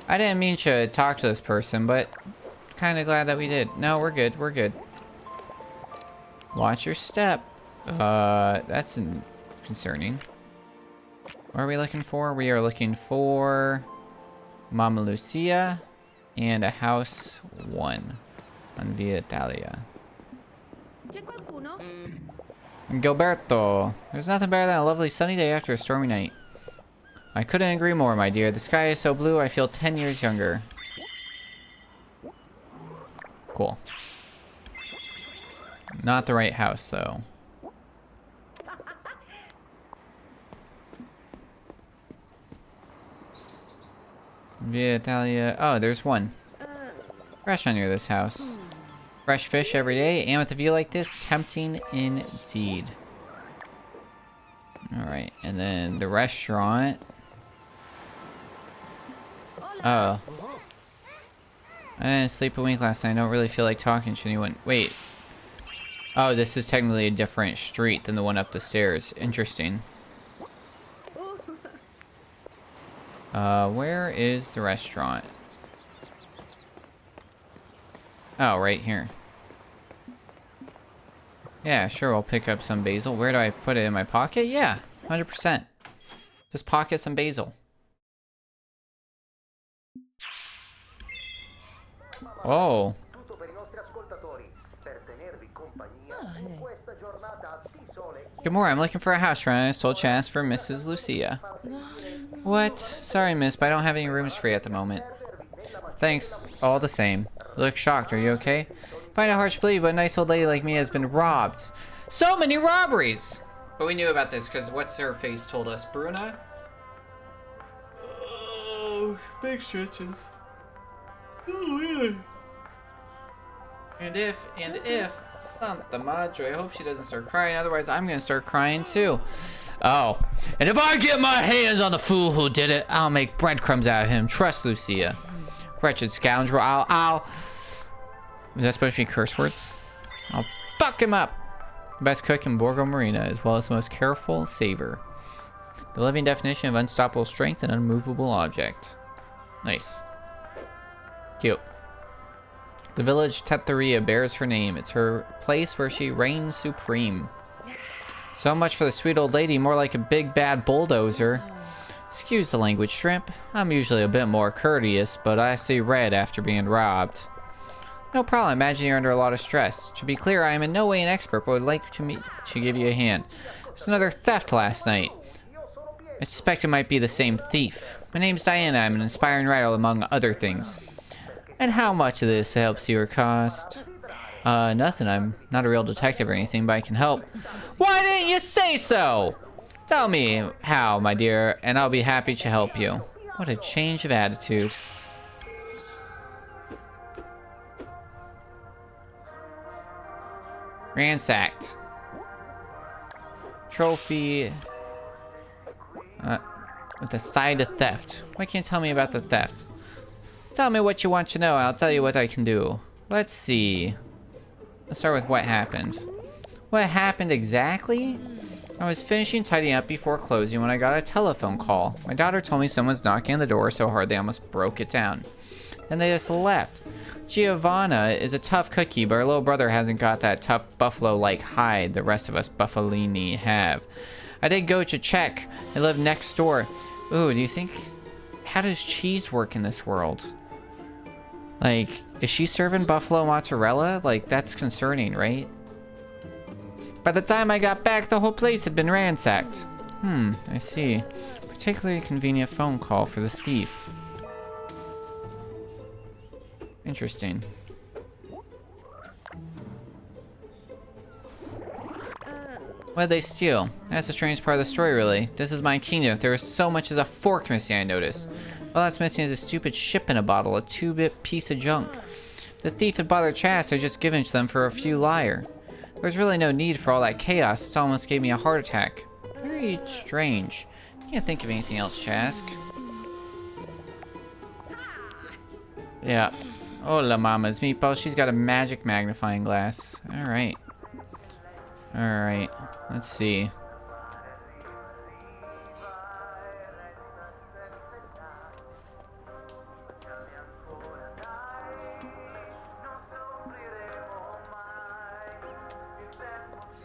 Speaker 1: I didn't mean to talk to this person, but kind of glad that we did. No, we're good. We're good. Watch your step. That's concerning. What are we looking for? We are looking for Mama Lucia and a house 1 on Via Italia. Gilberto, there's nothing better than a lovely sunny day after a stormy night. I couldn't agree more, my dear. The sky is so blue, I feel 10 years younger. Cool. Not the right house, though. Via Italia. Oh, there's one. Restaurant near this house. Fresh fish every day, and with a view like this, tempting indeed. Alright, and then the restaurant. Oh. I didn't sleep a wink last night. I don't really feel like talking to anyone. Wait. Oh, this is technically a different street than the one up the stairs. Interesting. Where is the restaurant? Oh, right here. Yeah, sure, we'll pick up some basil. Where do I put it? In my pocket? Yeah, 100%. Just pocket some basil. Oh. Good morning, I'm looking for a house rent. I was told to ask for Mrs. Lucia. What? Sorry, miss, but I don't have any rooms free at the moment. Thanks, all the same. You look shocked, are you okay? Find it hard to believe, but a nice old lady like me has been robbed. So many robberies! But we knew about this, because what's her face told us? Bruna? Oh, big stretches. Oh, weird. And if, the Madre, I hope she doesn't start crying, otherwise I'm gonna start crying too. Oh, and if I get my hands on the fool who did it, I'll make breadcrumbs out of him. Trust Lucia. Wretched scoundrel, I'll... Is that supposed to be curse words? I'll fuck him up. The best cook in Borgo Marina, as well as the most careful saver. The living definition of unstoppable strength and unmovable object. Nice. Cute. The village Tetteria bears her name. It's her place where she reigns supreme. So much for the sweet old lady, more like a big bad bulldozer. Excuse the language, shrimp. I'm usually a bit more courteous, but I see red after being robbed. No problem, I imagine you're under a lot of stress. To be clear, I am in no way an expert, but would like to give you a hand. There's another theft last night. I suspect it might be the same thief. My name's Diana, I'm an inspiring writer among other things. And how much of this helps you or cost? Nothing, I'm not a real detective or anything, but I can help. Why didn't you say so? Tell me how, my dear, and I'll be happy to help you. What a change of attitude. Ransacked. Trophy. With a side of theft. Why can't you tell me about the theft? Tell me what you want to know, I'll tell you what I can do. Let's see. Let's start with what happened. What happened exactly? I was finishing tidying up before closing when I got a telephone call. My daughter told me someone's knocking on the door so hard they almost broke it down. Then they just left. Giovanna is a tough cookie, but her little brother hasn't got that tough buffalo-like hide the rest of us buffalini have. I did go to check. I live next door. Ooh, do you think... How does cheese work in this world? Like, is she serving buffalo mozzarella? Like, that's concerning, right? By the time I got back, the whole place had been ransacked. I see. Particularly convenient phone call for this thief. Interesting. What did they steal? That's the strange part of the story, really. This is my kingdom. If there was so much as a fork missing, I noticed. All that's missing is a stupid ship in a bottle, a 2-bit piece of junk. The thief had bothered Chast had just given to them for a few lyre. There was really no need for all that chaos. It almost gave me a heart attack. Very strange. Can't think of anything else, Chask. Yeah. Hola, mama's meatball. She's got a magic magnifying glass. Alright. Alright. Let's see.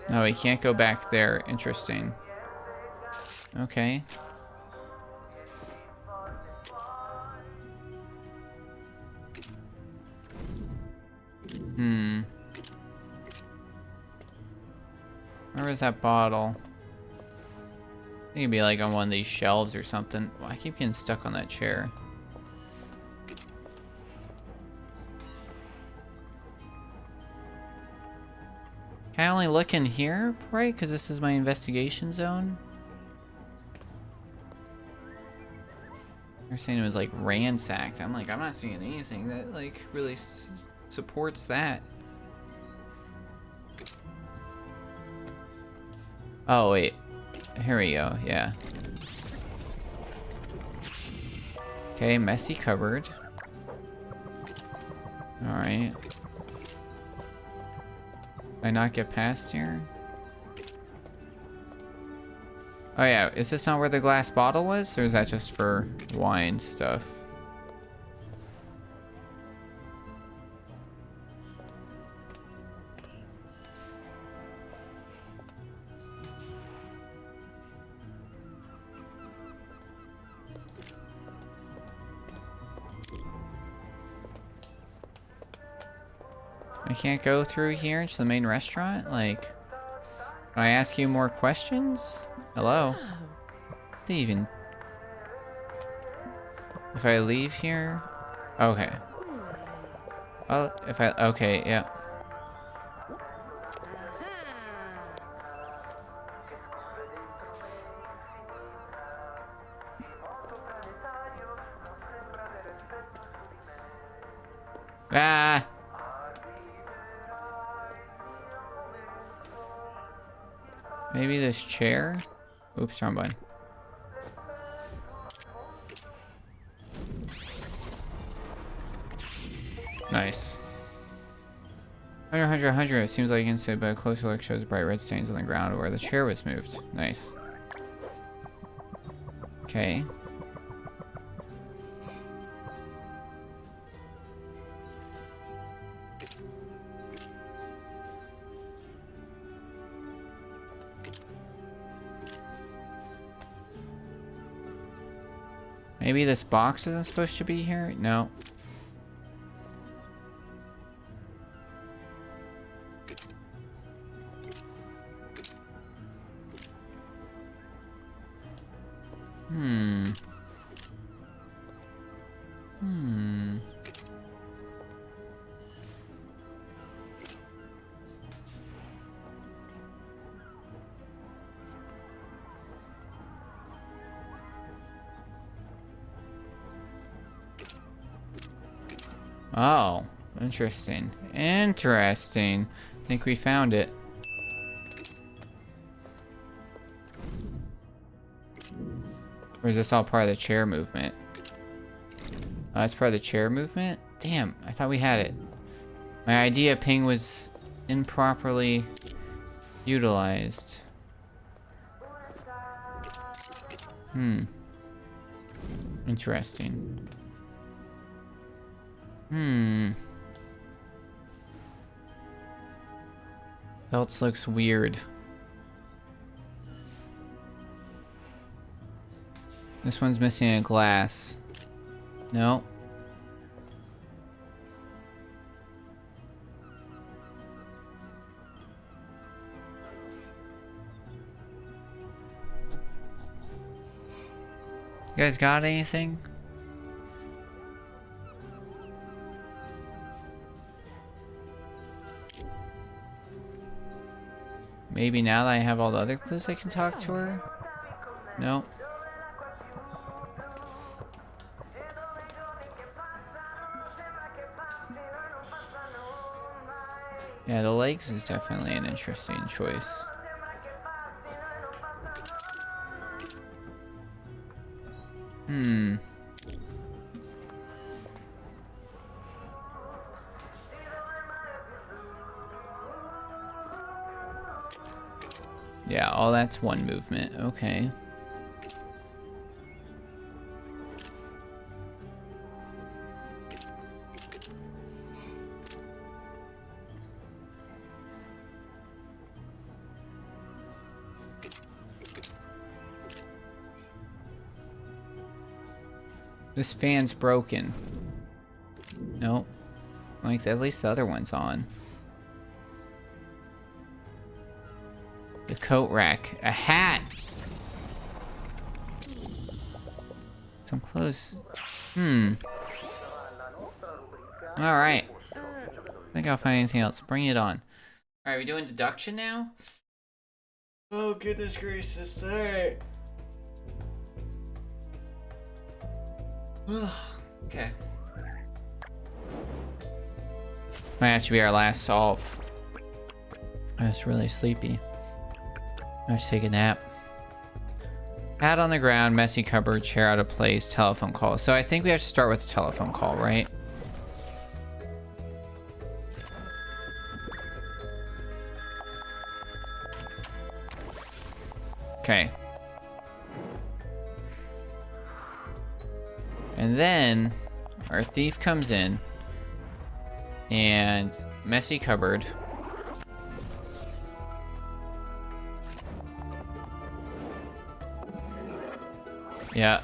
Speaker 1: No, we can't go back there. Interesting. Okay. Where was that bottle? I think it'd be like on one of these shelves or something. Well, I keep getting stuck on that chair. Can I only look in here, right? Because this is my investigation zone? They're saying it was like ransacked. I'm like, I'm not seeing anything that like really supports that. Oh, wait. Here we go, yeah. Okay, messy cupboard. Alright. Can I not get past here? Oh yeah, is this not where the glass bottle was? Or is that just for wine stuff? I can't go through here to the main restaurant? Like, can I ask you more questions? Hello? They even... If I leave here? Okay. Well, if I... Okay, yeah. Ah! Maybe this chair? Oops, wrong button. Nice. 100. It seems like you can see, but a closer look shows bright red stains on the ground where the chair was moved. Nice. Okay. Maybe this box isn't supposed to be here? No. Oh, interesting. Interesting. I think we found it. Or is this all part of the chair movement? Oh, that's part of the chair movement? Damn, I thought we had it. My idea ping was improperly utilized. Interesting. Else looks weird. This one's missing a glass. No. You guys got anything? Maybe now that I have all the other clues I can talk to her? No. Yeah, the legs is definitely an interesting choice. Hmm. Yeah, oh, that's one movement. Okay. This fan's broken. Nope. Like, at least the other one's on. The coat rack. A hat! Some clothes. Hmm. Alright. I think I'll find anything else. Bring it on. Alright, we doing deduction now? Oh, goodness gracious. Alright. Okay. Might actually be our last solve. I was really sleepy. Let's take a nap. Hat on the ground, messy cupboard, chair out of place, telephone call. So I think we have to start with the telephone call, right? Okay. And then our thief comes in and messy cupboard. Yeah.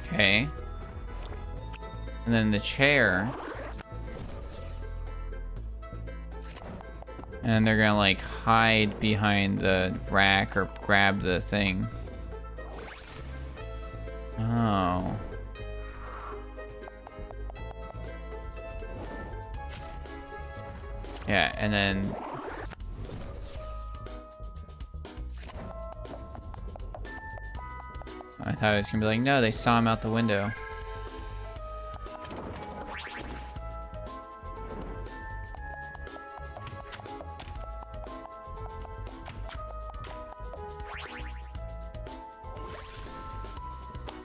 Speaker 1: Okay. And then the chair. And they're gonna like hide behind the rack or grab the thing. Oh. Yeah, and then I thought it was gonna be like, no, they saw him out the window.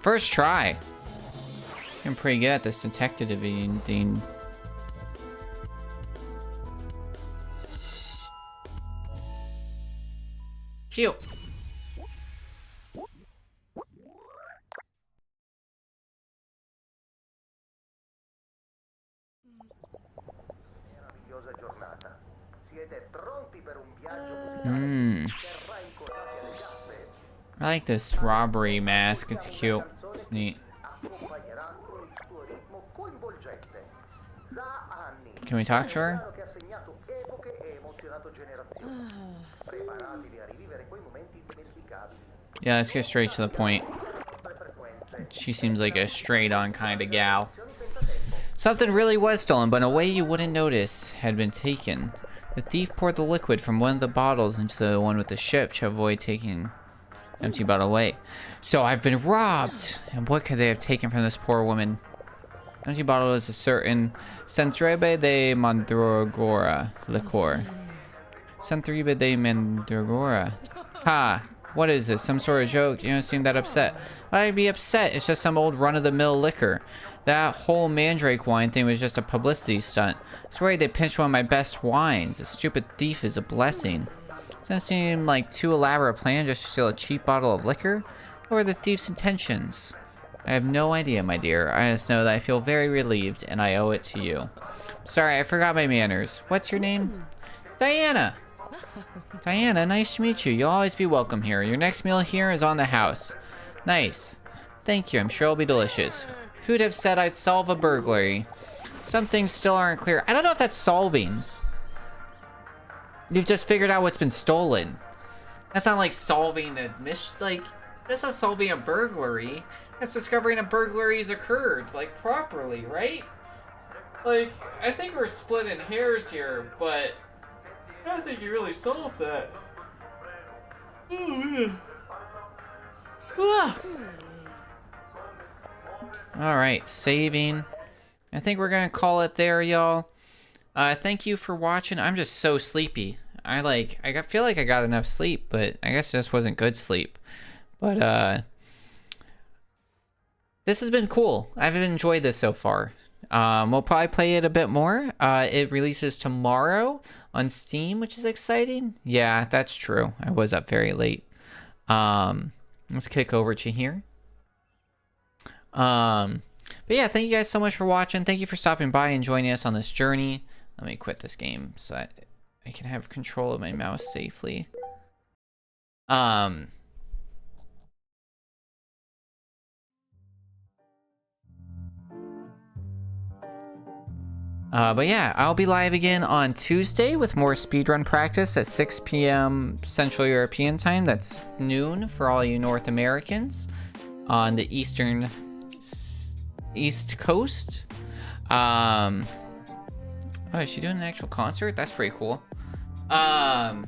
Speaker 1: First try. I'm pretty good at this detective thing. Cute. I like this robbery mask. It's cute. It's neat. Can we talk to her? Yeah, let's get straight to the point. She seems like a straight-on kind of gal. Something really was stolen, but in a way you wouldn't notice had been taken. The thief poured the liquid from one of the bottles into the one with the ship to avoid taking empty bottle away. So I've been robbed! And what could they have taken from this poor woman? Empty bottle is a certain Centribe de Mandragora liqueur. Centribe de Mandragora. Ha! What is this? Some sort of joke? You don't seem that upset. I'd be upset. It's just some old run-of-the-mill liquor. That whole Mandrake wine thing was just a publicity stunt. I swear they pinched one of my best wines. The stupid thief is a blessing. Doesn't seem like too elaborate a plan just to steal a cheap bottle of liquor. What were the thief's intentions? I have no idea, my dear. I just know that I feel very relieved, and I owe it to you. Sorry, I forgot my manners. What's your name? Diana! Diana, nice to meet you. You'll always be welcome here. Your next meal here is on the house. Nice. Thank you. I'm sure it'll be delicious. Who'd have said I'd solve a burglary? Some things still aren't clear. I don't know if that's solving. You've just figured out what's been stolen. That's not like solving a mission. Like, that's not solving a burglary. That's discovering a burglary's occurred, like, properly, right? Like, I think we're splitting hairs here, but I don't think you really solved that. Oh, yeah. Ah. All right, saving. I think we're gonna call it there, y'all. Thank you for watching. I'm just so sleepy. Feel like I got enough sleep, but I guess it just wasn't good sleep. But this has been cool. I've enjoyed this so far. We'll probably play it a bit more. It releases tomorrow on Steam, which is exciting. Yeah, that's true. I was up very late. Let's kick over to here. But yeah, thank you guys so much for watching. Thank you for stopping by and joining us on this journey. Let me quit this game so I can have control of my mouse safely. But yeah, I'll be live again on Tuesday with more speedrun practice at 6 p.m. Central European time. That's noon for all you North Americans on the East Coast. Oh, is she doing an actual concert? That's pretty cool. Yeah,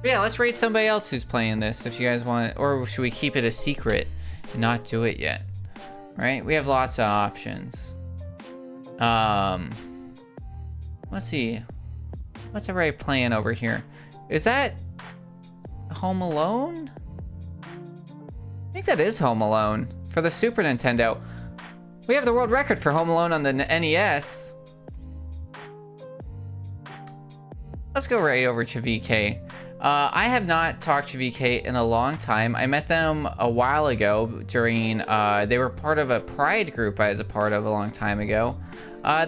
Speaker 1: let's rate somebody else who's playing this if you guys want, or should we keep it a secret and not do it yet? Right? We have lots of options. Let's see. What's everybody playing over here? Is that Home Alone? I think that is Home Alone for the Super Nintendo. We have the world record for Home Alone on the NES. Let's go right over to VK. I have not talked to VK in a long time. I met them a while ago during, they were part of a Pride group I was a part of a long time ago.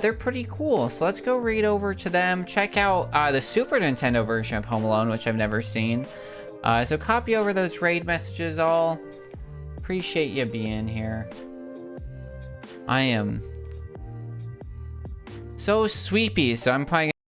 Speaker 1: They're pretty cool, so let's go read over to them. Check out the Super Nintendo version of Home Alone, which I've never seen. So copy over those raid messages all. Appreciate you being here. I am so sleepy, so I'm probably